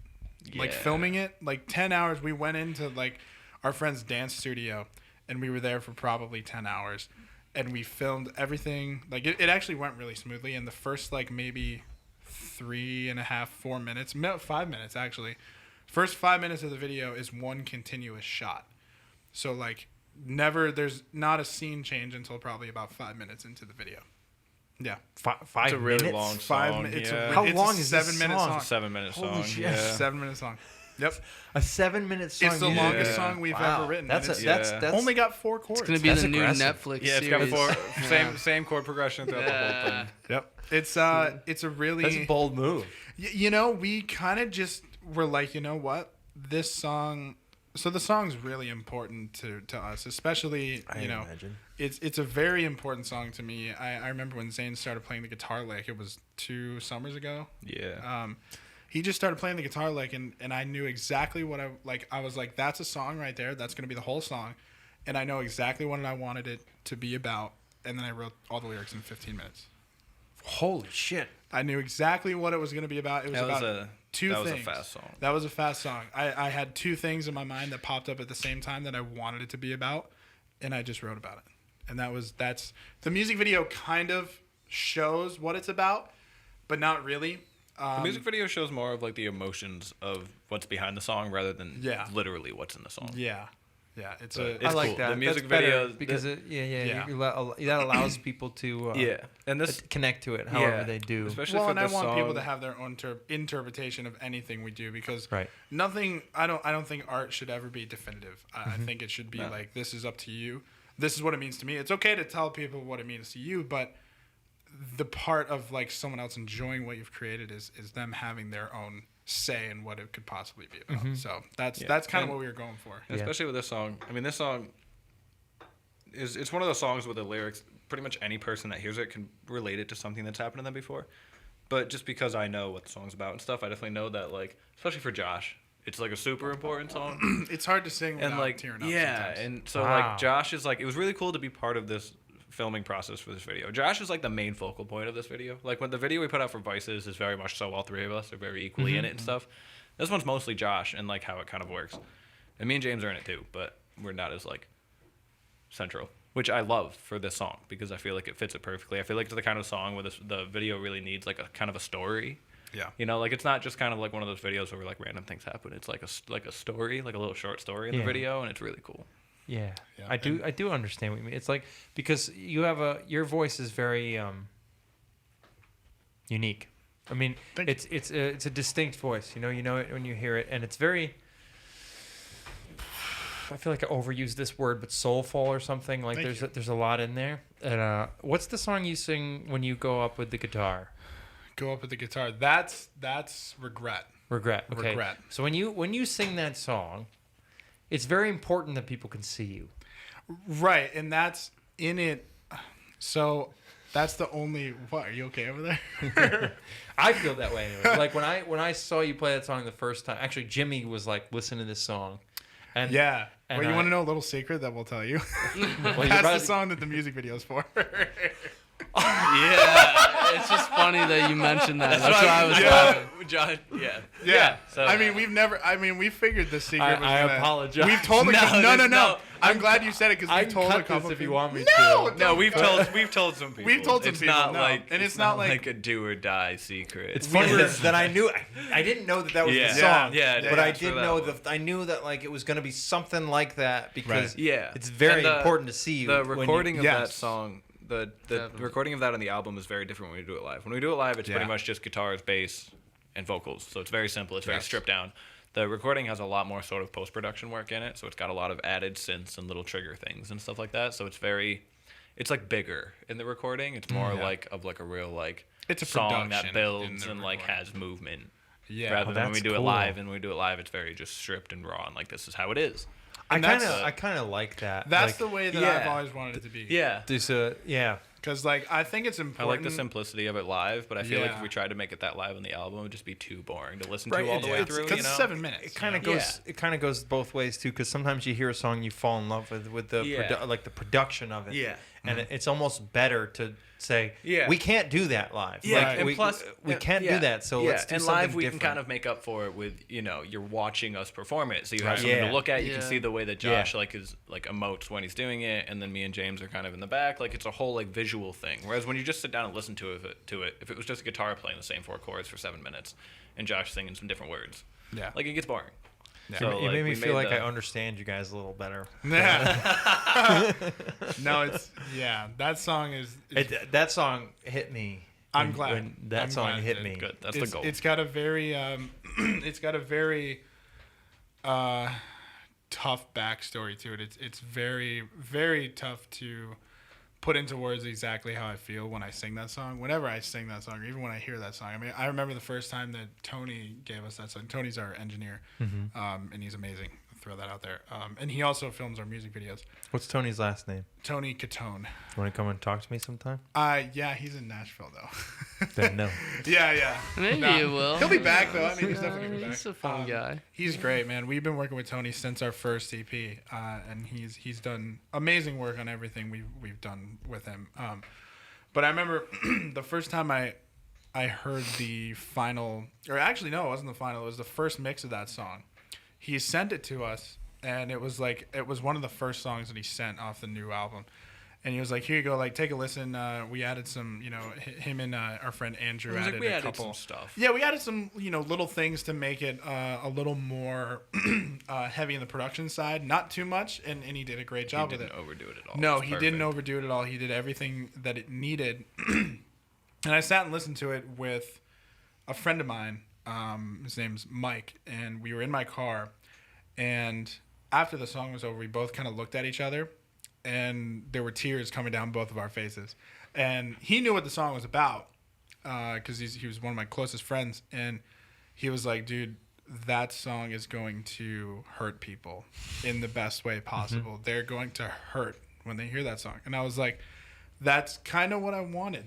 Speaker 4: like
Speaker 3: Yeah.
Speaker 4: filming it. Like 10 hours. We went into like our friend's dance studio, and we were there for probably 10 hours, and we filmed everything. Like it actually went really smoothly. And the first like maybe 3.5, 4 minutes, 5 minutes actually. First 5 minutes of the video is one continuous shot. So like there's not a scene change until probably about 5 minutes into the video. Yeah.
Speaker 2: Five
Speaker 3: It's a really
Speaker 2: minutes?
Speaker 3: long
Speaker 4: Five
Speaker 3: song.
Speaker 4: mi- it's
Speaker 3: yeah.
Speaker 4: a,
Speaker 2: How
Speaker 4: it's
Speaker 2: long
Speaker 4: a
Speaker 2: is this
Speaker 4: 7-minute
Speaker 2: song?
Speaker 4: song.
Speaker 3: 7-minute
Speaker 2: Holy
Speaker 3: song.
Speaker 2: shit.
Speaker 3: Yeah.
Speaker 4: 7-minute song. Yep.
Speaker 2: A 7-minute song.
Speaker 4: It's the
Speaker 2: music
Speaker 4: longest
Speaker 3: Yeah.
Speaker 4: song we've
Speaker 2: Wow.
Speaker 4: ever written.
Speaker 2: That's
Speaker 4: and
Speaker 2: that's
Speaker 4: only got 4 chords.
Speaker 5: It's gonna be
Speaker 2: That's
Speaker 5: the new
Speaker 2: aggressive.
Speaker 5: Netflix
Speaker 3: Yeah, it's
Speaker 5: series.
Speaker 3: got
Speaker 5: Yeah.
Speaker 3: same chord progression throughout the whole thing.
Speaker 4: Yep. It's a really
Speaker 2: that's a bold move.
Speaker 4: you know, we kind of just were like, you know what? This song So the song's really important to us, especially, you know,
Speaker 2: imagine.
Speaker 4: it's a very important song to me. I remember when Zane started playing the guitar lick, it was 2 summers ago.
Speaker 3: Yeah.
Speaker 4: He just started playing the guitar lick, and I knew exactly what I was like, that's a song right there. That's going to be the whole song. And I know exactly what I wanted it to be about. And then I wrote all the lyrics in 15 minutes.
Speaker 2: Holy shit.
Speaker 4: I knew exactly what it was going to be about. It was about two things.
Speaker 3: That was a fast song.
Speaker 4: That was a fast song. I had 2 things in my mind that popped up at the same time that I wanted it to be about, and I just wrote about it. And that's the music video kind of shows what it's about, but not really.
Speaker 3: The music video shows more of like the emotions of what's behind the song rather than literally what's in the song.
Speaker 4: Yeah. Yeah, it's
Speaker 2: I like
Speaker 3: cool.
Speaker 2: that.
Speaker 3: The music
Speaker 2: That's
Speaker 3: video
Speaker 2: because that allows people to
Speaker 3: and this
Speaker 2: connect to it however they do.
Speaker 3: Especially
Speaker 4: well,
Speaker 3: for
Speaker 4: and I
Speaker 3: this
Speaker 4: want
Speaker 3: song.
Speaker 4: people to have their own interpretation of anything we do, because
Speaker 2: Right.
Speaker 4: nothing. I don't think art should ever be definitive. I think it should be like, this is up to you. This is what it means to me. It's okay to tell people what it means to you, but the part of like someone else enjoying what you've created is them having their own say in what it could possibly be about. So that's kind of what we were going for.
Speaker 3: And especially with this song. I mean, this song it's one of those songs where the lyrics, pretty much any person that hears it can relate it to something that's happened to them before. But just because I know what the song's about and stuff, I definitely know that, like, especially for Josh, it's like a super important song.
Speaker 4: It's hard to sing without
Speaker 3: And like,
Speaker 4: tearing up sometimes.
Speaker 3: and so
Speaker 2: Wow.
Speaker 3: like Josh is like, it was really cool to be part of this filming process for this video. Josh is like the main focal point of this video. Like, when the video we put out for Vices is very much so all 3 of us are very equally in it and stuff. This one's mostly Josh and like how it kind of works. And me and James are in it too, but we're not as like central, which I love for this song because I feel like it fits it perfectly. I feel like it's the kind of song where the video really needs like a kind of a story.
Speaker 4: Yeah.
Speaker 3: You know, like, it's not just kind of like one of those videos where like random things happen. It's like a story, like a little short story in the video, and it's really cool.
Speaker 2: Yeah.
Speaker 4: Yeah,
Speaker 2: I do understand what you mean. It's like, because you have your voice is very unique. I mean, it's a distinct voice. You know it when you hear it, and it's very. I feel like I overused this word, but soulful or something. Like, there's a lot in there. And what's the song you sing when you go up with the guitar?
Speaker 4: Go up with the guitar. That's Regret.
Speaker 2: Regret. Okay.
Speaker 4: Regret.
Speaker 2: So when you sing that song, it's very important that people can see you.
Speaker 4: Right, and that's in it. So that's the only. What, are you okay over there?
Speaker 2: I feel that way anyway. Like, when I saw you play that song the first time, actually Jimmy was like, listen to this song. And
Speaker 4: yeah.
Speaker 2: and
Speaker 4: Well, you want to know a little secret that we'll tell you?
Speaker 2: Well,
Speaker 4: That's the song that the music video is for.
Speaker 5: Yeah, it's just funny that you mentioned that. That's why I was laughing.
Speaker 3: John,
Speaker 4: Yeah.
Speaker 3: So,
Speaker 4: I mean, we figured the secret was
Speaker 2: I
Speaker 4: gonna,
Speaker 2: apologize.
Speaker 4: We've told No. I'm glad you said it, because
Speaker 2: I
Speaker 4: we told a couple
Speaker 2: if you
Speaker 4: people.
Speaker 2: want me
Speaker 4: No,
Speaker 2: to.
Speaker 3: no, we've told some people.
Speaker 4: We've told some
Speaker 3: it's
Speaker 4: people,
Speaker 3: not
Speaker 4: no.
Speaker 3: like,
Speaker 4: And it's not like
Speaker 3: a do or die secret.
Speaker 2: It's funny that I knew. I didn't know that was
Speaker 3: Yeah.
Speaker 2: the song.
Speaker 3: Yeah,
Speaker 2: but
Speaker 3: yeah,
Speaker 2: I
Speaker 3: for
Speaker 2: did
Speaker 3: that
Speaker 2: know
Speaker 3: one.
Speaker 2: I knew that, like, it was going to be something like that, because
Speaker 3: Yeah,
Speaker 2: it's very
Speaker 3: And
Speaker 2: important to see you.
Speaker 3: The
Speaker 2: when
Speaker 3: recording
Speaker 2: you,
Speaker 3: of that
Speaker 4: Yes.
Speaker 3: song, the
Speaker 5: Definitely.
Speaker 3: recording of that on the album is very different when we do it live. When we do it live, it's
Speaker 4: Yeah.
Speaker 3: pretty much just guitars, bass, and vocals. So it's very simple. It's very
Speaker 4: Yes.
Speaker 3: stripped down. The recording has a lot more sort of post-production work in it, so it's got a lot of added synths and little trigger things and stuff like that. So it's like bigger in the recording. It's more like of like a real like
Speaker 4: It's a
Speaker 3: song
Speaker 4: production
Speaker 3: that
Speaker 4: in
Speaker 3: builds
Speaker 4: the
Speaker 3: and like
Speaker 4: recording.
Speaker 3: has movement.
Speaker 4: Yeah.
Speaker 3: Rather than when we
Speaker 2: that's
Speaker 3: do it
Speaker 2: cool.
Speaker 3: live, and when we do it live, it's very just stripped and raw and like, this is how it is.
Speaker 2: I
Speaker 4: And
Speaker 2: kind
Speaker 4: that's-
Speaker 2: of like that.
Speaker 4: That's
Speaker 2: like,
Speaker 4: the way that
Speaker 3: yeah.
Speaker 4: I've always wanted it to be.
Speaker 3: Yeah.
Speaker 2: There's
Speaker 4: Because, like, I think it's
Speaker 3: I
Speaker 4: important.
Speaker 3: like the simplicity of it live, but I feel like
Speaker 4: Yeah.
Speaker 3: if we tried to make it that live on the album, it would just be too boring to listen
Speaker 2: Right,
Speaker 3: to all the way
Speaker 2: it's-
Speaker 3: through.
Speaker 4: Because
Speaker 3: You know?
Speaker 4: it's 7 minutes.
Speaker 2: It kind of
Speaker 4: you know?
Speaker 2: goes. It kind of goes both ways too, because sometimes you hear a song you fall in love with the
Speaker 3: Yeah.
Speaker 2: like the production of it.
Speaker 3: Yeah.
Speaker 2: And it's almost better to say,
Speaker 3: Yeah.
Speaker 2: we can't do that live.
Speaker 3: Yeah,
Speaker 2: Like,
Speaker 3: and
Speaker 2: we,
Speaker 3: plus
Speaker 2: we can't
Speaker 3: yeah,
Speaker 2: do that. So
Speaker 3: yeah.
Speaker 2: let's do
Speaker 3: and
Speaker 2: something
Speaker 3: live we
Speaker 2: different.
Speaker 3: can kind of make up for it with, you know, you're watching us perform it, so you have
Speaker 2: Right.
Speaker 3: something
Speaker 2: Yeah.
Speaker 3: to look at. You
Speaker 5: Yeah.
Speaker 3: can see the way that Josh like is like emotes when he's doing it, and then me and James are kind of in the back. Like, it's a whole like visual thing. Whereas when you just sit down and listen to it, if it was just a guitar playing the same 4 chords for 7 minutes and Josh singing some different words,
Speaker 4: Yeah.
Speaker 3: like, it gets boring.
Speaker 4: Yeah.
Speaker 3: So,
Speaker 2: It
Speaker 3: like,
Speaker 2: made me
Speaker 3: we
Speaker 2: feel like
Speaker 3: the-
Speaker 2: I understand you guys a little better.
Speaker 4: Yeah. No, it's that song is
Speaker 2: That song hit me.
Speaker 4: I'm
Speaker 2: when-
Speaker 4: glad.
Speaker 2: when that
Speaker 4: I'm
Speaker 2: song
Speaker 4: glad
Speaker 2: hit
Speaker 4: it
Speaker 2: me.
Speaker 4: did.
Speaker 3: Good. That's the goal.
Speaker 4: It's got a very tough backstory to it. It's very, very tough to put into words exactly how I feel when I sing that song. Whenever I sing that song, or even when I hear that song. I mean, I remember the first time that Tony gave us that song. Tony's our engineer, and he's amazing. throw that out there. And he also films our music videos.
Speaker 2: What's Tony's last name?
Speaker 4: Tony Catone.
Speaker 2: You want to come and talk to me sometime?
Speaker 4: Yeah, he's in Nashville though.
Speaker 2: Then no.
Speaker 4: Yeah.
Speaker 5: Maybe
Speaker 4: No.
Speaker 5: you will.
Speaker 4: He'll be back though. I mean, he's definitely gonna be back.
Speaker 5: He's a fun guy.
Speaker 4: He's great, man. We've been working with Tony since our first EP, and he's done amazing work on everything we've done with him. But I remember the first time I heard the final, or actually no, it wasn't the final. It was the first mix of that song. He sent it to us, and it was one of the first songs that he sent off the new album. And he was like, "Here you go, like take a listen." We added some, him and our friend Andrew added
Speaker 3: we
Speaker 4: a
Speaker 3: added
Speaker 4: couple
Speaker 3: some stuff.
Speaker 4: Yeah, we added some, little things to make it a little more heavy in the production side. Not too much, and he did a great job with it.
Speaker 3: He didn't overdo it at all.
Speaker 4: No,
Speaker 3: It's
Speaker 4: he
Speaker 3: perfect.
Speaker 4: didn't overdo it at all. He did everything that it needed. And I sat and listened to it with a friend of mine. His name's Mike, and we were in my car. And after the song was over, we both kind of looked at each other, and there were tears coming down both of our faces. And he knew what the song was about, because he was one of my closest friends. And he was like, "Dude, that song is going to hurt people in the best way possible. Mm-hmm. They're going to hurt when they hear that song." And I was like, that's kind of what I wanted,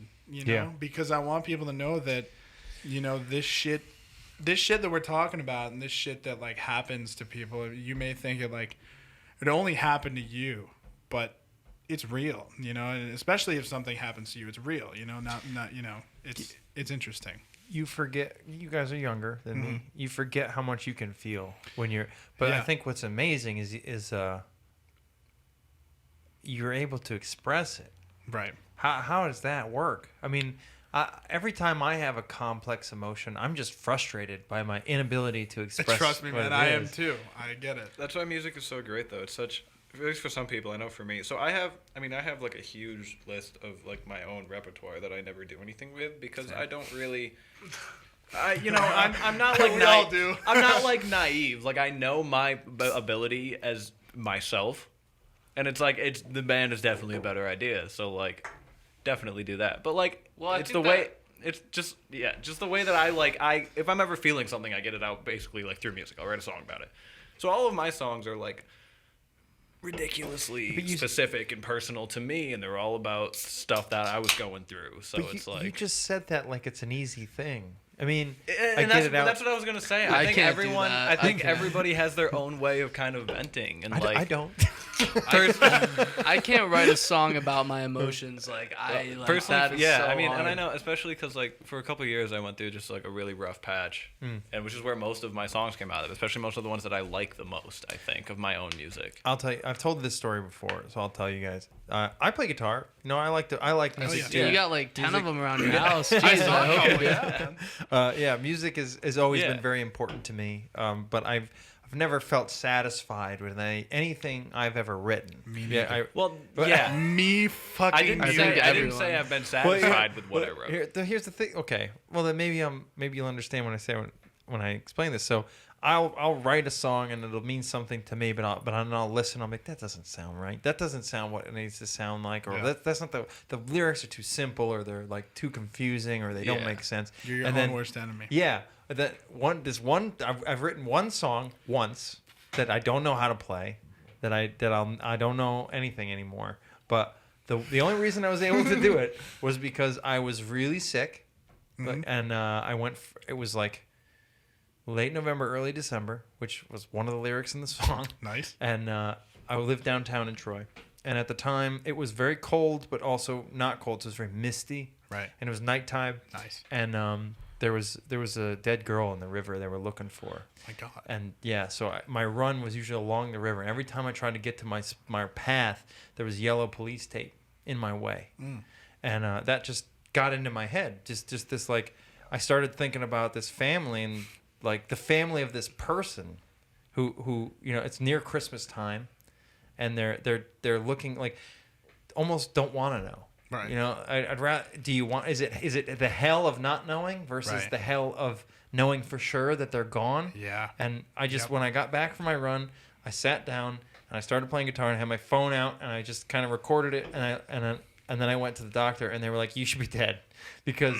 Speaker 4: because I want people to know that, this shit that we're talking about, and this shit that like happens to people, you may think it only happened to you, but it's real, and especially if something happens to you, it's real, not it's interesting.
Speaker 2: You forget, you guys are younger than me. You forget how much you can feel when you're, but
Speaker 4: Yeah.
Speaker 2: I think what's amazing is you're able to express it.
Speaker 4: Right.
Speaker 2: How does that work? I mean, every time I have a complex emotion, I'm just frustrated by my inability to express.
Speaker 4: Trust me,
Speaker 2: what
Speaker 4: man,
Speaker 2: it
Speaker 4: I
Speaker 2: is.
Speaker 4: am too. I get it.
Speaker 3: That's why music is so great, though. It's such, at least for some people, I know for me. So I have like a huge list of like my own repertoire that I never do anything with because I don't really. I'm not like
Speaker 4: We all do.
Speaker 3: I'm not like naive. Like I know my ability as myself, and it's like the band is definitely a better idea. So like, definitely do that. But like,
Speaker 5: Well, I
Speaker 3: it's
Speaker 5: think
Speaker 3: the way.
Speaker 5: that-
Speaker 3: It's just the way that I if I'm ever feeling something, I get it out basically like through music. I'll write a song about it. So all of my songs are like ridiculously specific and personal to me, and they're all about stuff that I was going through. So
Speaker 2: But
Speaker 3: it's
Speaker 2: you just said that like it's an easy thing. I mean,
Speaker 3: and
Speaker 2: I
Speaker 3: that's,
Speaker 2: get it out.
Speaker 3: that's what I was gonna say.
Speaker 5: I
Speaker 3: I think
Speaker 5: can't do
Speaker 3: everyone.
Speaker 5: that.
Speaker 3: I think
Speaker 5: I can't.
Speaker 3: everybody has their own way of kind of venting, and like
Speaker 2: I don't.
Speaker 5: I can't write a song about my emotions. Like I like
Speaker 3: personally,
Speaker 5: that is
Speaker 3: yeah.
Speaker 5: so
Speaker 3: I mean,
Speaker 5: hard.
Speaker 3: and I know, especially because like for a couple of years, I went through just like a really rough patch, and which is where most of my songs came out of, especially most of the ones that I like the most. I think of my own music.
Speaker 2: I'll tell you. I've told this story before, so I'll tell you guys. I play guitar. I like music
Speaker 4: yeah.
Speaker 2: too.
Speaker 5: You got like 10 of
Speaker 2: Music-
Speaker 5: them around your house. Jeez, I hope you-
Speaker 2: Yeah, music has always
Speaker 3: Yeah.
Speaker 2: been very important to me. But I've never felt satisfied with anything I've ever written.
Speaker 4: Me
Speaker 2: Yeah,
Speaker 4: neither.
Speaker 3: Well,
Speaker 2: But-
Speaker 3: yeah.
Speaker 4: Me fucking
Speaker 3: I didn't
Speaker 5: I
Speaker 3: say
Speaker 5: think
Speaker 3: I didn't
Speaker 5: everyone-
Speaker 3: say I've been satisfied with what I wrote.
Speaker 2: Here's the thing. Okay, well then maybe you'll understand when I say when I explain this. So I'll write a song and it'll mean something to me, but I'll listen. I'm like, that doesn't sound right. That doesn't sound what it needs to sound like, or
Speaker 4: Yeah.
Speaker 2: that's not the lyrics are too simple, or they're like too confusing, or they don't
Speaker 3: Yeah.
Speaker 2: make sense.
Speaker 4: You're your
Speaker 2: And
Speaker 4: own
Speaker 2: then-
Speaker 4: worst enemy.
Speaker 2: Yeah, I've written one song once that I don't know how to play, that I don't know anything anymore. But the only reason I was able to do it was because I was really sick, and I went. It was like late November, early December, which was one of the lyrics in the song.
Speaker 4: Nice.
Speaker 2: And I lived downtown in Troy, and at the time it was very cold, but also not cold. So it was very misty.
Speaker 4: Right.
Speaker 2: And it was nighttime.
Speaker 4: Nice.
Speaker 2: And there was a dead girl in the river they were looking for.
Speaker 4: My God.
Speaker 2: And yeah, so my run was usually along the river. And every time I tried to get to my path, there was yellow police tape in my way. And that just got into my head. Just this, like, I started thinking about this family and like the family of this person who it's near Christmas time, and they're looking like almost don't want to know.
Speaker 4: Right.
Speaker 2: I'd rather. Do you want? Is it the hell of not knowing versus
Speaker 4: Right.
Speaker 2: the hell of knowing for sure that they're gone?
Speaker 4: Yeah.
Speaker 2: And I just
Speaker 4: Yep.
Speaker 2: when I got back from my run, I sat down and I started playing guitar and I had my phone out and I just kind of recorded it and then I went to the doctor and they were like, you should be dead because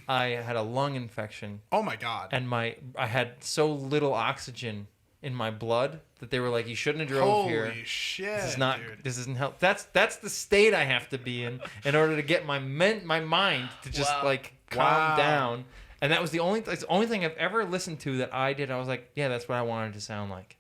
Speaker 2: I had a lung infection
Speaker 4: Oh my God.
Speaker 2: and I had so little oxygen in my blood that they were like, you shouldn't have drove here.
Speaker 4: Holy shit,
Speaker 2: This is not.
Speaker 4: dude.
Speaker 2: This isn't help. That's the state I have to be in order to get my mind to just
Speaker 5: Wow.
Speaker 2: like calm down. And that was that's the only thing I've ever listened to that I did. I was like, yeah, that's what I wanted to sound like.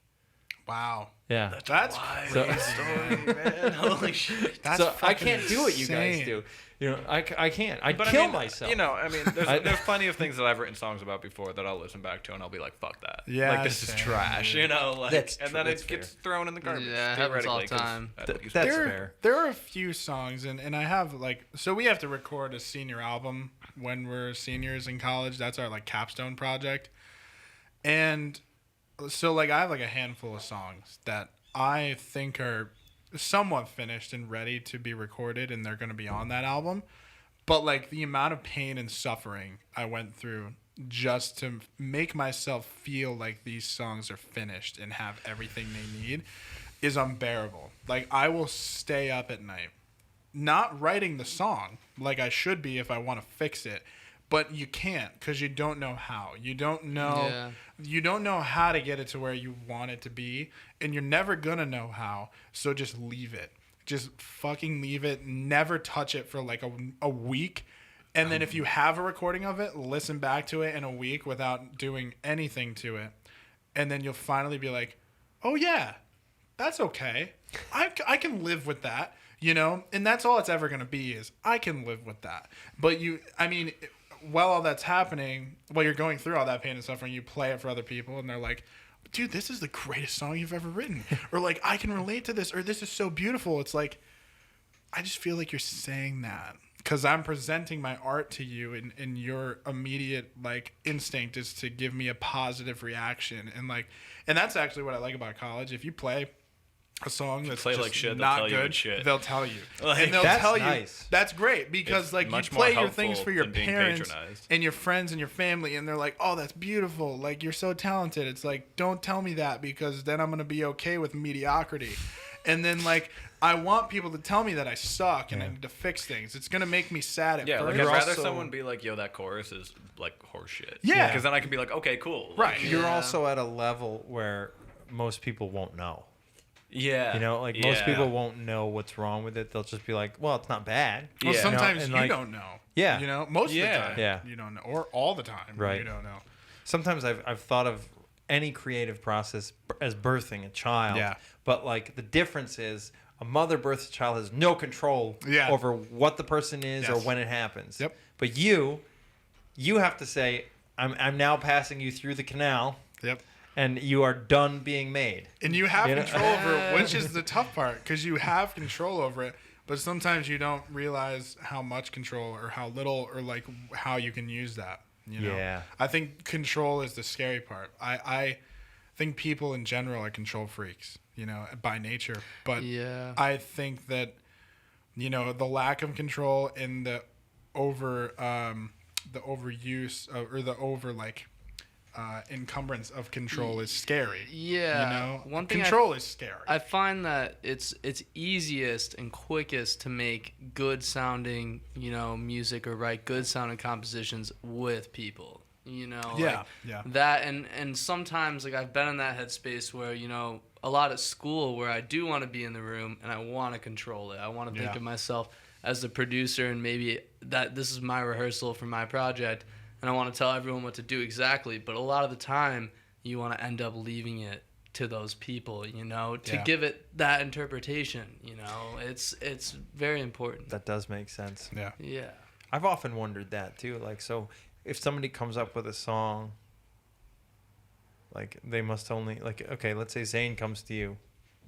Speaker 4: Wow.
Speaker 2: Yeah.
Speaker 4: That's
Speaker 2: So,
Speaker 3: Story, man. Holy shit.
Speaker 4: That's
Speaker 2: so I
Speaker 4: fucking
Speaker 2: can't do what you guys
Speaker 4: insane.
Speaker 2: do. You know, I can't. I'd
Speaker 3: But
Speaker 2: kill
Speaker 3: I mean,
Speaker 2: myself.
Speaker 3: You know, I mean, there's plenty of things that I've written songs about before that I'll listen back to and I'll be like, fuck that.
Speaker 4: Yeah,
Speaker 3: Like, this is
Speaker 4: same,
Speaker 3: trash,
Speaker 4: dude.
Speaker 3: you know? Like,
Speaker 2: That's
Speaker 3: and
Speaker 2: true,
Speaker 3: then
Speaker 2: that's
Speaker 3: it gets
Speaker 2: fair.
Speaker 3: thrown in the garbage.
Speaker 5: Yeah, it happens all the
Speaker 3: theoretically, 'cause
Speaker 5: time.
Speaker 3: I don't use
Speaker 2: That's
Speaker 3: it.
Speaker 2: fair.
Speaker 4: There are a few songs, and I have like, so we have to record a senior album when we're seniors in college. That's our like capstone project, and so like I have like a handful of songs that I think are somewhat finished and ready to be recorded, and they're going to be on that album. But like the amount of pain and suffering I went through just to make myself feel like these songs are finished and have everything they need is unbearable. Like I will stay up at night not writing the song like I should be if I want to fix it, but you can't because you don't know how. You don't know how to get it to where you want it to be, and you're never gonna know how. So just leave it. Just fucking leave it. Never touch it for like a week. And then if you have a recording of it, listen back to it in a week without doing anything to it. And then you'll finally be like, oh yeah, that's okay. I can live with that, you know? And that's all it's ever going to be is I can live with that. But while all that's happening, while you're going through all that pain and suffering, you play it for other people and they're like, dude, this is the greatest song you've ever written. Or like, I can relate to this, or this is so beautiful. It's like, I just feel like you're saying that because I'm presenting my art to you, and your immediate like instinct is to give me a positive reaction. And that's actually what I like about college. If you play a song that's
Speaker 3: play
Speaker 4: just
Speaker 3: like shit, they'll
Speaker 4: not
Speaker 3: tell you
Speaker 4: good,
Speaker 3: it's shit.
Speaker 4: they'll tell you.
Speaker 3: Like,
Speaker 4: And they'll
Speaker 2: that's
Speaker 4: tell
Speaker 2: nice.
Speaker 4: you that's great because
Speaker 3: It's
Speaker 4: like you
Speaker 3: much
Speaker 4: play
Speaker 3: more
Speaker 4: your things
Speaker 3: helpful
Speaker 4: for your
Speaker 3: than being
Speaker 4: parents
Speaker 3: patronized.
Speaker 4: and your friends and your family, and they're like, oh, that's beautiful, like you're so talented. It's like, don't tell me that because then I'm gonna be okay with mediocrity. And then like I want people to tell me that I suck and I need to fix things. It's gonna make me sad at
Speaker 3: Yeah,
Speaker 4: first.
Speaker 3: like
Speaker 2: You're
Speaker 3: I'd rather
Speaker 2: also-
Speaker 3: someone be like, yo, that chorus is like horseshit.
Speaker 4: Yeah.
Speaker 3: Because then I can be like, okay, cool.
Speaker 4: Right.
Speaker 3: Like,
Speaker 2: You're
Speaker 5: Yeah.
Speaker 2: also at a level where most people won't know.
Speaker 3: yeah.
Speaker 2: You know, like most people won't know what's wrong with it. They'll just be like, well, it's not bad.
Speaker 4: Well,
Speaker 3: Yeah.
Speaker 4: sometimes
Speaker 2: and
Speaker 4: you
Speaker 2: like-
Speaker 4: don't know.
Speaker 2: Yeah.
Speaker 4: You know, most of the
Speaker 3: Yeah.
Speaker 4: time.
Speaker 2: Yeah.
Speaker 4: You don't know, or all the time.
Speaker 2: Right.
Speaker 4: You don't know.
Speaker 2: Sometimes I've thought of any creative process as birthing a child.
Speaker 4: Yeah.
Speaker 2: But like the difference is a mother births a child has no control
Speaker 4: Yeah.
Speaker 2: over what the person is or
Speaker 4: Yes.
Speaker 2: when it happens.
Speaker 4: Yep.
Speaker 2: But you have to say, I'm now passing you through the canal
Speaker 4: Yep.
Speaker 2: and you are done being made.
Speaker 4: And you have
Speaker 2: You know?
Speaker 4: control over it, which is the tough part, because you have control over it, but sometimes you don't realize how much control or how little or like how you can use that. You know?
Speaker 2: Yeah.
Speaker 4: I think control is the scary part. I think people in general are control freaks, you know, by nature. But
Speaker 5: Yeah.
Speaker 4: I think that, you know, the lack of control and the overuse or the over like encumbrance of control is scary.
Speaker 5: Yeah.
Speaker 4: You know,
Speaker 5: One thing
Speaker 4: control is scary.
Speaker 5: I find that it's easiest and quickest to make good sounding, you know, music or write good sounding compositions with people. You know,
Speaker 4: Yeah,
Speaker 5: like
Speaker 4: yeah.
Speaker 5: that, and sometimes like I've been in that headspace where, you know, a lot at school where I do want to be in the room and I want to control it. I want to think
Speaker 4: Yeah.
Speaker 5: of myself as the producer and maybe that this is my rehearsal for my project and I want to tell everyone what to do exactly. But a lot of the time you want to end up leaving it to those people, you know, to
Speaker 4: Yeah.
Speaker 5: give it that interpretation. You know, it's very important.
Speaker 2: That does make sense.
Speaker 4: Yeah.
Speaker 5: Yeah.
Speaker 2: I've often wondered that too. Like, so if somebody comes up with a song, like they must only like, okay, let's say Zane comes to you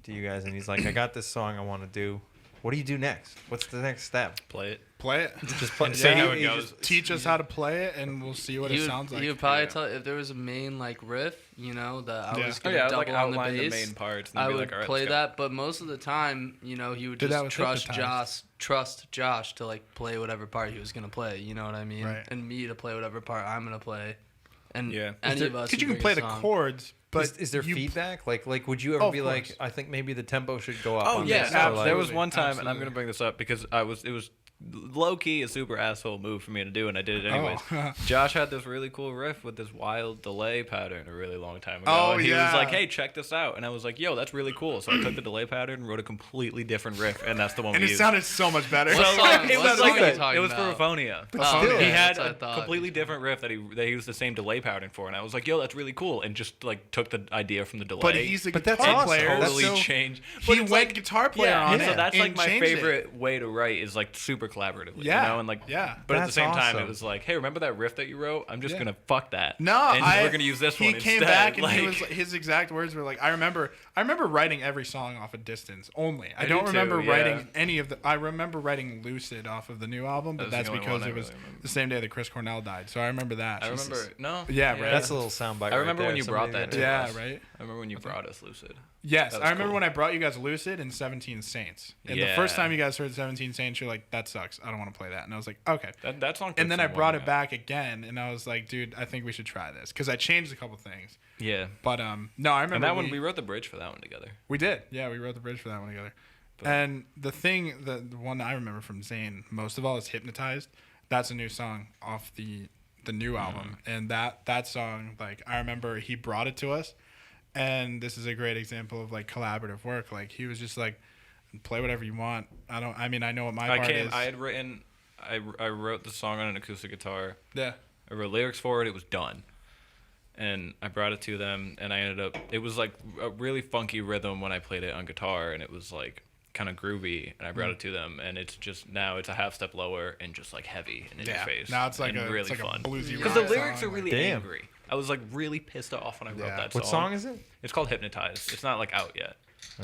Speaker 2: guys, and he's like, I got this song I want to do. What do you do next? What's the next step?
Speaker 3: Play it.
Speaker 4: Play it.
Speaker 2: Just play.
Speaker 3: See how it
Speaker 2: you
Speaker 3: goes.
Speaker 2: just-
Speaker 4: Teach us how to play it, and we'll see what it sounds like.
Speaker 5: He would probably
Speaker 3: Yeah.
Speaker 5: tell if there was a main like riff, you know, that I
Speaker 4: Yeah.
Speaker 5: was
Speaker 3: Oh
Speaker 5: gonna
Speaker 3: yeah,
Speaker 5: double
Speaker 3: like
Speaker 5: on the
Speaker 3: outline the
Speaker 5: bass.
Speaker 3: main parts. And
Speaker 5: I
Speaker 3: then be
Speaker 5: would
Speaker 3: like, all right,
Speaker 5: play
Speaker 3: let's go.
Speaker 5: that, but most of the time, you know, he would
Speaker 4: Did that
Speaker 5: just
Speaker 4: with
Speaker 5: trust Josh to like play whatever part he was gonna play. You know what I mean?
Speaker 4: Right.
Speaker 5: And me to play whatever part I'm gonna play. And
Speaker 3: Yeah.
Speaker 5: any of us.
Speaker 4: Because you
Speaker 5: who
Speaker 4: can
Speaker 5: bring
Speaker 4: play
Speaker 5: a
Speaker 4: the
Speaker 5: song.
Speaker 4: chords, but
Speaker 2: is there
Speaker 4: you-
Speaker 2: feedback? Like would you ever
Speaker 4: Oh, of
Speaker 2: be
Speaker 4: course.
Speaker 2: like, I think maybe the tempo should go up?
Speaker 3: Oh
Speaker 2: on
Speaker 3: yeah,
Speaker 2: this,
Speaker 3: no,
Speaker 2: or, like-
Speaker 3: there was one time, and I'm
Speaker 4: Absolutely.
Speaker 3: gonna bring this up because it was low key a super asshole move for me to do, and I did it anyways.
Speaker 4: Oh.
Speaker 3: Josh had this really cool riff with this wild delay pattern a really long time ago.
Speaker 4: Oh,
Speaker 3: and he was
Speaker 4: yeah.
Speaker 3: like, "Hey, check this out," and I was like, "Yo, that's really cool." So I took the delay pattern and wrote a completely different riff, and that's the one
Speaker 4: And
Speaker 3: we
Speaker 4: it
Speaker 3: used.
Speaker 4: sounded so much better.
Speaker 5: What song?
Speaker 3: It
Speaker 5: What
Speaker 3: was
Speaker 5: song
Speaker 3: like
Speaker 5: are you talking
Speaker 3: it was
Speaker 5: about?
Speaker 3: for Raphonia.
Speaker 5: Oh,
Speaker 4: still.
Speaker 5: okay,
Speaker 3: He had
Speaker 5: that's what I
Speaker 3: a
Speaker 5: thought.
Speaker 3: completely different riff that he used the same delay pattern for, and I was like, "Yo, that's really cool," and just like took the idea from the delay.
Speaker 4: But he's a
Speaker 2: But that's
Speaker 4: guitar
Speaker 2: awesome.
Speaker 4: player.
Speaker 2: That's
Speaker 3: totally
Speaker 2: so-
Speaker 3: changed.
Speaker 4: He
Speaker 3: But it's
Speaker 4: went
Speaker 3: like,
Speaker 4: guitar player
Speaker 3: yeah,
Speaker 4: on
Speaker 3: so
Speaker 4: it.
Speaker 3: that's
Speaker 4: and
Speaker 3: like my
Speaker 4: changed it.
Speaker 3: favorite way to write is like super collaboratively.
Speaker 4: Yeah,
Speaker 3: You know? And like,
Speaker 4: yeah.
Speaker 3: But at the
Speaker 2: That's
Speaker 3: same time,
Speaker 2: awesome.
Speaker 3: it was like, hey, remember that riff that you wrote? I'm just
Speaker 4: Yeah.
Speaker 3: gonna fuck that.
Speaker 4: No,
Speaker 3: and we're gonna use this one
Speaker 4: He
Speaker 3: instead.
Speaker 4: came back and
Speaker 3: like,
Speaker 4: he was his exact words were like, I remember writing every song off a distance only. I
Speaker 3: I
Speaker 4: don't
Speaker 3: do
Speaker 4: remember
Speaker 3: too,
Speaker 4: writing
Speaker 3: yeah.
Speaker 4: any of the. I remember writing Lucid off of the new album, but
Speaker 3: That was
Speaker 4: that's
Speaker 3: the only
Speaker 4: because
Speaker 3: one I
Speaker 4: it was
Speaker 3: really remember.
Speaker 4: the same day that Chris Cornell died. So I remember that.
Speaker 3: I remember. No.
Speaker 4: Yeah, right.
Speaker 2: That's a little soundbite.
Speaker 3: I remember
Speaker 2: right
Speaker 3: when
Speaker 2: there.
Speaker 3: you brought
Speaker 2: Somebody
Speaker 3: that
Speaker 2: did
Speaker 3: to
Speaker 4: Yeah,
Speaker 3: us.
Speaker 4: right.
Speaker 3: I remember when you brought us Lucid.
Speaker 4: Yes,
Speaker 3: That
Speaker 4: I
Speaker 3: was
Speaker 4: remember
Speaker 3: cool.
Speaker 4: when I brought you guys Lucid and 17 Saints. And the first
Speaker 3: Yeah.
Speaker 4: time you guys heard 17 Saints, you're like, that sucks. I don't want to play that. And I was like, okay.
Speaker 3: That song.
Speaker 4: And then I
Speaker 3: took
Speaker 4: brought
Speaker 3: someone,
Speaker 4: it back again, and I was like, dude, I think we should try this because I changed a couple things.
Speaker 3: Yeah.
Speaker 4: But no, I remember
Speaker 3: And that one, we wrote the bridge for that one together.
Speaker 4: We did. Yeah, we wrote the bridge for that one together. And the thing, the one I remember from Zane most of all is "Hypnotized." That's a new song off the new album, and that song, like I remember he brought it to us, and this is a great example of like collaborative work. Like he was just like, play whatever you want. I know what my part is.
Speaker 3: I had written. I wrote the song on an acoustic guitar.
Speaker 4: Yeah.
Speaker 3: I wrote lyrics for it. It was done. And I brought it to them, and I ended up. It was like a really funky rhythm when I played it on guitar, and it was like kind of groovy. And I brought it to them, and it's just now it's a half step lower and just like heavy and in your face.
Speaker 4: Now it's like
Speaker 3: and
Speaker 4: a
Speaker 3: really
Speaker 4: it's like
Speaker 3: fun
Speaker 4: a bluesy
Speaker 3: because
Speaker 4: rock
Speaker 3: the lyrics
Speaker 4: song.
Speaker 3: are really
Speaker 2: Damn.
Speaker 3: angry. I was like really pissed off when I wrote
Speaker 4: Yeah.
Speaker 3: that song.
Speaker 2: What song is it?
Speaker 3: It's called "Hypnotized." It's not like out yet,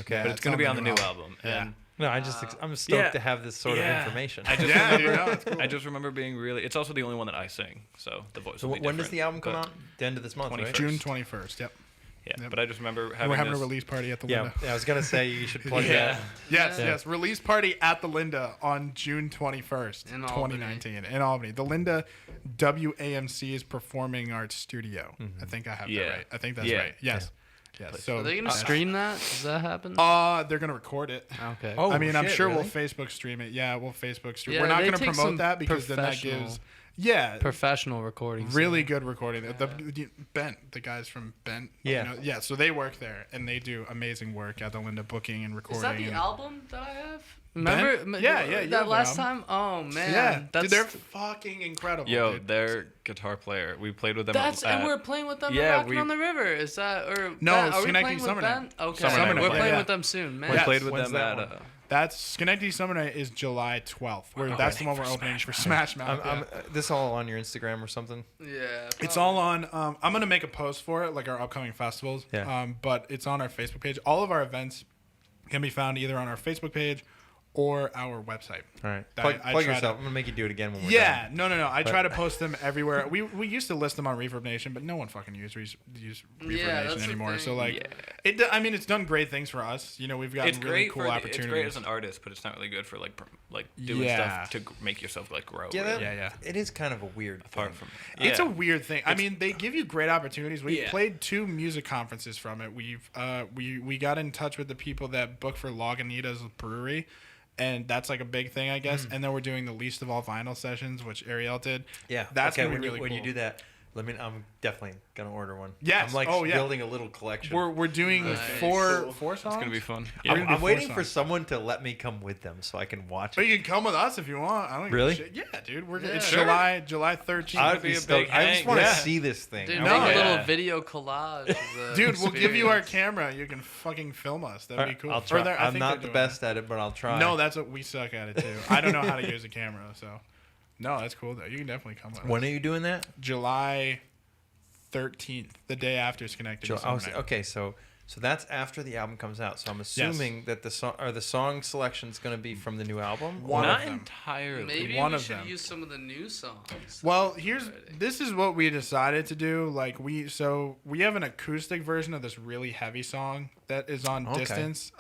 Speaker 2: Okay.
Speaker 3: but it's gonna be on the new album.
Speaker 4: Yeah.
Speaker 3: And
Speaker 2: No, I'm stoked
Speaker 3: Yeah.
Speaker 2: to have this sort of
Speaker 3: Yeah.
Speaker 2: information.
Speaker 3: I just
Speaker 4: Yeah,
Speaker 3: remember.
Speaker 4: dude, no, it's cool.
Speaker 3: I just remember being really. It's also the only one that I sing, so the voice.
Speaker 2: So
Speaker 3: will be
Speaker 2: when does
Speaker 3: different,
Speaker 2: the album come
Speaker 3: but-
Speaker 2: out? The end of this month, right?
Speaker 3: 21st.
Speaker 4: June 21st. Yep.
Speaker 3: Yeah,
Speaker 4: Yep.
Speaker 3: but I just remember having
Speaker 4: We're having
Speaker 3: this,
Speaker 4: a release party at the
Speaker 2: Yeah,
Speaker 4: Linda.
Speaker 2: I was gonna say you should plug
Speaker 3: Yeah.
Speaker 2: that.
Speaker 4: Yes,
Speaker 2: Yeah.
Speaker 4: yes. Release party at the Linda on June 21st,
Speaker 5: In Albany.
Speaker 4: 2019, in Albany. The Linda WAMC is Performing Arts Studio. I think I have that
Speaker 3: Yeah.
Speaker 4: right. I think that's
Speaker 3: Yeah.
Speaker 4: right. Yes. Yes. So
Speaker 5: Are they gonna stream that? Does that happen?
Speaker 4: They're gonna record it.
Speaker 5: Okay.
Speaker 2: Oh,
Speaker 4: I mean, I'm
Speaker 2: shit,
Speaker 4: sure
Speaker 2: really?
Speaker 4: we'll Facebook stream it. Yeah, we'll Facebook stream.
Speaker 5: Yeah,
Speaker 4: We're not
Speaker 5: they
Speaker 4: gonna
Speaker 5: take
Speaker 4: promote
Speaker 5: some
Speaker 4: that because then that
Speaker 5: professional-
Speaker 4: gives
Speaker 5: Professional recording.
Speaker 4: really good recording. The Bent, the guys from Bent.
Speaker 2: Yeah.
Speaker 4: Yeah. So they work there and they do amazing work at the Linda booking and recording.
Speaker 5: Is that the
Speaker 4: and-
Speaker 5: album that I have?
Speaker 4: Ben?
Speaker 5: Remember?
Speaker 4: Yeah, you have
Speaker 5: That
Speaker 4: the
Speaker 5: last
Speaker 4: album.
Speaker 5: time? Oh man.
Speaker 4: Yeah,
Speaker 5: That's
Speaker 4: dude, they're fucking incredible.
Speaker 3: Yo,
Speaker 4: dude.
Speaker 3: their guitar player. We played with them.
Speaker 5: That's
Speaker 3: at,
Speaker 5: and we're playing with them.
Speaker 3: yeah,
Speaker 5: Yeah, Rockin'
Speaker 3: we-
Speaker 5: on the River. Is that or
Speaker 4: No,
Speaker 5: Ben, are we
Speaker 4: Schenectady
Speaker 5: playing with
Speaker 4: Summer
Speaker 5: Ben?
Speaker 4: Night.
Speaker 5: Okay,
Speaker 3: Summer Night,
Speaker 5: we're playing
Speaker 4: yeah.
Speaker 5: with them soon, man.
Speaker 3: we
Speaker 4: Yes.
Speaker 3: played with
Speaker 2: When's
Speaker 3: them
Speaker 2: that
Speaker 3: at.
Speaker 2: one?
Speaker 4: That's Schenectady Summer Night is July 12th. That's the one we're opening for Smash Mouth. yeah.
Speaker 2: This all on your Instagram or something?
Speaker 5: Yeah.
Speaker 4: It's all on. I'm gonna make a post for it, like our upcoming festivals.
Speaker 2: Yeah.
Speaker 4: But it's on our Facebook page. All of our events can be found either on our Facebook page or our website.
Speaker 2: All right.
Speaker 4: I
Speaker 2: Plug
Speaker 4: try to-
Speaker 2: yourself. I'm gonna make you do it again when we're
Speaker 4: Yeah,
Speaker 2: done.
Speaker 4: no. I try to post them everywhere. We used to list them on Reverb Nation, but no one fucking uses Reverb
Speaker 5: Yeah, that's
Speaker 4: Nation
Speaker 5: the
Speaker 4: anymore.
Speaker 5: thing.
Speaker 4: So like,
Speaker 3: Yeah.
Speaker 4: I mean, it's done great things for us. You know, we've gotten
Speaker 3: It's
Speaker 4: really
Speaker 3: great
Speaker 4: cool
Speaker 3: for
Speaker 4: opportunities.
Speaker 3: it's great as an artist, but it's not really good for like doing
Speaker 4: Yeah.
Speaker 3: stuff to make yourself like grow.
Speaker 2: Yeah, that,
Speaker 3: really.
Speaker 4: Yeah.
Speaker 2: It is kind of a weird
Speaker 3: Apart
Speaker 2: thing.
Speaker 3: from
Speaker 4: It's
Speaker 3: yeah.
Speaker 4: a weird thing. I mean, they give you great opportunities. We
Speaker 3: Yeah.
Speaker 4: played 2 music conferences from it. We got in touch with the people that book for Lagunitas Brewery, and that's like a big thing, I guess. And then we're doing the Least of All Vinyl sessions, which Ariel did.
Speaker 2: Yeah,
Speaker 4: That's
Speaker 2: okay,
Speaker 4: gonna be really
Speaker 2: when
Speaker 4: cool.
Speaker 2: you do that. I'm definitely gonna order one.
Speaker 4: Yes.
Speaker 2: I'm like
Speaker 4: Oh, yeah.
Speaker 2: building a little collection.
Speaker 4: We're doing
Speaker 5: Nice.
Speaker 4: 4 songs.
Speaker 3: It's gonna be fun.
Speaker 4: We're
Speaker 2: I'm,
Speaker 4: gonna do
Speaker 2: I'm
Speaker 4: 4
Speaker 2: waiting for
Speaker 4: songs.
Speaker 2: someone to let me come with them so I can watch
Speaker 4: But
Speaker 2: it.
Speaker 4: you can come with us if you want. I don't give a
Speaker 2: Really?
Speaker 4: shit. Yeah, dude. It's
Speaker 5: Yeah.
Speaker 4: July 13th.
Speaker 2: I'd
Speaker 3: be
Speaker 2: be
Speaker 3: a
Speaker 2: stoked.
Speaker 3: big
Speaker 2: I just
Speaker 3: hang.
Speaker 2: want to
Speaker 3: Yeah.
Speaker 2: see this thing.
Speaker 5: Dude,
Speaker 2: I
Speaker 5: make
Speaker 2: wanna-
Speaker 5: a
Speaker 3: yeah.
Speaker 5: little video collage. Of the
Speaker 4: Dude, we'll give you our
Speaker 5: experience.
Speaker 4: camera. You can fucking film us. That'd be cool.
Speaker 2: I'll
Speaker 4: Or
Speaker 2: try.
Speaker 4: I
Speaker 2: I'm
Speaker 4: think
Speaker 2: not
Speaker 4: they're
Speaker 2: the
Speaker 4: doing
Speaker 2: best at it, but I'll try.
Speaker 4: that. No, that's what we suck at it too. I don't know how to use a camera, so no, that's cool though. You can definitely come with
Speaker 2: When
Speaker 4: us.
Speaker 2: are you doing that?
Speaker 4: July 13th, the day after Schenectady Summer Night.
Speaker 2: Okay, so that's after the album comes out. So I'm assuming that the song selection is going to be from the new album.
Speaker 4: One
Speaker 3: Not
Speaker 4: of them.
Speaker 3: entirely.
Speaker 5: Maybe
Speaker 4: One
Speaker 5: we
Speaker 4: of
Speaker 5: should
Speaker 4: them.
Speaker 5: use some of the new songs.
Speaker 4: Well, this is what we decided to do. Like we have an acoustic version of this really heavy song that is on
Speaker 2: Okay.
Speaker 4: Distance.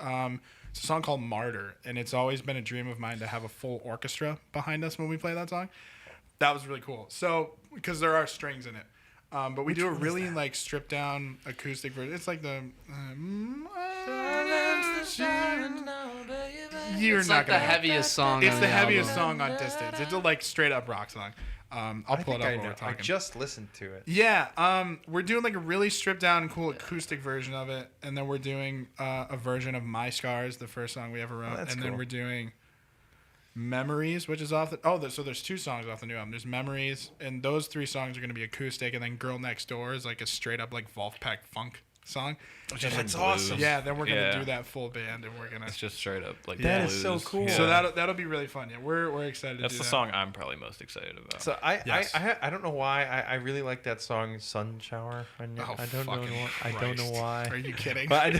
Speaker 4: It's a song called Martyr, and it's always been a dream of mine to have a full orchestra behind us when we play that song. That was really cool. So because there are strings in it. But we do a really like stripped down acoustic version. It's like the You're
Speaker 5: It's
Speaker 4: not
Speaker 5: like the
Speaker 4: gonna.
Speaker 5: heaviest song.
Speaker 4: It's
Speaker 5: on
Speaker 4: the
Speaker 5: the
Speaker 4: headiest
Speaker 5: album.
Speaker 4: song on Distance. It's a like straight up rock song. I'll pull it up while we're
Speaker 2: I
Speaker 4: talking.
Speaker 2: just listened to it.
Speaker 4: Yeah, we're doing like a really stripped down, cool acoustic version of it, and then we're doing a version of "My Scars," the first song we ever wrote,
Speaker 2: that's
Speaker 4: and then
Speaker 2: cool.
Speaker 4: we're doing "Memories," which is off the. So there's 2 songs off the new album. There's "Memories," and those 3 songs are gonna be acoustic, and then "Girl Next Door" is like a straight up like Wolfpack funk song.
Speaker 3: That's awesome.
Speaker 4: Yeah, then we're gonna
Speaker 3: Yeah.
Speaker 4: do that full band, and we're gonna.
Speaker 3: It's just straight up like
Speaker 2: That
Speaker 3: blues.
Speaker 2: is so cool.
Speaker 4: So that'll be really fun. Yeah, we're excited.
Speaker 3: That's
Speaker 4: to
Speaker 3: the
Speaker 4: do
Speaker 3: song I'm probably most excited about.
Speaker 2: So
Speaker 4: Yes.
Speaker 2: I don't know why I really like that song "Sun Shower." I don't know why.
Speaker 4: Are you kidding?
Speaker 2: But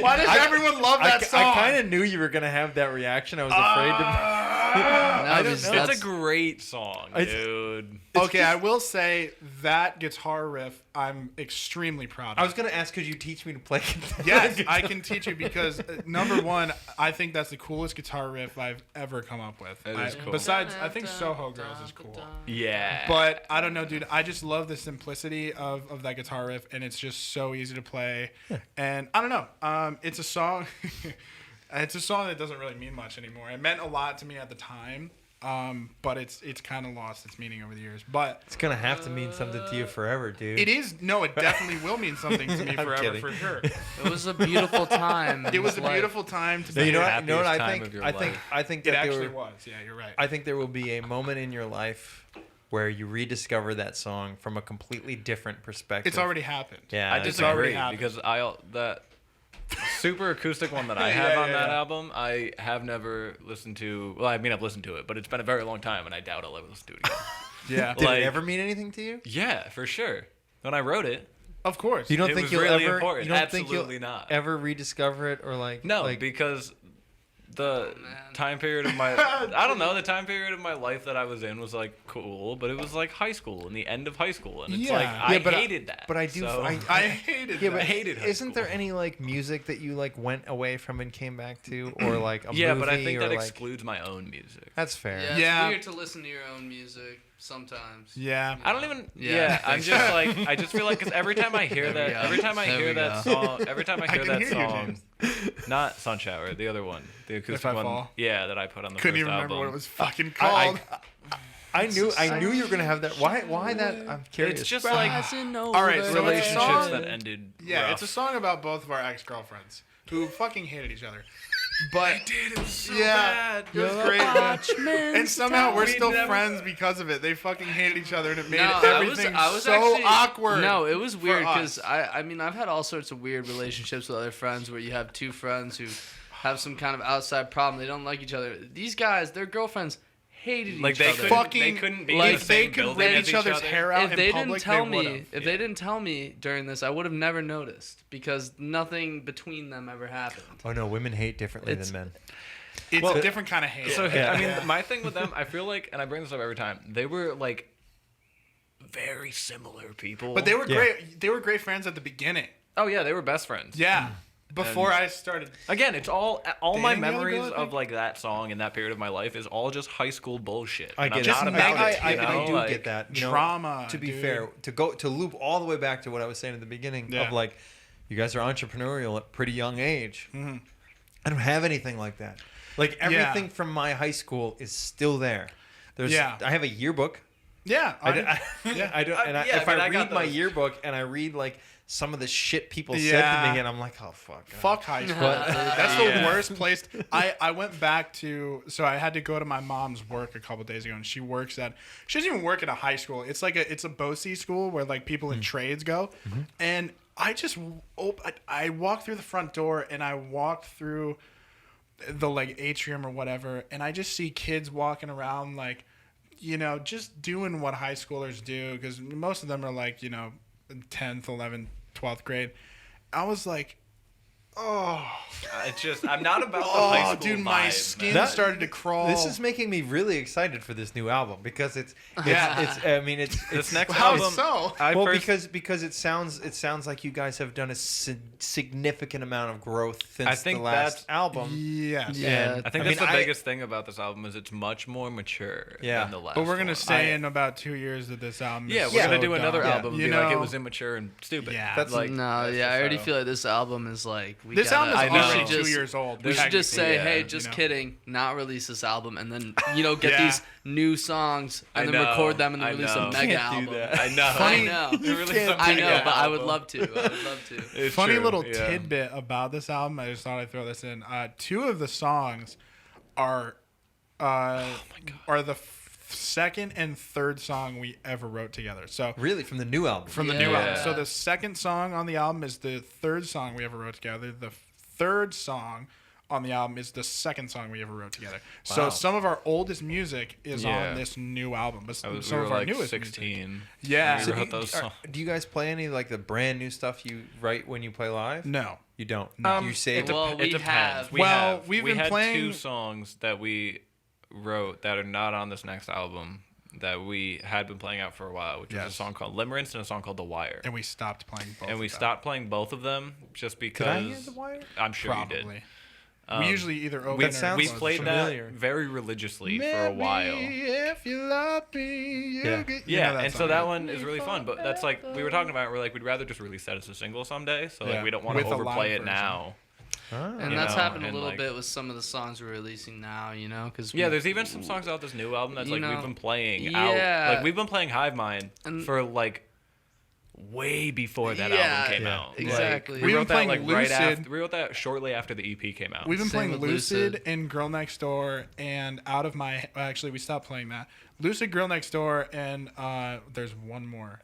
Speaker 4: Why does everyone love that song?
Speaker 2: I kind of knew you were gonna have that reaction. I was afraid to.
Speaker 5: No,
Speaker 2: I don't
Speaker 5: because
Speaker 2: know.
Speaker 3: it's
Speaker 5: that's-
Speaker 3: a great song,
Speaker 2: It's-
Speaker 3: dude.
Speaker 4: Okay, I will say that guitar riff I'm extremely proud of.
Speaker 2: I was gonna ask, could you teach me to play?
Speaker 4: Yes, I can teach you because number one, I think that's the coolest guitar riff I've ever come up with.
Speaker 3: It is cool.
Speaker 4: Besides, I think Soho Girls is cool.
Speaker 3: Yeah.
Speaker 4: But I don't know, dude. I just love the simplicity of that guitar riff, and it's just so easy to play. And I don't know. It's a song. It's a song that doesn't really mean much anymore. It meant a lot to me at the time, but it's kind of lost its meaning over the years. But
Speaker 2: It's gonna have to mean something to you forever, dude.
Speaker 4: it is it definitely will mean something to me
Speaker 2: I'm
Speaker 4: forever
Speaker 2: kidding.
Speaker 4: for sure.
Speaker 5: It was a beautiful time.
Speaker 4: It was a
Speaker 5: Like,
Speaker 4: beautiful time to
Speaker 2: No,
Speaker 4: be.
Speaker 2: you know what?
Speaker 3: happiest
Speaker 2: You know what I
Speaker 3: time
Speaker 2: think?
Speaker 3: of your
Speaker 2: I think.
Speaker 3: life.
Speaker 2: I think
Speaker 4: It
Speaker 2: that
Speaker 4: actually
Speaker 2: there,
Speaker 4: was. Yeah, you're right.
Speaker 2: I think there will be a moment in your life where you rediscover that song from a completely different perspective.
Speaker 4: It's already happened.
Speaker 2: Yeah,
Speaker 3: I
Speaker 2: it's
Speaker 4: already
Speaker 3: disagree
Speaker 4: happened.
Speaker 3: because that super acoustic one that I have
Speaker 4: Yeah,
Speaker 3: on that
Speaker 4: yeah.
Speaker 3: album, I have never listened to. Well, I mean, I've listened to it, but it's been a very long time, and I doubt I'll ever listen to it again.
Speaker 4: Yeah,
Speaker 2: Did
Speaker 3: like-
Speaker 2: it ever mean anything to you?
Speaker 3: Yeah, for sure. When I wrote it,
Speaker 4: of course.
Speaker 2: You don't
Speaker 3: It
Speaker 2: think
Speaker 3: was
Speaker 2: you'll
Speaker 3: really
Speaker 2: ever?
Speaker 3: important.
Speaker 2: You don't think
Speaker 3: Absolutely
Speaker 2: you'll
Speaker 3: not.
Speaker 2: ever rediscover it or like?
Speaker 3: no,
Speaker 2: like,
Speaker 3: because the
Speaker 5: man.
Speaker 3: time period of my I don't know, the time period of my life that I was in was like cool, but it was like high school and the end of high school, and it's
Speaker 4: Yeah.
Speaker 3: like
Speaker 4: Yeah,
Speaker 3: I
Speaker 2: but
Speaker 3: hated that.
Speaker 2: But I do.
Speaker 3: So,
Speaker 4: I hated
Speaker 2: Yeah,
Speaker 4: that.
Speaker 2: but
Speaker 3: I hated high
Speaker 2: isn't there
Speaker 3: school.
Speaker 2: any like music that you like went away from and came back to, or like a
Speaker 3: yeah,
Speaker 2: movie?
Speaker 3: but I think
Speaker 2: or,
Speaker 3: that
Speaker 2: like,
Speaker 3: excludes my own music.
Speaker 2: That's fair.
Speaker 5: Yeah,
Speaker 4: Yeah.
Speaker 5: it's weird to listen to your own music sometimes.
Speaker 4: Yeah.
Speaker 3: I don't even.
Speaker 5: Yeah,
Speaker 3: Yeah,
Speaker 5: I
Speaker 3: I'm
Speaker 5: think
Speaker 3: just
Speaker 5: so.
Speaker 3: like I just feel like because every time I hear
Speaker 5: There we
Speaker 3: that,
Speaker 5: go.
Speaker 3: every time I
Speaker 5: There
Speaker 3: hear
Speaker 5: we
Speaker 3: that
Speaker 5: go.
Speaker 3: song, every time I
Speaker 4: I
Speaker 3: hear
Speaker 4: can
Speaker 3: that
Speaker 4: hear you,
Speaker 3: song, not Sun Shower, the other one, the acoustic
Speaker 4: I
Speaker 3: one,
Speaker 4: Fall?
Speaker 3: yeah, that I put on the
Speaker 4: Couldn't
Speaker 3: first
Speaker 4: even remember
Speaker 3: album.
Speaker 4: what it was fucking
Speaker 2: I-
Speaker 4: called.
Speaker 2: I knew you were gonna have that. Why that? I'm curious.
Speaker 3: It's just like
Speaker 4: All right, so
Speaker 3: relationships
Speaker 4: song-
Speaker 3: that ended.
Speaker 4: Yeah,
Speaker 3: rough.
Speaker 4: it's a song about both of our ex-girlfriends who fucking hated each other. But
Speaker 3: Dude, it was so
Speaker 4: yeah,
Speaker 3: bad.
Speaker 4: it was great. And somehow we're still friends because of it. They fucking hated each other, and it made everything
Speaker 5: I was
Speaker 4: so
Speaker 5: actually,
Speaker 4: awkward.
Speaker 5: No, it was weird
Speaker 4: us.
Speaker 5: because I mean, I've had all sorts of weird relationships with other friends where you have 2 friends who have some kind of outside problem. They don't like each other. These guys, their girlfriends hated
Speaker 3: Like
Speaker 5: each
Speaker 3: they
Speaker 5: other.
Speaker 3: couldn't be
Speaker 4: like
Speaker 3: in the same
Speaker 4: they could
Speaker 3: building
Speaker 4: rip
Speaker 3: as
Speaker 4: each other's
Speaker 3: other.
Speaker 4: hair out
Speaker 5: if
Speaker 4: in
Speaker 5: they
Speaker 4: public.
Speaker 5: didn't tell
Speaker 4: they
Speaker 5: me,
Speaker 4: would've.
Speaker 5: if they didn't tell me during this, I would have never noticed because nothing between them ever happened.
Speaker 2: Oh no, women hate differently
Speaker 5: It's-
Speaker 2: than men.
Speaker 4: It's
Speaker 3: Well,
Speaker 4: a different kind of hate.
Speaker 3: So
Speaker 2: Yeah.
Speaker 3: I mean, my thing with them, I feel like, and I bring this up every time, they were like very similar people.
Speaker 4: but they were
Speaker 2: Yeah.
Speaker 4: great. They were great friends at the beginning.
Speaker 3: oh yeah, they were best friends.
Speaker 4: Yeah, before
Speaker 3: And-
Speaker 4: I started.
Speaker 3: Again, it's all my
Speaker 4: Dating the other
Speaker 3: memories
Speaker 4: girl, I
Speaker 3: of
Speaker 4: think?
Speaker 3: like that song and that period of my life is all just high school bullshit.
Speaker 2: I
Speaker 3: And
Speaker 2: get
Speaker 3: I'm
Speaker 2: it.
Speaker 4: Just
Speaker 3: not
Speaker 4: make
Speaker 3: about
Speaker 4: it,
Speaker 3: it.
Speaker 2: I
Speaker 3: You know?
Speaker 2: do
Speaker 3: Like,
Speaker 2: get that. You know,
Speaker 4: drama,
Speaker 2: To be
Speaker 4: dude.
Speaker 2: fair, to loop all the way back to what I was saying at the beginning
Speaker 4: Yeah.
Speaker 2: of like, you guys are entrepreneurial at a pretty young age.
Speaker 4: Mm-hmm.
Speaker 2: I don't have anything like that. Like everything from my high school is still there. There's,
Speaker 4: Yeah.
Speaker 2: I have a yearbook.
Speaker 4: Yeah,
Speaker 2: I don't,
Speaker 4: yeah.
Speaker 2: I don't, and
Speaker 3: yeah,
Speaker 2: if
Speaker 3: I mean,
Speaker 2: I
Speaker 3: I got
Speaker 2: read my
Speaker 3: those.
Speaker 2: yearbook and I read like some of the shit people said to
Speaker 4: Yeah.
Speaker 2: me, and I'm like, oh fuck.
Speaker 4: Fuck high school. That's the
Speaker 3: Yeah.
Speaker 4: worst place. I went back to, so I had to go to my mom's work a couple days ago, and she doesn't even work at a high school. It's like it's a BOCE school where like people in trades go, and I walked through the front door and I walked through the like atrium or whatever, and I just see kids walking around like, you know, just doing what high schoolers do, because most of them are like, you know, 10th, 11th, 12th grade. I was like, oh,
Speaker 3: It's just I'm not about the high school
Speaker 4: dude, my
Speaker 3: vibe,
Speaker 4: skin
Speaker 2: That-
Speaker 4: started to crawl.
Speaker 2: This is making me really excited for this new album because it's
Speaker 4: Yeah.
Speaker 2: I mean it's
Speaker 3: This next
Speaker 4: How
Speaker 3: album,
Speaker 4: so?
Speaker 2: well because it sounds like you guys have done a significant amount of growth since
Speaker 3: I think
Speaker 2: the last
Speaker 3: that's-
Speaker 2: album.
Speaker 4: Yes.
Speaker 5: Yeah.
Speaker 2: And
Speaker 3: I think
Speaker 2: I
Speaker 3: that's
Speaker 2: mean,
Speaker 3: the
Speaker 2: I-
Speaker 3: biggest thing about this album is it's much more mature
Speaker 2: Yeah.
Speaker 3: than the last.
Speaker 4: But we're gonna
Speaker 3: one.
Speaker 4: say in about 2 years that this album.
Speaker 3: Yeah,
Speaker 4: is
Speaker 3: we're
Speaker 2: Yeah.
Speaker 3: gonna
Speaker 4: so
Speaker 3: do another
Speaker 4: dumb.
Speaker 3: album and
Speaker 4: You
Speaker 3: be like it
Speaker 4: know?
Speaker 3: was immature and stupid.
Speaker 4: Yeah.
Speaker 2: That's
Speaker 3: like
Speaker 5: No,
Speaker 3: that's
Speaker 5: yeah,
Speaker 3: just
Speaker 5: I already
Speaker 3: how-
Speaker 5: feel like this album is like we
Speaker 4: This
Speaker 5: gotta,
Speaker 4: album is
Speaker 5: we
Speaker 3: awesome.
Speaker 5: should just
Speaker 4: 2
Speaker 5: just
Speaker 4: years old.
Speaker 5: we should just say,
Speaker 3: Yeah,
Speaker 5: hey,
Speaker 3: you
Speaker 5: just
Speaker 4: know?
Speaker 5: kidding, not release this album, and then get
Speaker 4: Yeah.
Speaker 5: these new songs and
Speaker 3: I
Speaker 5: then
Speaker 3: know,
Speaker 5: record them and then
Speaker 3: I
Speaker 5: release
Speaker 3: know.
Speaker 5: a mega
Speaker 2: Can't do
Speaker 5: album.
Speaker 2: that.
Speaker 3: I know.
Speaker 5: I know.
Speaker 3: You release a
Speaker 5: I
Speaker 3: mega
Speaker 5: know, but I would
Speaker 3: album.
Speaker 5: love to. I would love to.
Speaker 3: It's
Speaker 4: Funny
Speaker 3: true,
Speaker 4: little
Speaker 3: yeah.
Speaker 4: tidbit about this album. I just thought I'd throw this in. 2 of the songs are the second and third song we ever wrote together. So
Speaker 2: Really, from the new album.
Speaker 4: from the new
Speaker 5: Yeah.
Speaker 4: album. So the second song on the album is the third song we ever wrote together. The third song on the album is the second song we ever wrote together. So
Speaker 2: Wow.
Speaker 4: some of our oldest music is
Speaker 3: Yeah.
Speaker 4: on this new album, but
Speaker 3: We
Speaker 4: some
Speaker 3: were
Speaker 4: of our
Speaker 3: like
Speaker 4: newest music.
Speaker 3: 16.
Speaker 4: Yeah.
Speaker 3: We
Speaker 4: So
Speaker 3: wrote those songs.
Speaker 2: Do you guys play any like the brand new stuff you write when you play live?
Speaker 4: No.
Speaker 2: You don't.
Speaker 3: Um,
Speaker 2: You save
Speaker 3: It,
Speaker 2: it.
Speaker 5: Well,
Speaker 3: it
Speaker 5: we
Speaker 3: depends.
Speaker 5: have.
Speaker 4: We've
Speaker 3: we
Speaker 4: been
Speaker 3: had
Speaker 4: playing-
Speaker 3: 2 songs that we wrote that are not on this next album that we had been playing out for a while, which was
Speaker 4: Yes.
Speaker 3: a song called Limerence and a song called The Wire.
Speaker 4: And we stopped playing both.
Speaker 3: And we
Speaker 4: of them.
Speaker 3: stopped playing both of them just because
Speaker 2: Could I hear The Wire?
Speaker 3: I'm sure you
Speaker 4: Probably.
Speaker 3: did.
Speaker 4: We usually either open
Speaker 3: We,
Speaker 4: or
Speaker 2: sounds
Speaker 3: we
Speaker 4: close.
Speaker 3: played
Speaker 2: familiar.
Speaker 3: that very religiously for a while.
Speaker 4: If you love me, you
Speaker 2: Yeah.
Speaker 4: get. you
Speaker 3: Yeah,
Speaker 4: know that
Speaker 3: and so
Speaker 4: song,
Speaker 3: that
Speaker 4: right?
Speaker 3: one is really fun. But that's like we were talking about. We're like we'd rather just release that as a single someday. So
Speaker 4: Yeah.
Speaker 3: like we don't want
Speaker 4: With
Speaker 3: to
Speaker 4: a live
Speaker 3: overplay it
Speaker 4: version.
Speaker 3: now.
Speaker 5: And
Speaker 3: You
Speaker 5: that's
Speaker 3: know,
Speaker 5: happened a
Speaker 3: and,
Speaker 5: little
Speaker 3: like-
Speaker 5: bit with some of the songs we're releasing now, because
Speaker 3: Yeah, there's even some songs out this new album that's
Speaker 5: You
Speaker 3: like
Speaker 5: know,
Speaker 3: we've been playing
Speaker 5: yeah.
Speaker 3: out. Like we've been playing Hive Mind
Speaker 5: And-
Speaker 3: for like way before that
Speaker 5: Yeah,
Speaker 3: album came
Speaker 2: yeah,
Speaker 3: out. Like,
Speaker 5: exactly.
Speaker 3: we
Speaker 4: We've
Speaker 3: wrote
Speaker 4: been
Speaker 3: that
Speaker 4: playing
Speaker 3: like right
Speaker 4: Lucid.
Speaker 3: after. We wrote that shortly after the EP came out.
Speaker 4: We've been
Speaker 5: Same
Speaker 4: playing
Speaker 5: with
Speaker 4: Lucid
Speaker 5: Lucid.
Speaker 4: and Girl Next Door and Out of My. Actually, we stopped playing that. Lucid, Girl Next Door, and there's one more.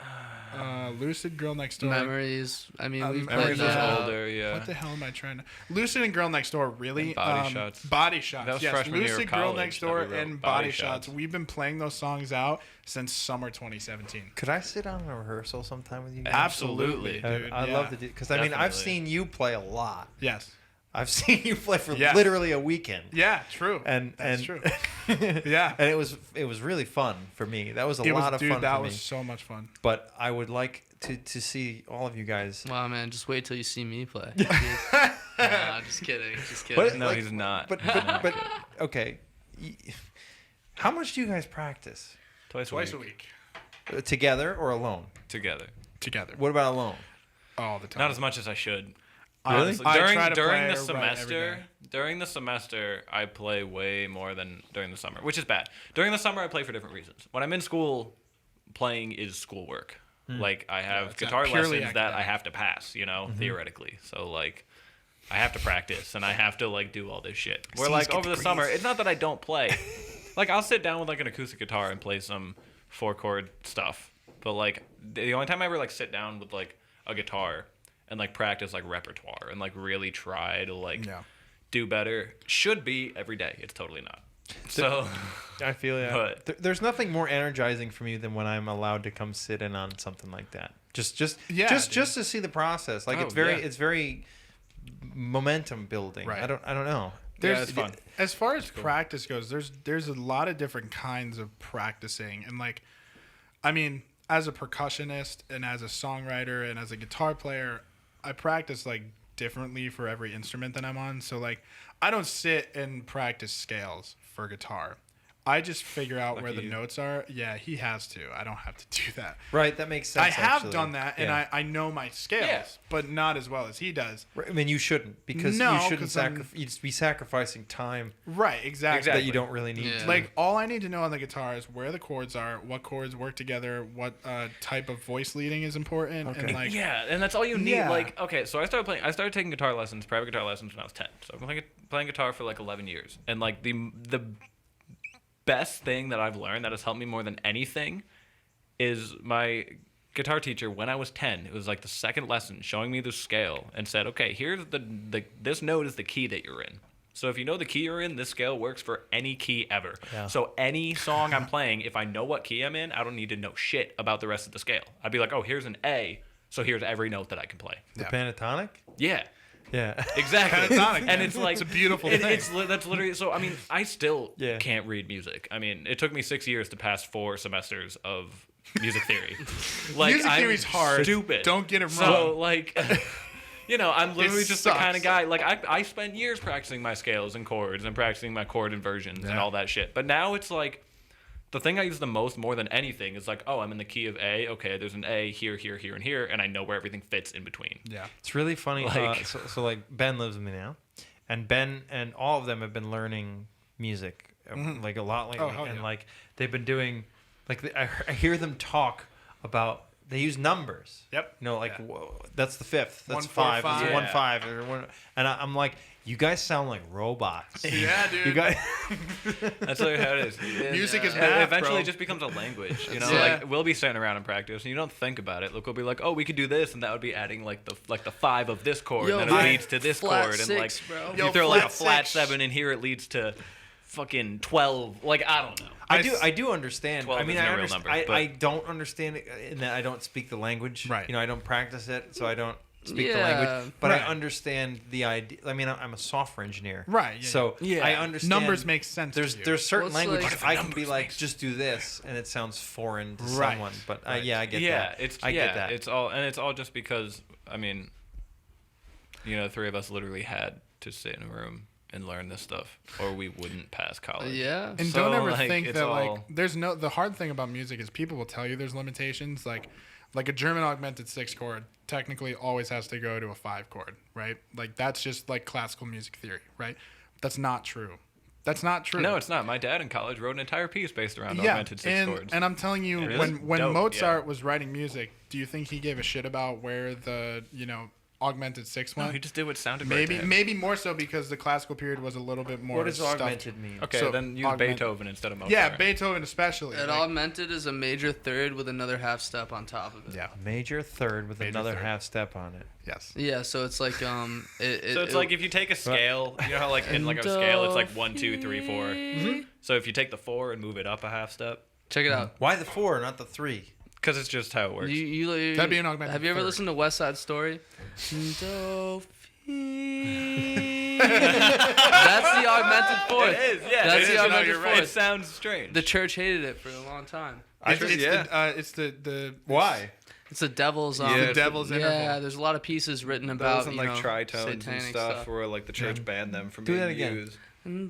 Speaker 4: Lucid, Girl Next Door.
Speaker 5: memories. I mean, we've
Speaker 4: Memories
Speaker 5: played
Speaker 4: is
Speaker 5: that.
Speaker 3: older, yeah.
Speaker 4: What the hell am I trying to? Lucid and Girl Next Door, really?
Speaker 3: And Body Shots.
Speaker 4: Body Shots.
Speaker 3: That was
Speaker 4: yes,
Speaker 3: freshman year of
Speaker 4: Lucid, Girl
Speaker 3: college
Speaker 4: Next
Speaker 3: that
Speaker 4: Door,
Speaker 3: we wrote
Speaker 4: and
Speaker 3: Body
Speaker 4: Body Shots.
Speaker 3: Shots.
Speaker 4: We've been playing those songs out since summer 2017.
Speaker 2: Could I sit down in a rehearsal sometime with you guys?
Speaker 3: Absolutely.
Speaker 4: dude.
Speaker 2: I'd
Speaker 4: yeah.
Speaker 2: love to do because I mean I've
Speaker 3: Definitely.
Speaker 2: seen you play a lot.
Speaker 4: Yes.
Speaker 2: I've seen you play for
Speaker 4: Yes.
Speaker 2: literally a weekend.
Speaker 4: Yeah, true.
Speaker 2: That's
Speaker 4: true. Yeah.
Speaker 2: and it was really fun for me. That was a lot of
Speaker 4: dude,
Speaker 2: fun
Speaker 4: that
Speaker 2: for
Speaker 4: was
Speaker 2: me.
Speaker 4: so much fun.
Speaker 2: But I would like to see all of you guys.
Speaker 5: Wow, man, just wait till you see me play. Nah, just kidding. Just kidding.
Speaker 2: But-
Speaker 3: No,
Speaker 2: like-
Speaker 3: he's not.
Speaker 2: But okay, how much do you guys practice
Speaker 3: Twice
Speaker 4: Twice a week.
Speaker 2: together or alone?
Speaker 3: together.
Speaker 4: Together.
Speaker 2: What about alone?
Speaker 4: All the time.
Speaker 3: Not as much as I should.
Speaker 4: Really?
Speaker 3: Honestly,
Speaker 4: I
Speaker 3: during
Speaker 4: try to
Speaker 3: during
Speaker 4: play
Speaker 3: the
Speaker 4: right every
Speaker 3: semester,
Speaker 4: day.
Speaker 3: during the semester, I play way more than during the summer, which is bad. During the summer, I play for different reasons. When I'm in school, playing is schoolwork. Like I have
Speaker 4: it's
Speaker 3: guitar
Speaker 4: purely
Speaker 3: lessons that I
Speaker 4: academic.
Speaker 3: have to pass, theoretically. So like, I have to practice and I have to like do all this shit. Where like over the summer, it's not that I don't play. Like I'll sit down with like an acoustic guitar and play some 4-chord stuff. But like the only time I ever like sit down with like a guitar and like practice like repertoire and like really try to like
Speaker 4: Yeah.
Speaker 3: do better should be every day. It's totally not. So
Speaker 2: I feel yeah.
Speaker 3: But-
Speaker 2: There's nothing more energizing for me than when I'm allowed to come sit in on something like that. Just
Speaker 4: Yeah,
Speaker 2: just
Speaker 4: dude.
Speaker 2: to see the process. Like
Speaker 3: Oh,
Speaker 2: it's
Speaker 3: yeah.
Speaker 2: very momentum building.
Speaker 4: Right.
Speaker 2: I don't know.
Speaker 3: yeah, it's fun.
Speaker 4: As far as practice goes, there's a lot of different kinds of practicing, and like, I mean, as a percussionist and as a songwriter and as a guitar player, I practice like differently for every instrument that I'm on. So like, I don't sit and practice scales for guitar. I just figure out where
Speaker 3: Lucky
Speaker 4: the
Speaker 3: you.
Speaker 4: notes are. Yeah, he has to. I don't have to do that.
Speaker 2: Right, that makes sense.
Speaker 4: I have
Speaker 2: actually.
Speaker 4: done that, and
Speaker 2: Yeah.
Speaker 4: I know my scales,
Speaker 3: Yeah.
Speaker 4: but not as well as he does.
Speaker 2: I mean, you shouldn't because
Speaker 4: No,
Speaker 2: you shouldn't
Speaker 4: 'cause I'm-
Speaker 2: you'd be sacrificing time
Speaker 4: Right, exactly.
Speaker 2: that you don't really need.
Speaker 5: Yeah.
Speaker 2: to.
Speaker 4: Like, all I need to know on the guitar is where the chords are, what chords work together, what type of voice leading is important, and like,
Speaker 3: Yeah, and that's all you need.
Speaker 4: Yeah.
Speaker 3: Like, okay, so I started taking guitar lessons, private guitar lessons when I was 10. So I've been playing guitar for like 11 years. And like the best thing that I've learned that has helped me more than anything is my guitar teacher when I was 10. It was like the second lesson showing me the scale and said, "Okay, here's this note is the key that you're in. So if you know the key you're in, this scale works for any key ever.
Speaker 2: Yeah.
Speaker 3: So any song I'm playing, if I know what key I'm in, I don't need to know shit about the rest of the scale. I'd be like, "Oh, here's an A. So here's every note that I can play."
Speaker 2: The pentatonic.
Speaker 3: Yeah.
Speaker 2: Yeah.
Speaker 3: Exactly.
Speaker 4: Pentatonic,
Speaker 3: And
Speaker 4: man.
Speaker 3: it's like
Speaker 4: It's a beautiful thing.
Speaker 3: That's literally so. I mean, I still
Speaker 2: Yeah.
Speaker 3: can't read music. I mean, it took me 6 years to pass 4 semesters of music theory. Like,
Speaker 4: music
Speaker 3: I'm
Speaker 4: theory's hard.
Speaker 3: Stupid.
Speaker 4: Don't get it
Speaker 3: So
Speaker 4: wrong.
Speaker 3: like, I'm literally
Speaker 4: It
Speaker 3: just the kind
Speaker 4: sucks.
Speaker 3: of guy. Like I spent years practicing my scales and chords and practicing my chord inversions and
Speaker 4: Yeah.
Speaker 3: all that shit. But now it's like. The thing I use the most, more than anything, is like, oh, I'm in the key of A. Okay, there's an A here, here, here, and here, and I know where everything fits in between.
Speaker 4: Yeah.
Speaker 2: It's really funny.
Speaker 3: Like-
Speaker 2: So like Ben lives with me now, and Ben and all of them have been learning music like a lot lately, and like they've been doing like I hear them talk about. They use numbers.
Speaker 4: Yep.
Speaker 2: You know, like whoa, that's the fifth. That's
Speaker 4: 1, 4,
Speaker 2: 5.
Speaker 4: 5.
Speaker 2: It's
Speaker 3: Yeah.
Speaker 2: 1 5. Or one, and I'm like, you guys sound like robots.
Speaker 4: Yeah, dude.
Speaker 2: You guys.
Speaker 3: That's like how it is.
Speaker 4: Music is
Speaker 3: It
Speaker 4: math,
Speaker 3: eventually
Speaker 4: bro.
Speaker 3: just becomes a language, you know.
Speaker 5: Yeah.
Speaker 3: Like we'll be sitting around and practice, and you don't think about it. Like we'll be like, "Oh, we could do this," and that would be adding like the 5 of this chord,
Speaker 5: Yo,
Speaker 3: and then it
Speaker 5: flat
Speaker 3: leads to this
Speaker 5: flat
Speaker 3: chord, and
Speaker 5: 6,
Speaker 3: like
Speaker 5: bro.
Speaker 3: you
Speaker 4: Yo,
Speaker 3: throw like a
Speaker 4: flat
Speaker 3: flat
Speaker 4: 6.
Speaker 3: 7 in here, it leads to fucking 12. Like I don't know.
Speaker 2: I do understand.
Speaker 3: 12
Speaker 2: I mean,
Speaker 3: isn't
Speaker 2: I
Speaker 3: a real
Speaker 2: understand.
Speaker 3: number, but-
Speaker 2: I don't understand it in that I don't speak the language.
Speaker 4: Right.
Speaker 2: You know, I don't practice it, so I don't speak the
Speaker 5: Yeah.
Speaker 2: language. But
Speaker 4: Right.
Speaker 2: I understand the idea. I mean, I'm a software engineer.
Speaker 4: Right, yeah,
Speaker 2: So
Speaker 3: yeah.
Speaker 2: I understand.
Speaker 4: Numbers make sense to
Speaker 2: There's
Speaker 4: you.
Speaker 2: there's certain
Speaker 5: Well, it's
Speaker 2: languages
Speaker 5: like-
Speaker 2: I can be like, just do this, and it sounds foreign to
Speaker 4: Right.
Speaker 2: someone. But
Speaker 4: Right.
Speaker 2: yeah, I get
Speaker 3: yeah,
Speaker 2: that.
Speaker 3: it's
Speaker 2: I
Speaker 3: yeah,
Speaker 2: get that.
Speaker 3: It's all just because I mean, you know, the three of us literally had to sit in a room and learn this stuff, or we wouldn't pass college.
Speaker 5: Yeah.
Speaker 4: And
Speaker 3: So,
Speaker 4: don't ever
Speaker 3: like,
Speaker 4: think
Speaker 3: it's
Speaker 4: that
Speaker 3: all-
Speaker 4: like there's no. The hard thing about music is people will tell you there's limitations. Like a German augmented 6 chord technically always has to go to a 5 chord, right? Like that's just like classical music theory, right? That's not true. That's not true.
Speaker 3: No, it's not. My dad in college wrote an entire piece based around
Speaker 4: yeah,
Speaker 3: augmented 6 chords.
Speaker 4: and I'm telling you,
Speaker 3: Really?
Speaker 4: when
Speaker 3: Dope,
Speaker 4: Mozart was writing music, do you think he gave a shit about where the augmented 6
Speaker 3: no,
Speaker 4: went?
Speaker 3: he just did what sounded right to him.
Speaker 4: Maybe more so because the classical period was a little bit more.
Speaker 2: What does
Speaker 4: stuffed.
Speaker 2: augmented mean?
Speaker 3: Okay,
Speaker 4: So,
Speaker 3: then use
Speaker 4: augment-
Speaker 3: Beethoven instead of Mozart.
Speaker 4: Yeah, Beethoven especially.
Speaker 5: It
Speaker 4: like-
Speaker 5: augmented is a major third with another half step on top of it.
Speaker 4: yeah.
Speaker 2: A major third with
Speaker 4: Major
Speaker 2: another
Speaker 4: third.
Speaker 2: half step on it.
Speaker 4: Yes.
Speaker 5: Yeah, so it's like
Speaker 3: So it's like if you take a scale, you know how like in like a scale it's like 1, 2, 3, 4.
Speaker 5: Mm-hmm.
Speaker 3: So if you take the 4 and move it up a half step,
Speaker 5: check it out.
Speaker 2: Why the 4, not the 3?
Speaker 3: because it's just how it works.
Speaker 4: That'd be an augmented
Speaker 5: Have you ever
Speaker 4: third.
Speaker 5: listened to West Side Story? Do, fi. That's the augmented fourth.
Speaker 3: It is, yeah.
Speaker 5: That's
Speaker 3: it
Speaker 5: the
Speaker 3: is,
Speaker 5: augmented
Speaker 3: you're right.
Speaker 5: fourth.
Speaker 3: It sounds strange.
Speaker 5: The church hated it for a long time.
Speaker 4: It's
Speaker 3: yeah.
Speaker 4: the
Speaker 2: Why?
Speaker 5: It's the devil's.
Speaker 3: Yeah,
Speaker 4: the devil's interval.
Speaker 5: Yeah, there's a lot of pieces written
Speaker 3: Those
Speaker 5: about
Speaker 3: and like tritones
Speaker 5: satanic
Speaker 3: and stuff, where like the church banned them from
Speaker 2: Do
Speaker 3: being
Speaker 2: that again.
Speaker 3: used.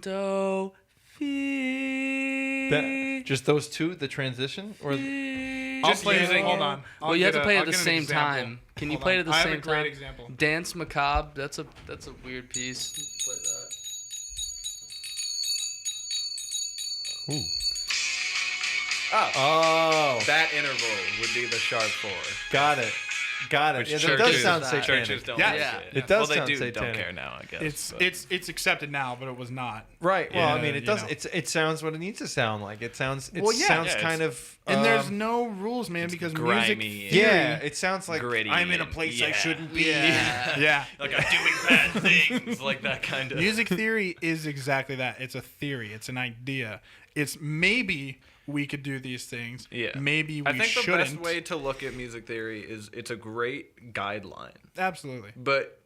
Speaker 5: Do, fi.
Speaker 2: Just those two, the transition, or
Speaker 4: I'll
Speaker 3: Just
Speaker 4: play
Speaker 3: using-
Speaker 4: it. Hold on.
Speaker 5: Well, you have to play it
Speaker 4: I'll
Speaker 5: at the
Speaker 4: get an
Speaker 5: same
Speaker 4: example.
Speaker 5: time. Can you
Speaker 4: Hold
Speaker 5: play
Speaker 4: on.
Speaker 5: it at the
Speaker 4: I
Speaker 5: same
Speaker 4: have a great
Speaker 5: time?
Speaker 4: example.
Speaker 5: Dance Macabre. That's a weird piece. Play that.
Speaker 2: Ooh.
Speaker 3: Oh,
Speaker 2: Oh,
Speaker 3: that interval would be the sharp 4.
Speaker 2: got it. Yeah, that
Speaker 3: churches,
Speaker 2: does sound
Speaker 5: that.
Speaker 2: satanic.
Speaker 3: Churches don't
Speaker 4: Yeah.
Speaker 3: like
Speaker 5: Yeah.
Speaker 3: it.
Speaker 2: It does
Speaker 3: well, they
Speaker 2: sound
Speaker 3: do,
Speaker 2: satanic.
Speaker 3: don't care now, I guess.
Speaker 4: It's accepted now, but it was not.
Speaker 2: Right. Well, I
Speaker 4: Yeah,
Speaker 2: mean, it
Speaker 4: you
Speaker 2: does.
Speaker 4: know.
Speaker 2: It sounds what it needs to sound like. It sounds. It
Speaker 4: Well, yeah.
Speaker 2: sounds
Speaker 3: Yeah,
Speaker 2: kind of.
Speaker 4: And there's no rules, man, because
Speaker 3: grimy
Speaker 4: music.
Speaker 3: and-
Speaker 2: Yeah, it sounds like
Speaker 3: Gritty
Speaker 2: I'm in a
Speaker 3: and-
Speaker 2: place I
Speaker 3: yeah.
Speaker 2: shouldn't be.
Speaker 5: Yeah.
Speaker 4: Yeah.
Speaker 3: like I'm doing bad things, like that kind of.
Speaker 4: Music theory is exactly that. It's a theory. It's an idea. It's maybe we could do these things.
Speaker 3: Yeah.
Speaker 4: Maybe we
Speaker 3: I think
Speaker 4: shouldn't.
Speaker 3: the best way to look at music theory is it's a great guideline,
Speaker 4: Absolutely.
Speaker 3: but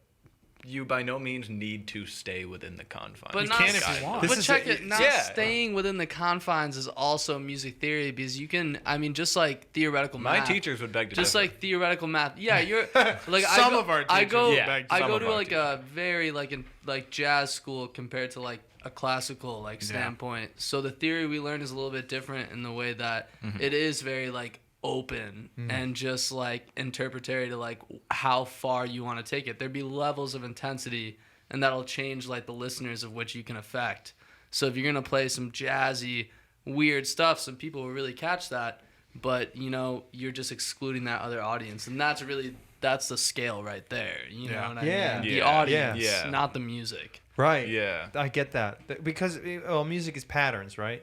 Speaker 3: you by no means need to stay within the confines.
Speaker 5: But
Speaker 3: of
Speaker 5: not,
Speaker 4: can if
Speaker 3: the
Speaker 4: you want.
Speaker 3: guideline.
Speaker 2: This
Speaker 5: but
Speaker 2: is
Speaker 5: check
Speaker 2: a-
Speaker 5: it. Not
Speaker 3: yeah.
Speaker 5: staying within the confines is also music theory because you can. I mean, just like theoretical
Speaker 3: My
Speaker 5: math.
Speaker 3: teachers would beg to
Speaker 5: Just
Speaker 3: differ.
Speaker 5: like theoretical math. Yeah, you're like
Speaker 4: Some of our
Speaker 5: I
Speaker 4: teachers
Speaker 5: go.
Speaker 4: would
Speaker 3: Yeah,
Speaker 4: beg to
Speaker 5: I
Speaker 3: some
Speaker 5: go
Speaker 3: of
Speaker 5: to
Speaker 3: our
Speaker 5: like a very like jazz school compared to like a classical like standpoint. So the theory we learn is a little bit different in the way that it is very like open and just like interpretatory to like how far you want to take it. There'd be levels of intensity and that'll change like the listeners of which you can affect. So if you're gonna play some jazzy weird stuff, some people will really catch that, but you're just excluding that other audience, and that's the scale right there. You know
Speaker 4: Yeah.
Speaker 5: what I
Speaker 2: Yeah.
Speaker 5: mean? The
Speaker 3: Yeah.
Speaker 5: audience,
Speaker 3: Yeah.
Speaker 5: not the music.
Speaker 2: Right.
Speaker 3: Yeah.
Speaker 2: I get that because music is patterns, right?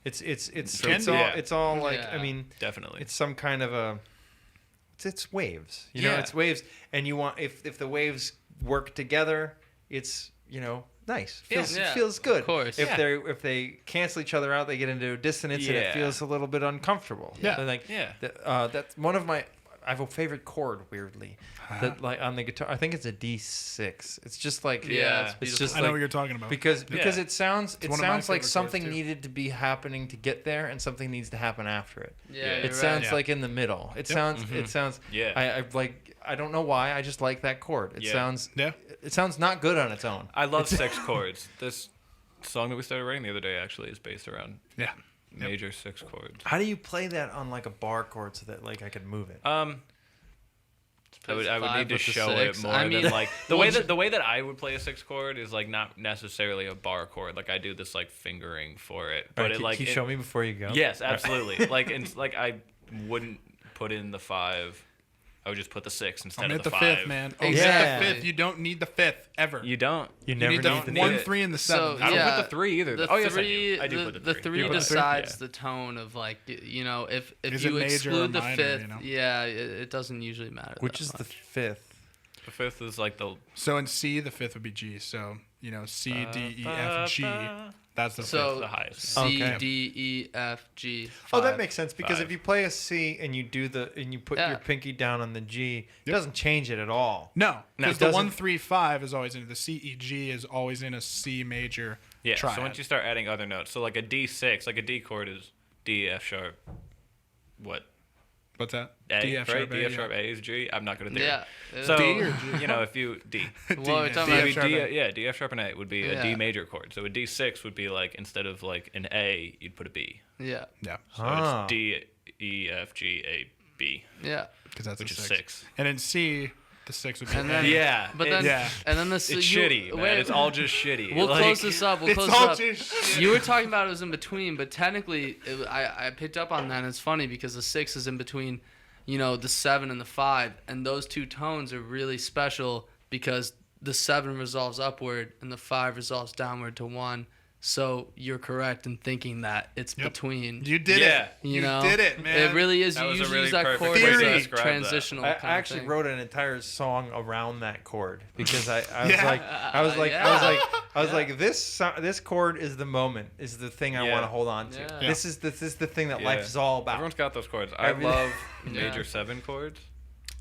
Speaker 2: It's
Speaker 4: Can be.
Speaker 2: all
Speaker 3: Yeah.
Speaker 2: it's all like
Speaker 5: Yeah.
Speaker 2: I mean
Speaker 3: Definitely.
Speaker 2: it's some kind of a it's waves. You know,
Speaker 3: Yeah.
Speaker 2: it's waves, and you want if the waves work together, it's nice. Feels
Speaker 5: Yeah.
Speaker 2: feels good.
Speaker 5: Of course.
Speaker 2: If
Speaker 3: Yeah.
Speaker 2: they cancel each other out, they get into dissonance, and it
Speaker 3: Yeah.
Speaker 2: feels a little bit uncomfortable.
Speaker 4: Yeah.
Speaker 2: So, like
Speaker 3: Yeah.
Speaker 2: that's one of my. I have a favorite chord, weirdly, that like on the guitar. I think it's a D6. It's just like
Speaker 3: Yeah.
Speaker 2: it's just
Speaker 4: I know
Speaker 2: like
Speaker 4: what you're talking about.
Speaker 2: because
Speaker 3: Yeah.
Speaker 2: it sounds
Speaker 4: one of my
Speaker 2: like
Speaker 4: favorite
Speaker 2: something
Speaker 4: chords, too.
Speaker 2: needed to be happening to get there, and something needs to happen after it.
Speaker 5: Yeah,
Speaker 3: Yeah.
Speaker 5: you're
Speaker 2: It
Speaker 5: right.
Speaker 2: sounds
Speaker 4: Yeah.
Speaker 2: like in the middle. It sounds. It sounds.
Speaker 3: Yeah.
Speaker 2: I like. I don't know why. I just like that chord. It
Speaker 3: Yeah.
Speaker 2: sounds.
Speaker 4: Yeah.
Speaker 2: It sounds not good on its own.
Speaker 3: I love 6 chords. This song that we started writing the other day actually is based around
Speaker 4: Yeah.
Speaker 3: major 6 chords.
Speaker 2: How do you play that on like a bar chord so that like I could move it?
Speaker 3: It's I would need to
Speaker 5: with the
Speaker 3: show
Speaker 5: six.
Speaker 3: it more
Speaker 5: I mean,
Speaker 3: than like the
Speaker 5: well,
Speaker 3: way that I would play a 6 chord is like not necessarily a bar chord. Like I do this like fingering for it, but
Speaker 2: Right,
Speaker 3: it
Speaker 2: can,
Speaker 3: like
Speaker 2: can you show me before you go?
Speaker 3: Yes, absolutely. like I wouldn't put in the 5. I would just put the 6 instead
Speaker 4: I'm
Speaker 3: of
Speaker 4: at
Speaker 3: the
Speaker 4: the
Speaker 3: 5.
Speaker 4: fifth, man.
Speaker 5: Exactly.
Speaker 4: Yeah. The fifth. You don't need the fifth ever.
Speaker 3: You don't.
Speaker 2: You
Speaker 4: You
Speaker 2: never
Speaker 4: need the
Speaker 2: need the
Speaker 4: 1,
Speaker 3: it.
Speaker 4: 3, and the
Speaker 5: So,
Speaker 4: 7.
Speaker 3: I don't
Speaker 5: yeah,
Speaker 3: put the 3 either.
Speaker 5: The
Speaker 3: Oh yes,
Speaker 5: three,
Speaker 3: I do put the 3.
Speaker 5: The 3
Speaker 3: You put the three?
Speaker 5: decides
Speaker 3: Yeah.
Speaker 5: the tone of like you know if
Speaker 4: Is
Speaker 5: you
Speaker 4: it major or
Speaker 5: exclude the
Speaker 4: minor,
Speaker 5: fifth,
Speaker 4: you know?
Speaker 5: yeah, it doesn't usually matter.
Speaker 2: Which
Speaker 5: that
Speaker 2: is the
Speaker 5: much.
Speaker 2: 5th?
Speaker 3: The 5th is like the
Speaker 4: So in C, the 5th would be G. So, C, D, E, F, G. That's the 5th.
Speaker 5: So
Speaker 3: the highest.
Speaker 5: C
Speaker 2: Okay.
Speaker 5: D E F G.
Speaker 2: Oh, that
Speaker 5: 5.
Speaker 2: makes sense because
Speaker 3: 5.
Speaker 2: if you play a C and you put
Speaker 5: Yeah.
Speaker 2: your pinky down on the G, it doesn't change it at all.
Speaker 4: No, because
Speaker 2: it
Speaker 4: the
Speaker 2: doesn't-
Speaker 4: 1, 3, 5 is always in the C, E, G is always in a C major
Speaker 3: Yeah.
Speaker 4: triad.
Speaker 3: So once you start adding other notes, so like a D6, like a D chord is D, F sharp. What?
Speaker 4: What's that?
Speaker 3: A,
Speaker 4: D, F
Speaker 3: right?
Speaker 4: sharp,
Speaker 3: D,
Speaker 4: A,
Speaker 3: F sharp, A is G. I'm not good at theory.
Speaker 5: Yeah.
Speaker 3: So
Speaker 4: D or G?
Speaker 3: you know, if you D.
Speaker 5: Well, we're
Speaker 4: D,
Speaker 5: talking
Speaker 4: F
Speaker 5: about
Speaker 4: sharp,
Speaker 3: D,
Speaker 4: A.
Speaker 3: yeah, D, F sharp, and A would be a D
Speaker 5: Yeah.
Speaker 3: major chord. So a D6 would be like instead of like an A, you'd put a B.
Speaker 5: Yeah.
Speaker 4: Yeah,
Speaker 3: So
Speaker 2: Ah.
Speaker 3: it's D, E, F, G, A, B,
Speaker 5: Yeah.
Speaker 4: because that's
Speaker 3: which
Speaker 4: a
Speaker 3: is
Speaker 4: 6.
Speaker 3: 6.
Speaker 4: And in C, the 6 would be
Speaker 5: And
Speaker 4: A.
Speaker 5: then
Speaker 3: Yeah,
Speaker 5: but then
Speaker 4: Yeah.
Speaker 5: and then the
Speaker 3: It's shitty, man. It's all just shitty.
Speaker 5: We'll
Speaker 3: Like-
Speaker 5: close this up. We'll
Speaker 4: It's
Speaker 5: close
Speaker 4: all
Speaker 5: this up.
Speaker 4: just shit.
Speaker 5: You were talking about it was in between, but technically, I picked up on that. And it's funny because the 6 is in between, the 7 and the 5, and those two tones are really special because the 7 resolves upward and the 5 resolves downward to 1. So you're correct in thinking that it's
Speaker 4: Yep.
Speaker 5: between.
Speaker 4: You did
Speaker 3: Yeah.
Speaker 4: it.
Speaker 5: You know,
Speaker 4: did it, man.
Speaker 5: It really is.
Speaker 3: That
Speaker 5: You
Speaker 3: was a
Speaker 5: usually
Speaker 3: really
Speaker 5: use that
Speaker 3: perfect
Speaker 5: chord
Speaker 4: way to
Speaker 5: as a
Speaker 3: describe that.
Speaker 5: transitional.
Speaker 2: I
Speaker 5: kind of
Speaker 2: actually
Speaker 5: thing.
Speaker 2: wrote an entire song around that chord because I was
Speaker 4: Yeah.
Speaker 2: like I was like
Speaker 5: Yeah.
Speaker 2: this chord is the moment, is the thing I
Speaker 3: Yeah.
Speaker 2: want to hold on to.
Speaker 5: Yeah.
Speaker 2: This is the thing that
Speaker 3: Yeah.
Speaker 2: life is all about.
Speaker 3: Everyone's got those chords. I
Speaker 2: Everything-
Speaker 3: love
Speaker 5: Yeah.
Speaker 3: major 7 chords.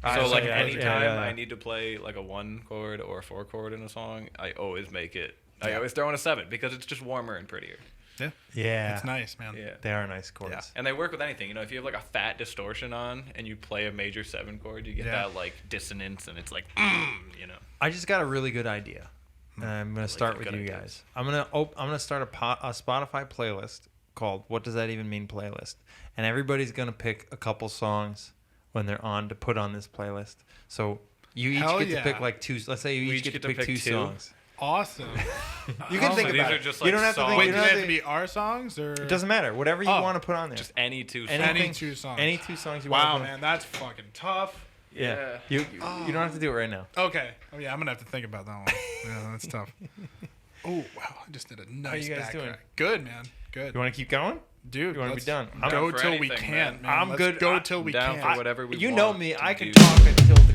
Speaker 2: I
Speaker 3: So
Speaker 2: see,
Speaker 3: like
Speaker 2: yeah,
Speaker 3: anytime
Speaker 2: yeah.
Speaker 3: I need to play like a 1 chord or a 4 chord in a song, I always make it. I
Speaker 4: Yeah.
Speaker 3: always throw in a 7 because it's just warmer and prettier.
Speaker 4: Yeah.
Speaker 2: Yeah,
Speaker 4: It's nice, man.
Speaker 3: Yeah.
Speaker 2: They are nice chords.
Speaker 4: Yeah.
Speaker 3: And they work with anything. If you have like a fat distortion on and you play a major 7 chord, you get
Speaker 4: Yeah.
Speaker 3: that like dissonance and it's like,
Speaker 2: I just got a really good idea, and I'm gonna start
Speaker 3: got
Speaker 2: with
Speaker 3: good
Speaker 2: you
Speaker 3: ideas.
Speaker 2: guys. I'm gonna start a Spotify playlist called "What Does That Even Mean" playlist, and everybody's gonna pick a couple songs when they're on to put on this playlist. So you each
Speaker 4: Hell
Speaker 2: get
Speaker 4: yeah.
Speaker 2: to pick like 2. Let's say you
Speaker 3: We
Speaker 2: each get to pick 2 songs.
Speaker 4: Awesome.
Speaker 2: You can
Speaker 4: Oh,
Speaker 2: think
Speaker 3: so these
Speaker 2: about
Speaker 3: are
Speaker 2: it.
Speaker 3: just,
Speaker 2: You
Speaker 3: like,
Speaker 2: don't have to think.
Speaker 3: songs.
Speaker 4: Wait,
Speaker 2: You
Speaker 4: do
Speaker 2: don't
Speaker 4: they
Speaker 2: have
Speaker 4: have to be our songs or?
Speaker 2: It doesn't matter. Whatever you
Speaker 4: Oh.
Speaker 2: want to put on there.
Speaker 3: just any 2 songs.
Speaker 2: Anything-
Speaker 4: Any 2 songs.
Speaker 2: Any 2 songs you want.
Speaker 4: Wow,
Speaker 2: to put
Speaker 4: man, that's fucking tough.
Speaker 2: Yeah. You don't have to do it right now.
Speaker 4: Okay. Oh yeah, I'm gonna have to think about that one. Yeah, that's tough. Oh wow, I just did a nice
Speaker 2: you guys
Speaker 4: back
Speaker 2: doing?
Speaker 4: crack. Good, man. Good.
Speaker 2: You want to keep going?
Speaker 4: Dude,
Speaker 2: you wanna be
Speaker 4: let's
Speaker 2: done?
Speaker 3: I'm
Speaker 4: Go
Speaker 3: down for
Speaker 4: till we
Speaker 3: anything,
Speaker 4: can't,
Speaker 3: man.
Speaker 4: man.
Speaker 2: I'm
Speaker 4: Let's
Speaker 2: good.
Speaker 4: Go
Speaker 2: I-
Speaker 4: till we
Speaker 3: down
Speaker 4: can't.
Speaker 3: for whatever we
Speaker 2: You
Speaker 3: want
Speaker 2: know me.
Speaker 3: to
Speaker 2: I can
Speaker 3: do.
Speaker 2: talk until the